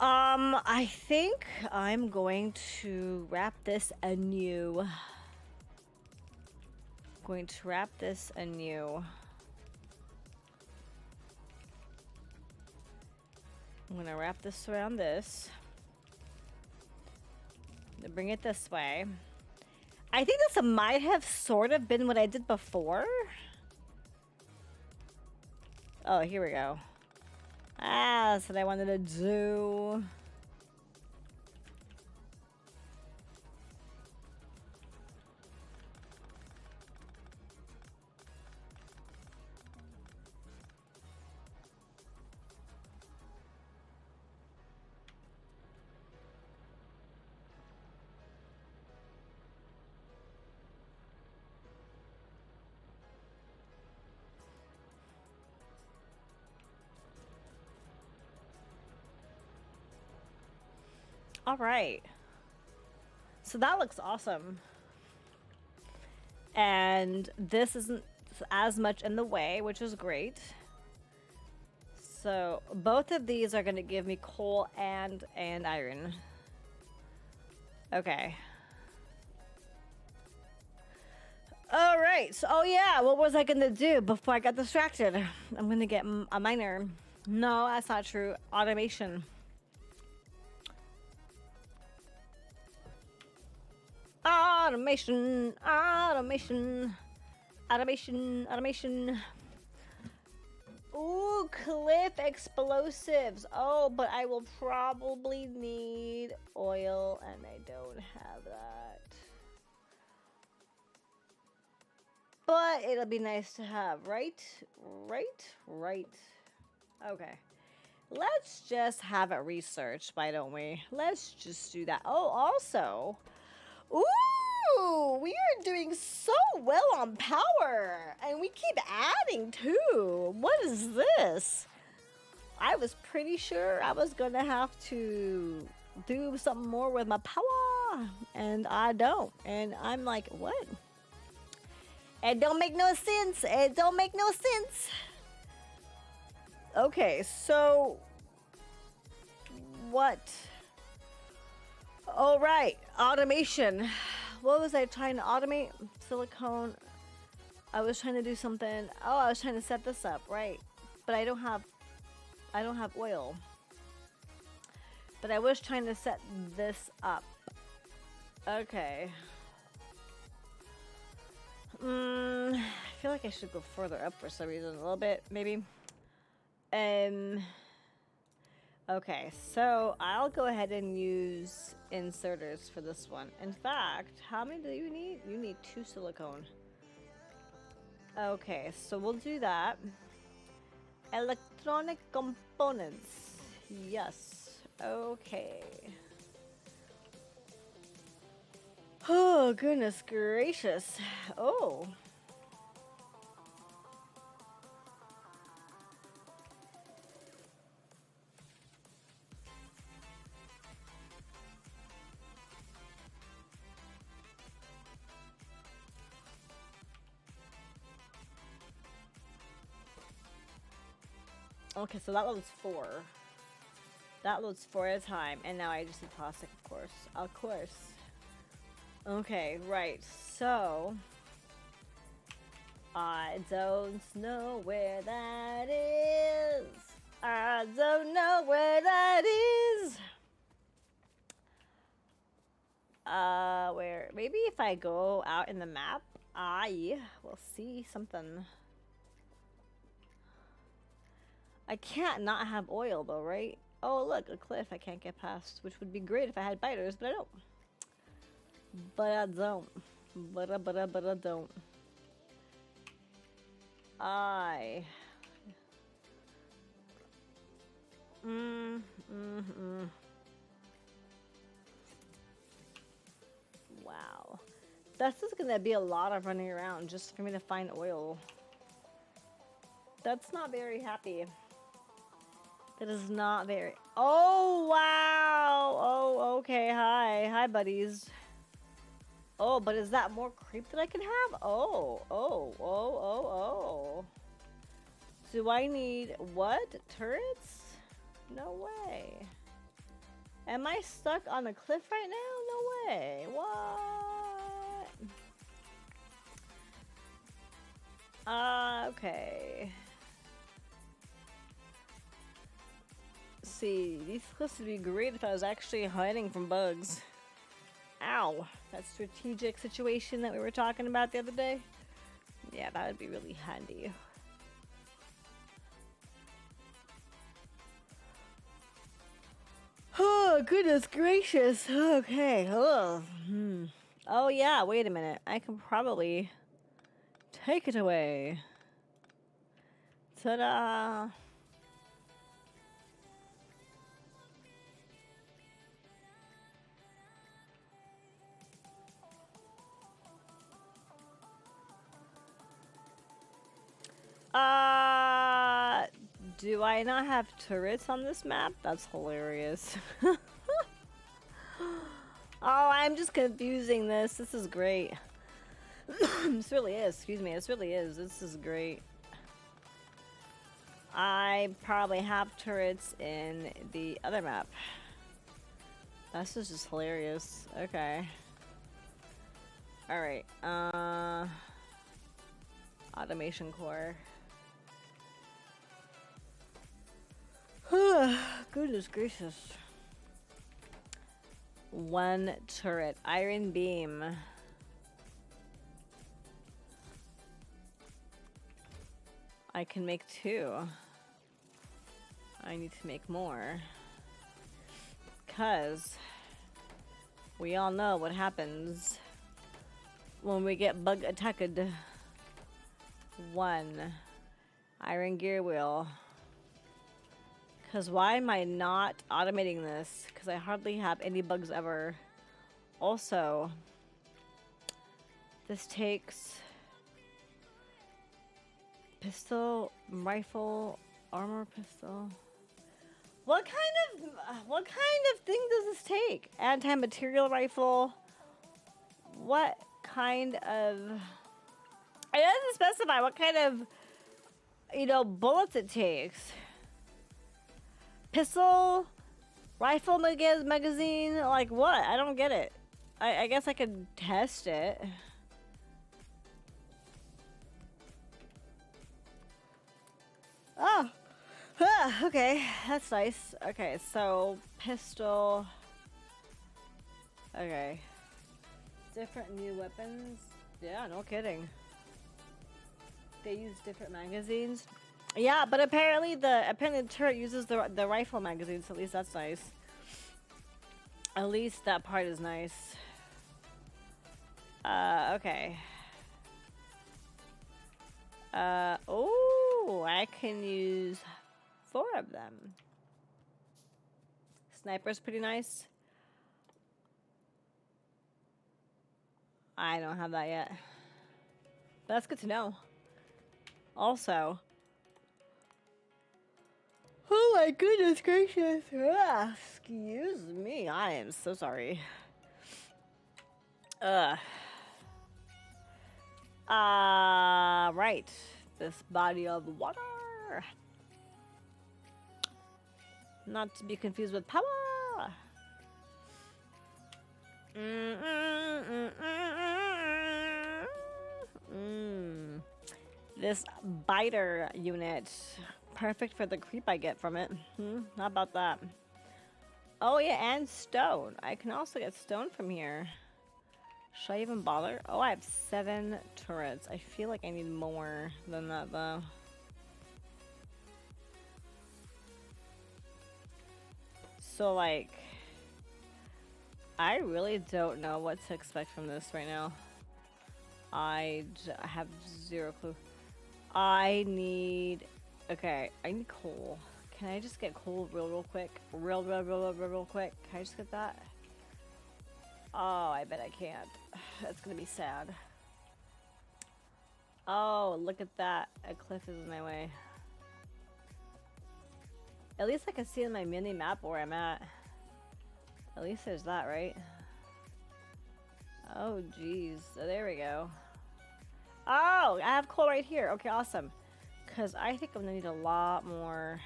I think I'm going to wrap this anew. Going to wrap this anew. I'm gonna wrap this around this. Bring it this way. I think this might have sort of been what I did before. Oh, here we go. Ah, that's what I wanted to do. All right. So that looks awesome. And this isn't as much in the way, which is great. So both of these are going to give me coal and iron. Okay. All right. So, oh yeah, what was I going to do before I got distracted? I'm going to get a miner. No, that's not true. Automation. Automation. Automation. Automation. Automation. Ooh, cliff explosives. Oh, but I will probably need oil, and I don't have that. But it'll be nice to have, right? Right. Okay. Let's just have it researched, why don't we? Let's just do that. Oh, also, ooh, we are doing so well on power, and we keep adding too. What is this? I was pretty sure I was gonna have to do something more with my power, and I don't. And I'm like, what? It don't make no sense. It don't make no sense. Okay, so what? All right, automation. What was I trying to automate? Silicone. I was trying to do something. Oh, I was trying to set this up, right? But I don't have oil. But I was trying to set this up. Okay. I feel like I should go further up for some reason, a little bit, maybe. Okay, so I'll go ahead and use inserters for this one. In fact, how many do you need? You need 2 silicone. Okay, so we'll do that. Electronic components. Yes. Okay. Oh, goodness gracious. Oh. Okay, so that loads 4. That loads 4 at a time, and now I just need plastic, of course. Of course. Okay, right, so I don't know where that is. I don't know where that is. Where? Maybe if I go out in the map, I will see something. I can't not have oil though, right? Oh, look, a cliff I can't get past, which would be great if I had biters, but I don't. But I don't. But I don't. Wow. That's just gonna be a lot of running around just for me to find oil. That's not very happy. That is not very... Oh, wow! Oh, okay, hi, buddies. Oh, but is that more creep that I can have? Oh. Do I need what? Turrets? No way. Am I stuck on a cliff right now? No way. What? Okay. See, these cliffs would be great if I was actually hiding from bugs. Ow. That strategic situation that we were talking about the other day. Yeah, that would be really handy. Oh, goodness gracious. Okay. Oh, yeah. Wait a minute. I can probably take it away. Ta-da. Do I not have turrets on this map? That's hilarious. Oh, I'm just confusing this. This is great. This really is. Excuse me. This really is. This is great. I probably have turrets in the other map. This is just hilarious. Okay. Alright. Automation core. Goodness gracious. One turret. Iron beam. I can make 2. I need to make more. Because we all know what happens when we get bug attacked. 1 iron gear wheel. Because why am I not automating this? Because I hardly have any bugs ever. Also, this takes pistol, rifle, armor pistol. What kind of thing does this take? Anti-material rifle. What kind of? It doesn't specify what kind of, you know, bullets it takes. Pistol, rifle magazine, like what? I don't get it. I guess I could test it. Oh, okay, that's nice. Okay, so pistol. Okay, different new weapons. Yeah, no kidding. They use different magazines. Yeah, but apparently the turret uses the rifle magazine, so at least that's nice. At least that part is nice. Okay. Oh, I can use 4 of them. Sniper's pretty nice. I don't have that yet. But that's good to know. Also, oh my goodness gracious. Excuse me. I am so sorry. Right. This body of water. Not to be confused with power. This biter unit. Perfect for the creep I get from it. How about that? Oh yeah, and stone. I can also get stone from here. Should I even bother? Oh, I have 7 turrets. I feel like I need more than that though. So like, I really don't know what to expect from this right now. I have 0 clue. I need, okay, I need coal. Can I just get coal real quick? Real quick. Can I just get that? Oh, I bet I can't. That's gonna be sad. Oh, look at that. A cliff is in my way. At least I can see in my mini map where I'm at. At least there's that, right? Oh, geez. So there we go. Oh, I have coal right here. Okay, awesome. Because I think I'm gonna need a lot more.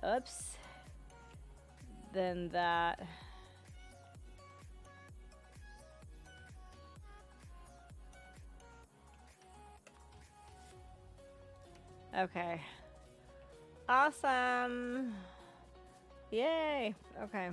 Oops. Than that. Okay. Awesome. Yay. Okay.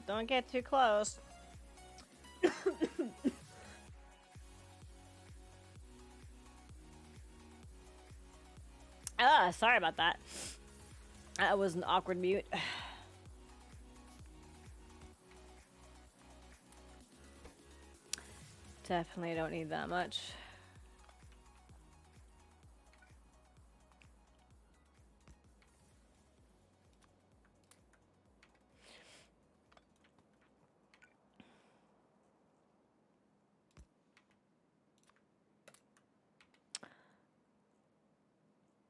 Don't get too close. Sorry about that. That was an awkward mute. Definitely don't need that much.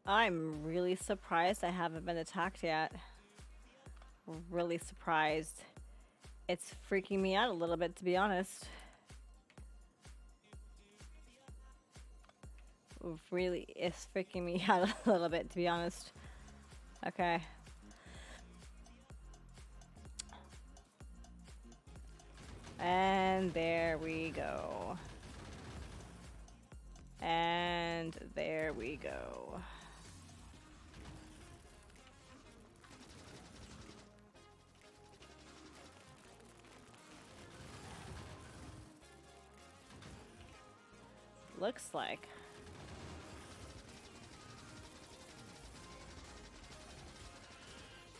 I'm really surprised I haven't been attacked yet. Really surprised. It's freaking me out a little bit, to be honest. Really is freaking me out a little bit, to be honest. Okay. And there we go. And there we go. Looks like.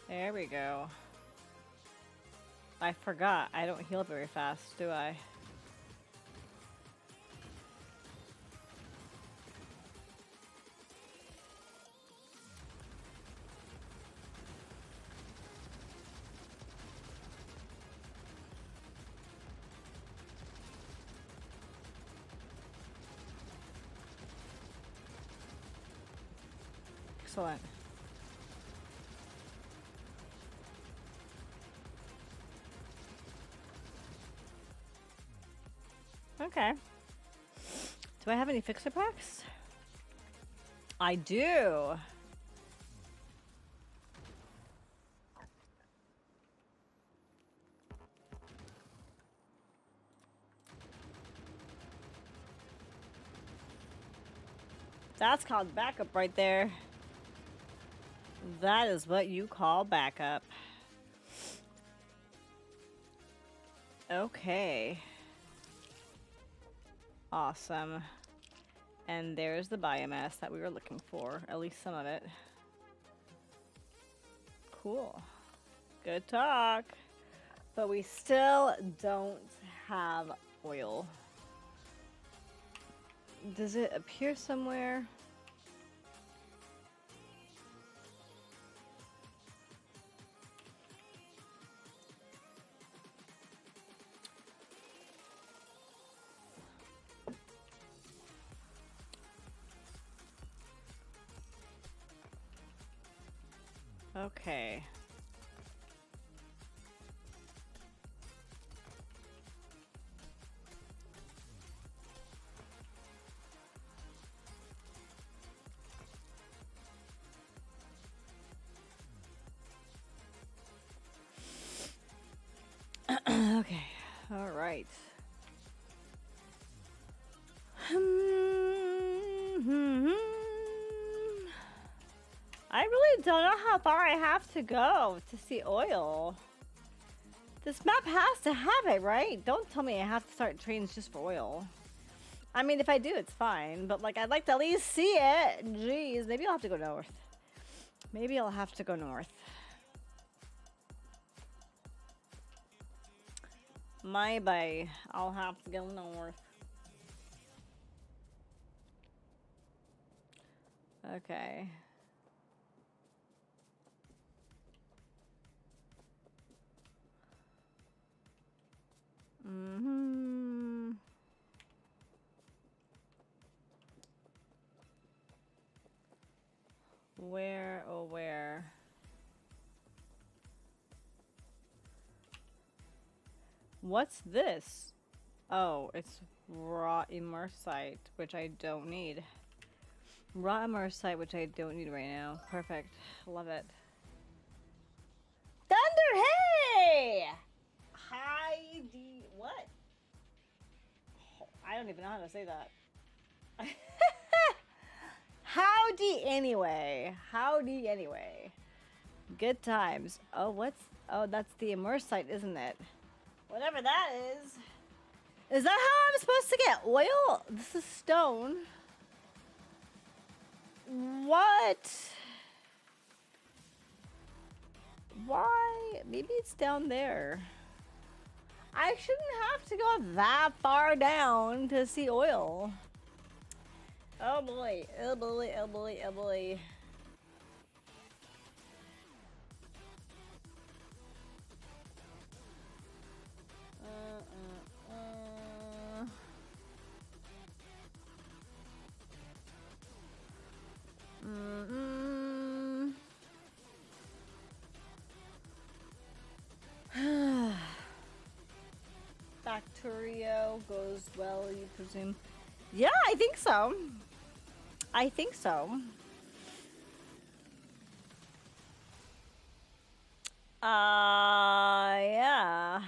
There we go. I forgot. I don't heal very fast, do I? Excellent. Okay. Do I have any fixer packs? I do. That's called backup right there. That is what you call backup. Okay. Awesome. And there's the biomass that we were looking for, at least some of it. Cool. Good talk. But we still don't have oil. Does it appear somewhere? Okay. Okay. All right. I really don't know how far I have to go to see oil. This map has to have it, right? Don't tell me I have to start trains just for oil. I mean, if I do, it's fine. But, like, I'd like to at least see it. Jeez, maybe I'll have to go north. Maybe I'll have to go north. Maybe I'll have to go north. Okay. Where, oh where? What's this? Oh, it's raw immersite, which I don't need. Raw immersite, which I don't need right now. Perfect. Love it. Thunder, hey! Hi, what? I don't even know how to say that. Howdy anyway. Howdy anyway. Good times. Oh, what's... Oh, that's the immersite, isn't it? Whatever that is. Is that how I'm supposed to get oil? This is stone. What? Why? Maybe it's down there. I shouldn't have to go that far down to see oil. Oh boy, oh boy, oh boy, oh boy. Factorio goes well, you presume? Yeah, I think so. I think so. Yeah.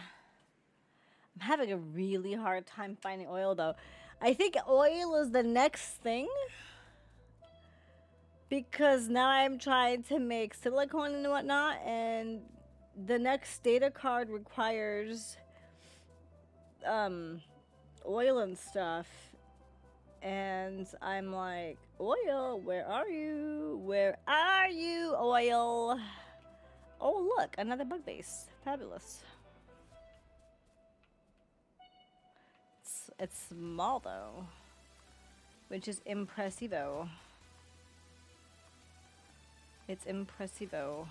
I'm having a really hard time finding oil though. I think oil is the next thing because now I'm trying to make silicone and whatnot, and the next data card requires oil and stuff. And I'm like, oil, where are you? Where are you, oil? Oh, look, another bug base. Fabulous. It's small though, which is impressivo. It's impressivo.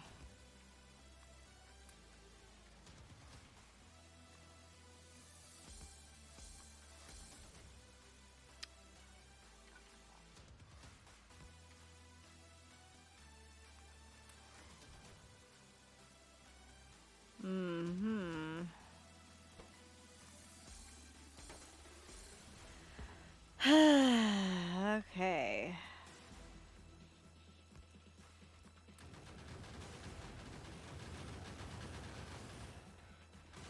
Okay.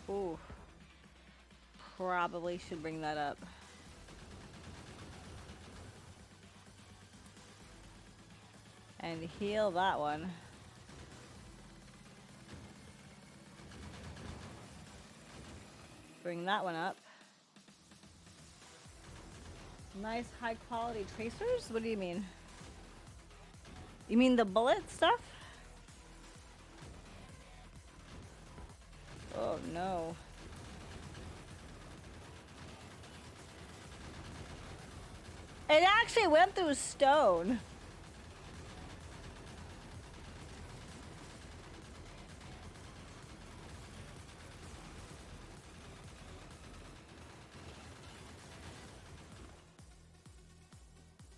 Ooh. Probably should bring that up. And heal that one. Bring that one up. Nice high quality tracers? What do you mean? You mean the bullet stuff? Oh no. It actually went through stone.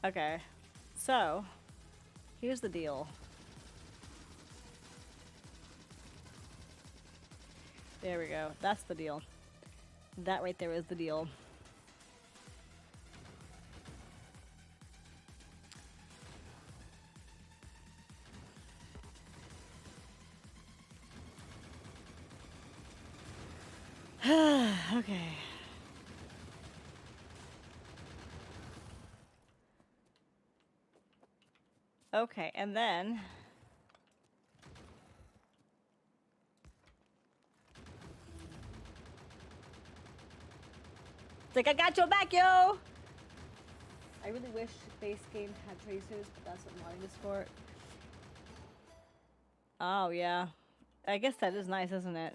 Okay, so here's the deal. There we go. That's the deal. That right there is the deal. Okay. Okay, and then it's like, I got your back, yo! I really wish base game had tracers, but that's what modding is for. Oh, yeah. I guess that is nice, isn't it?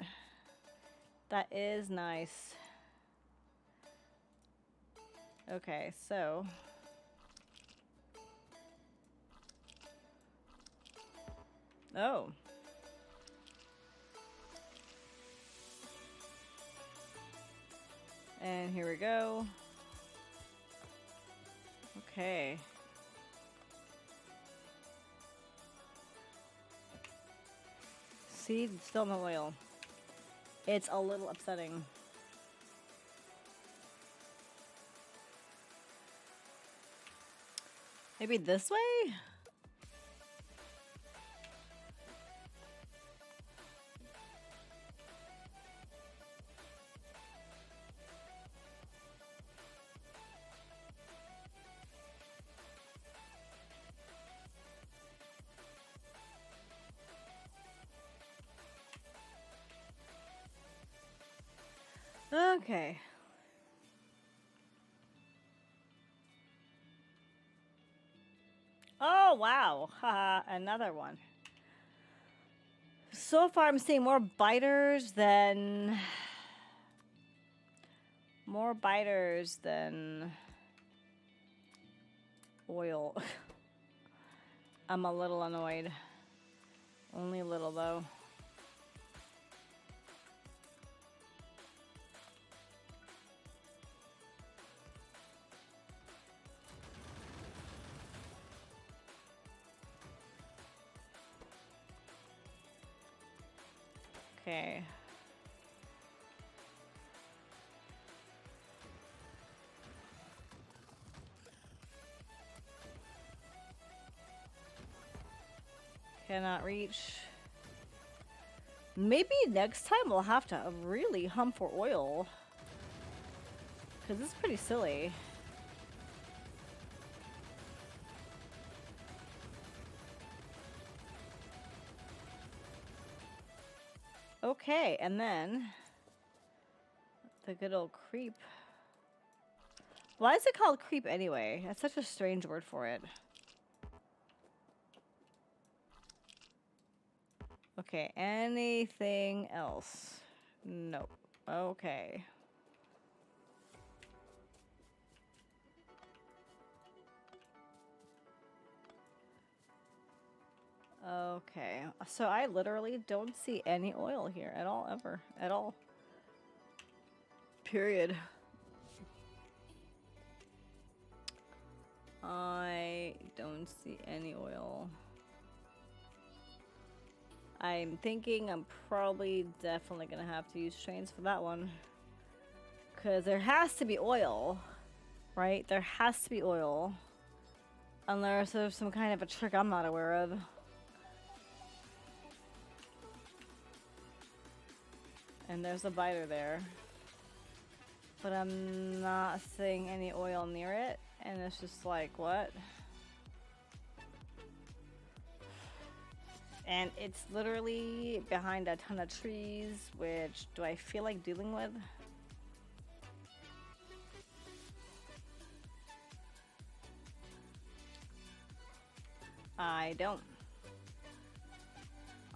That is nice. Okay, so oh. And here we go. Okay. See, still no oil. It's a little upsetting. Maybe this way? Okay. Oh, wow. Haha, another one. So far, I'm seeing more biters than More biters than oil. I'm a little annoyed. Only a little though. Okay. Cannot reach. Maybe next time we'll have to really hunt for oil. Because it's pretty silly. Okay, and then the good old creep. Why is it called creep anyway? That's such a strange word for it. Okay, anything else? Nope. Okay. Okay, so I literally don't see any oil here at all, ever, at all. Period. I don't see any oil. I'm thinking I'm probably definitely gonna have to use trains for that one. Because there has to be oil, right? There has to be oil. Unless there's some kind of a trick I'm not aware of. And there's a biter there. But I'm not seeing any oil near it. And it's just like, what? And it's literally behind a ton of trees, which do I feel like dealing with? I don't.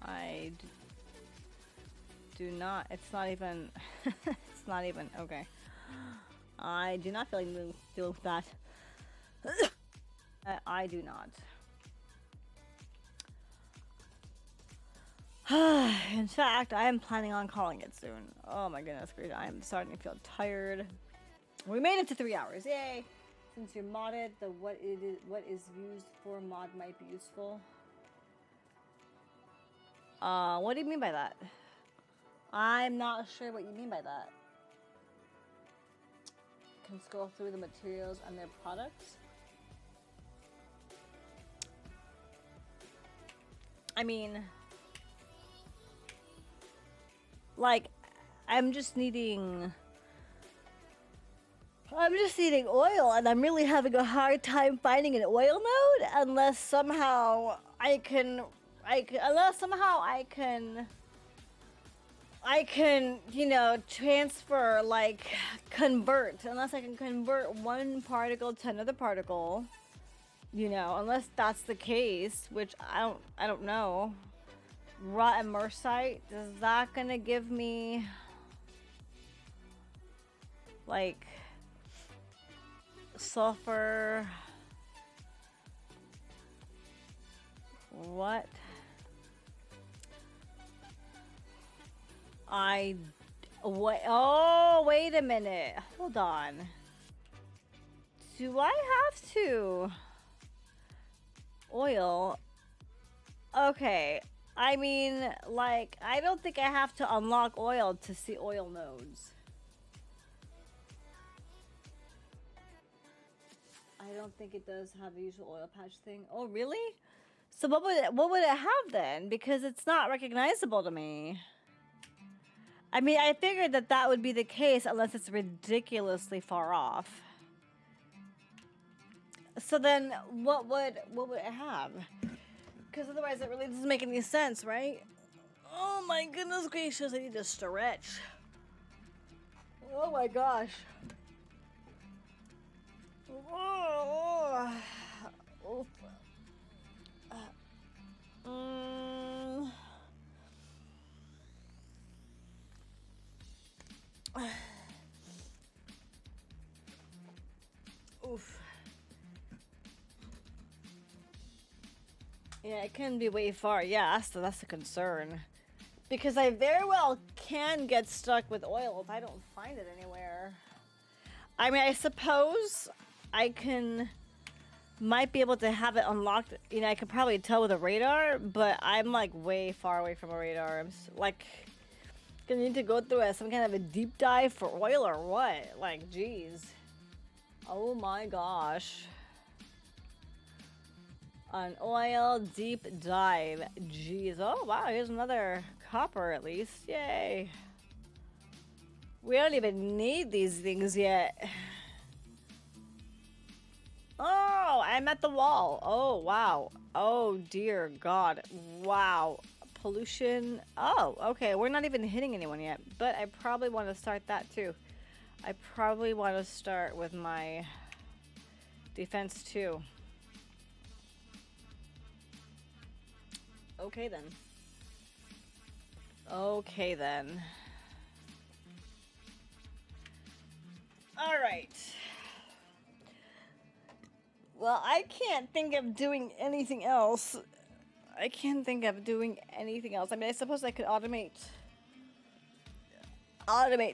I do not. It's not even. It's not even. Okay. I do not feel like dealing with that. I do not. In fact, I am planning on calling it soon. Oh my goodness, great. I am starting to feel tired. We made it to 3 hours. Yay! Since you're modded, the what is used for mod might be useful. What do you mean by that? I'm not sure what you mean by that. Can scroll through the materials and their products. I mean, like, I'm just needing oil, and I'm really having a hard time finding an oil node unless somehow I can, you know, transfer, like, unless I can convert one particle to another particle, you know, unless that's the case, which I don't know. Raw immersite, is that gonna give me, like, sulfur? What? Oh, wait a minute. Hold on. Do I have to? Oil? Okay. I mean, like, I don't think I have to unlock oil to see oil nodes. I don't think it does have the usual oil patch thing. Oh, really? So what would it have then? Because it's not recognizable to me. I mean, I figured that would be the case unless it's ridiculously far off. So then what would it have? Because otherwise it really doesn't make any sense, right? Oh my goodness gracious, I need to stretch. Oh my gosh. Oh. Oh. Oof. Yeah, it can be way far. Yeah, that's the concern. Because I very well can get stuck with oil if I don't find it anywhere. I mean, I suppose I might be able to have it unlocked. You know, I could probably tell with a radar, but I'm like way far away from a radar. I'm like gonna need to go through some kind of a deep dive for oil or what? Like, geez. Oh my gosh. An oil deep dive. Jeez. Oh wow, here's another copper at least. Yay. We don't even need these things yet. Oh, I'm at the wall. Oh wow. Oh dear God. Wow. Pollution. Oh, okay. We're not even hitting anyone yet, but I probably want to start that too. I probably want to start with my defense too. Okay then. Okay then. All right. Well, I can't think of doing anything else. I can't think of doing anything else. I mean, I suppose I could automate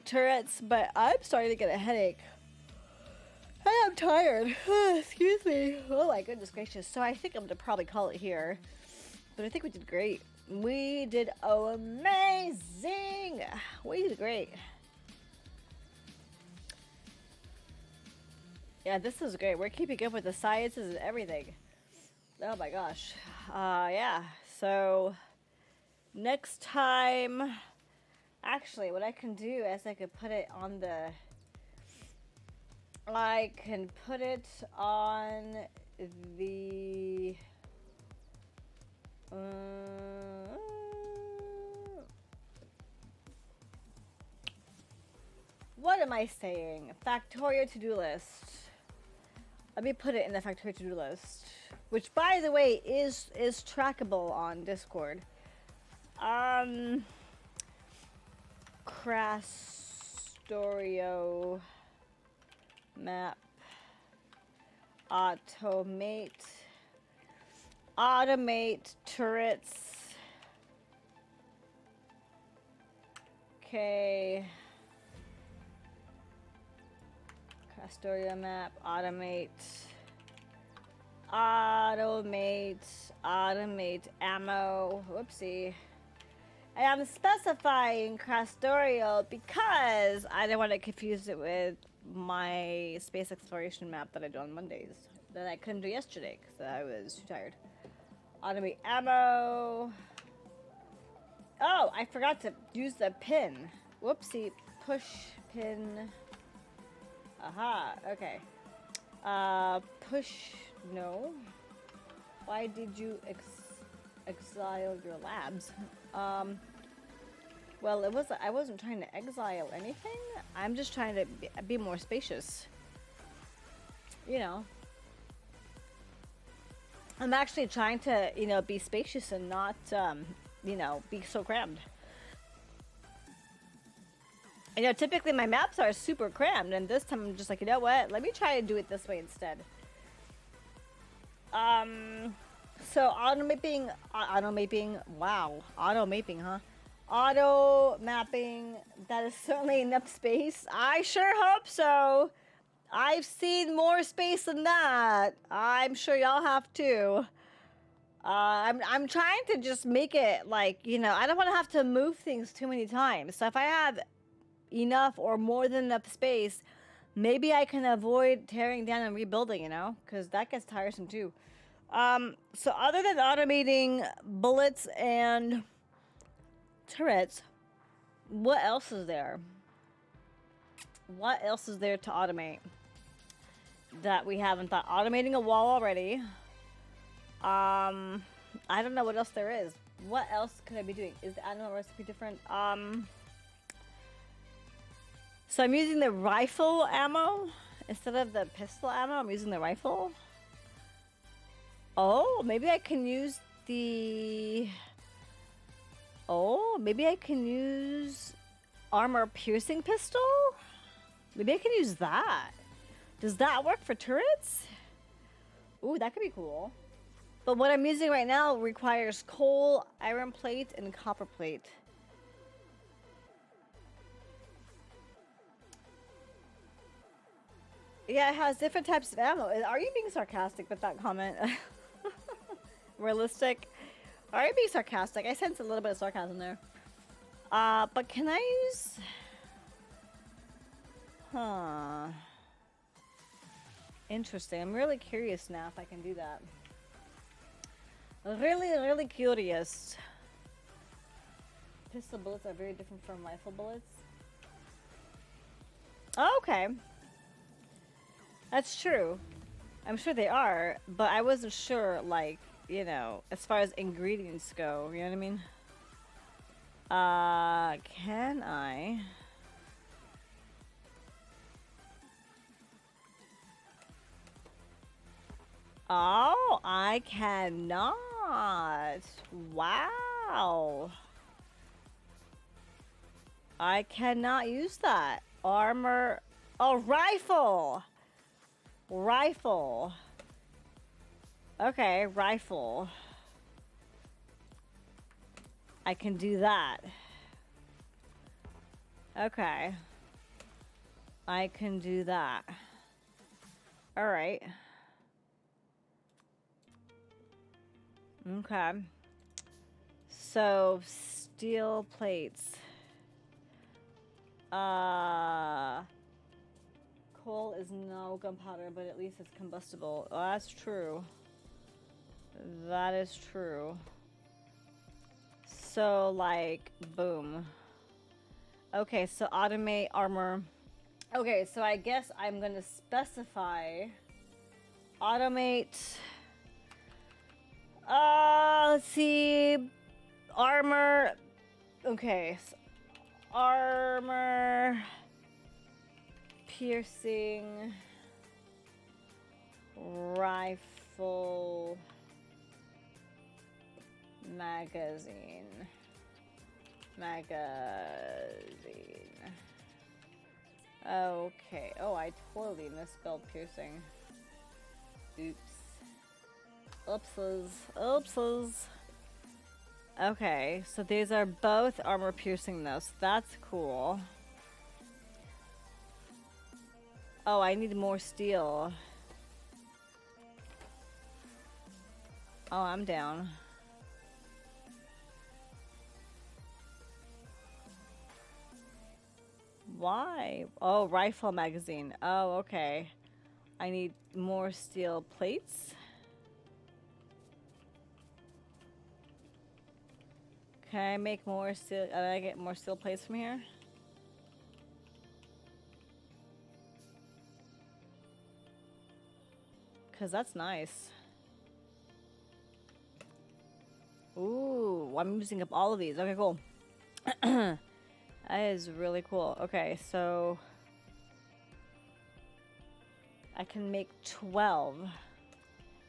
turrets, but I'm starting to get a headache. I am tired. Excuse me. Oh my goodness gracious. So I think I'm gonna probably call it here. But I think we did great. We did amazing. We did great. Yeah, this is great. We're keeping up with the sciences and everything. Oh my gosh. Yeah. So next time, actually, what I can do is I could put it on the. I can put it on the. What am I saying? Factorio to-do list. Let me put it in the Factorio to-do list, which, by the way, is trackable on Discord. Krastorio map. Automate turrets. Okay. Krastorio map. Automate ammo. Whoopsie. I am specifying Krastorio because I don't want to confuse it with my space exploration map that I do on Mondays that I couldn't do yesterday because I was too tired. Automate ammo. Oh, I forgot to use the pin. Whoopsie. Push pin. Aha. Okay. Push. No. Why did you exile your labs? Well, I wasn't trying to exile anything. I'm just trying to be more spacious. You know. I'm actually trying to, you know, be spacious and not, you know, be so crammed. You know, typically my maps are super crammed, and this time I'm just like, you know what? Let me try to do it this way instead. So auto mapping, wow, auto mapping, huh? Auto mapping, that is certainly enough space. I sure hope so. I've seen more space than that. I'm sure y'all have too. I'm trying to just make it like, you know, I don't want to have to move things too many times. So if I have enough or more than enough space, maybe I can avoid tearing down and rebuilding, you know, because that gets tiresome too. So other than automating bullets and turrets, what else is there? What else is there to automate that we haven't thought? Automating a wall already. I don't know what else there is. What else could I be doing? Is the animal recipe different? So I'm using the rifle ammo instead of the pistol ammo. I'm using the rifle. Oh, maybe I can use the... Oh, maybe I can use armor piercing pistol? Maybe I can use that. Does that work for turrets? Ooh, that could be cool. But what I'm using right now requires coal, iron plate, and copper plate. Yeah, it has different types of ammo. Are you being sarcastic with that comment? Realistic? Are you being sarcastic? I sense a little bit of sarcasm there. But can I use... Huh. Interesting. I'm really curious now if I can do that. Really curious. Pistol bullets are very different from rifle bullets. Oh, okay. That's true. I'm sure they are, but I wasn't sure, like, you know, as far as ingredients go, you know what I mean? Can I? Oh, I cannot. Wow. I cannot use that. Armor. Oh, rifle. Rifle. Okay, rifle. I can do that. Okay. I can do that. All right. Okay. So, steel plates. Coal is no gunpowder, but at least it's combustible. Oh, that's true. That is true. So, like, boom. Okay, so automate armor. Okay, so I guess I'm gonna specify automate. Let's see. Armor. Okay, so armor. Piercing. Rifle. Magazine. Okay. Oh, I totally misspelled piercing. Oops. Oopses. Okay, so these are both armor piercing though, so that's cool. Oh, I need more steel. Oh, I'm down. Why? Oh, rifle magazine. Oh, okay. I need more steel plates. Can I make more steel? Can I get more steel plates from here? Cause that's nice. Ooh, I'm using up all of these. Okay, cool. That is really cool. Okay, so I can make 12.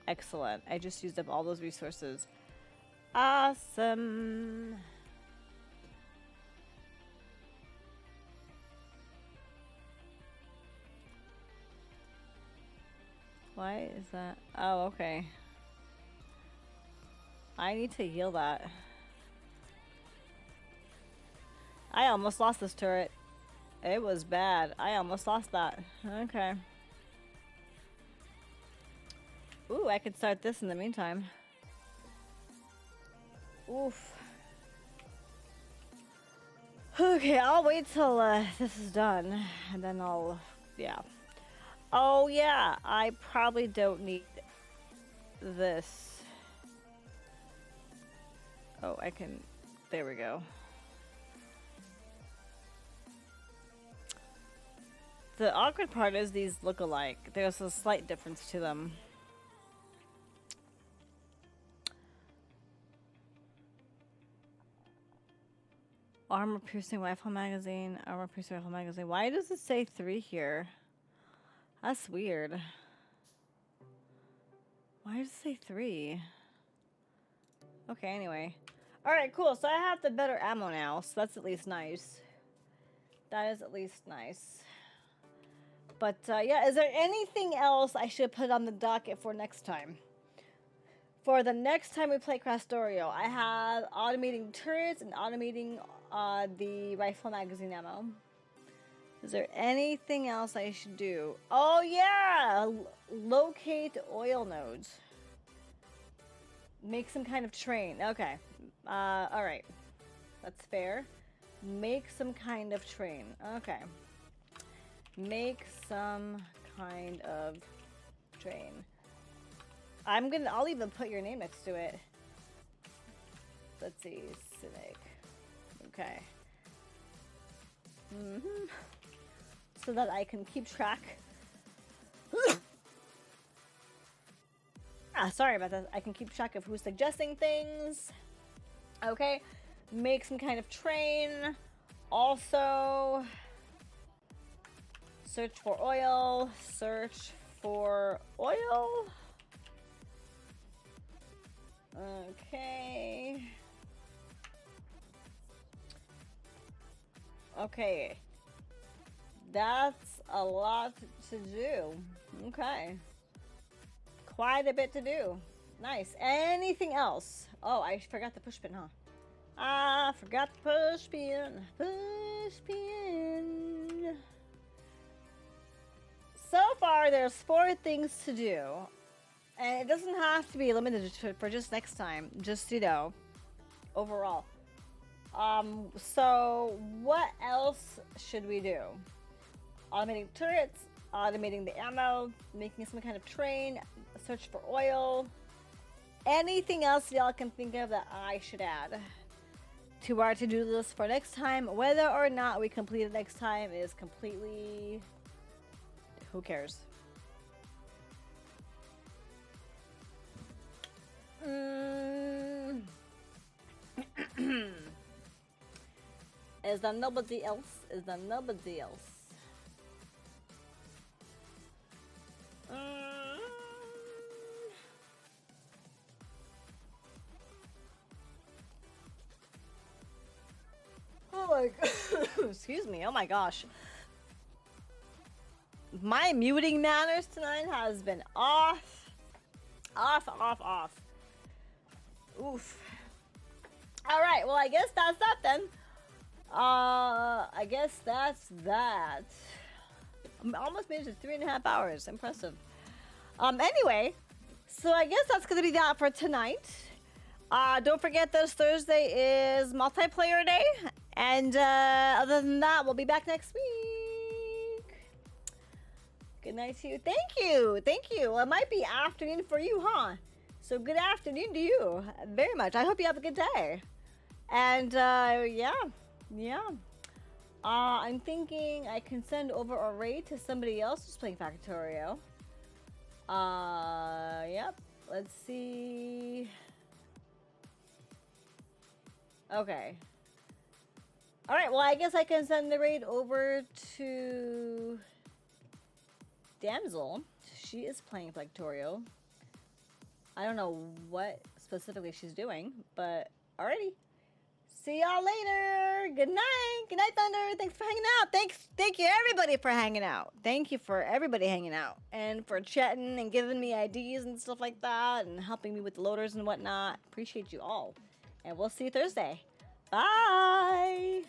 Excellent. I just used up all those resources. Awesome. Why is that? Oh, okay. I need to heal that. I almost lost this turret. It was bad. I almost lost that. Okay. Ooh, I could start this in the meantime. Oof. Okay, I'll wait till this is done, and then I'll, yeah. Oh yeah, I probably don't need this. Oh, I can, there we go. The awkward part is these look alike. There's a slight difference to them. Armor piercing rifle magazine. Armor piercing rifle magazine. Why does it say 3 here? That's weird. Why does it say 3? Okay, anyway. Alright, cool. So I have the better ammo now, so that's at least nice. That is at least nice. But yeah, is there anything else I should put on the docket for next time? For the next time we play Krastorio, I have automating turrets and automating the rifle magazine ammo. Is there anything else I should do? Oh yeah! Locate oil nodes. Make some kind of train. Okay. Alright. That's fair. Make some kind of train. Okay. Make some kind of train. I'll even put your name next to it. Let's see, Cynic. Okay. So that I can keep track. Sorry about that. I can keep track of who's suggesting things. Okay. Make some kind of train. Also, search for oil. Search for oil. Okay. Okay. That's a lot to do. Okay. Quite a bit to do. Nice. Anything else? Oh, I forgot the push pin, huh? I forgot the push pin. Push pin. So far, there's 4 things to do. And it doesn't have to be limited for just next time. Just, you know, overall. So what else should we do? Automating turrets, automating the ammo, making some kind of train, search for oil. Anything else y'all can think of that I should add to our to-do list for next time? Whether or not we complete it next time is completely... who cares? Is there nobody else? Is there nobody else? Oh my god. Excuse me. Oh my gosh. My muting manners tonight has been off. Off. Oof. Alright, well I guess that's that then. I guess that's that. I almost made it to 3.5 hours. Impressive. Anyway, so I guess that's gonna be that for tonight. Don't forget this Thursday is multiplayer day. And other than that, we'll be back next week. Good night to you. Thank you. It might be afternoon for you, huh? So good afternoon to you very much. I hope you have a good day. And yeah. I'm thinking I can send over a raid to somebody else who's playing Factorio. Yep. Let's see. Okay. Alright, well I guess I can send the raid over to Damsel. She is playing Factorio. I don't know what specifically she's doing, but alrighty. See y'all later. Good night. Good night, Thunder. Thanks for hanging out. Thank you everybody for hanging out. Thank you for everybody hanging out and for chatting and giving me ideas and stuff like that and helping me with the loaders and whatnot. Appreciate you all. And we'll see you Thursday. Bye.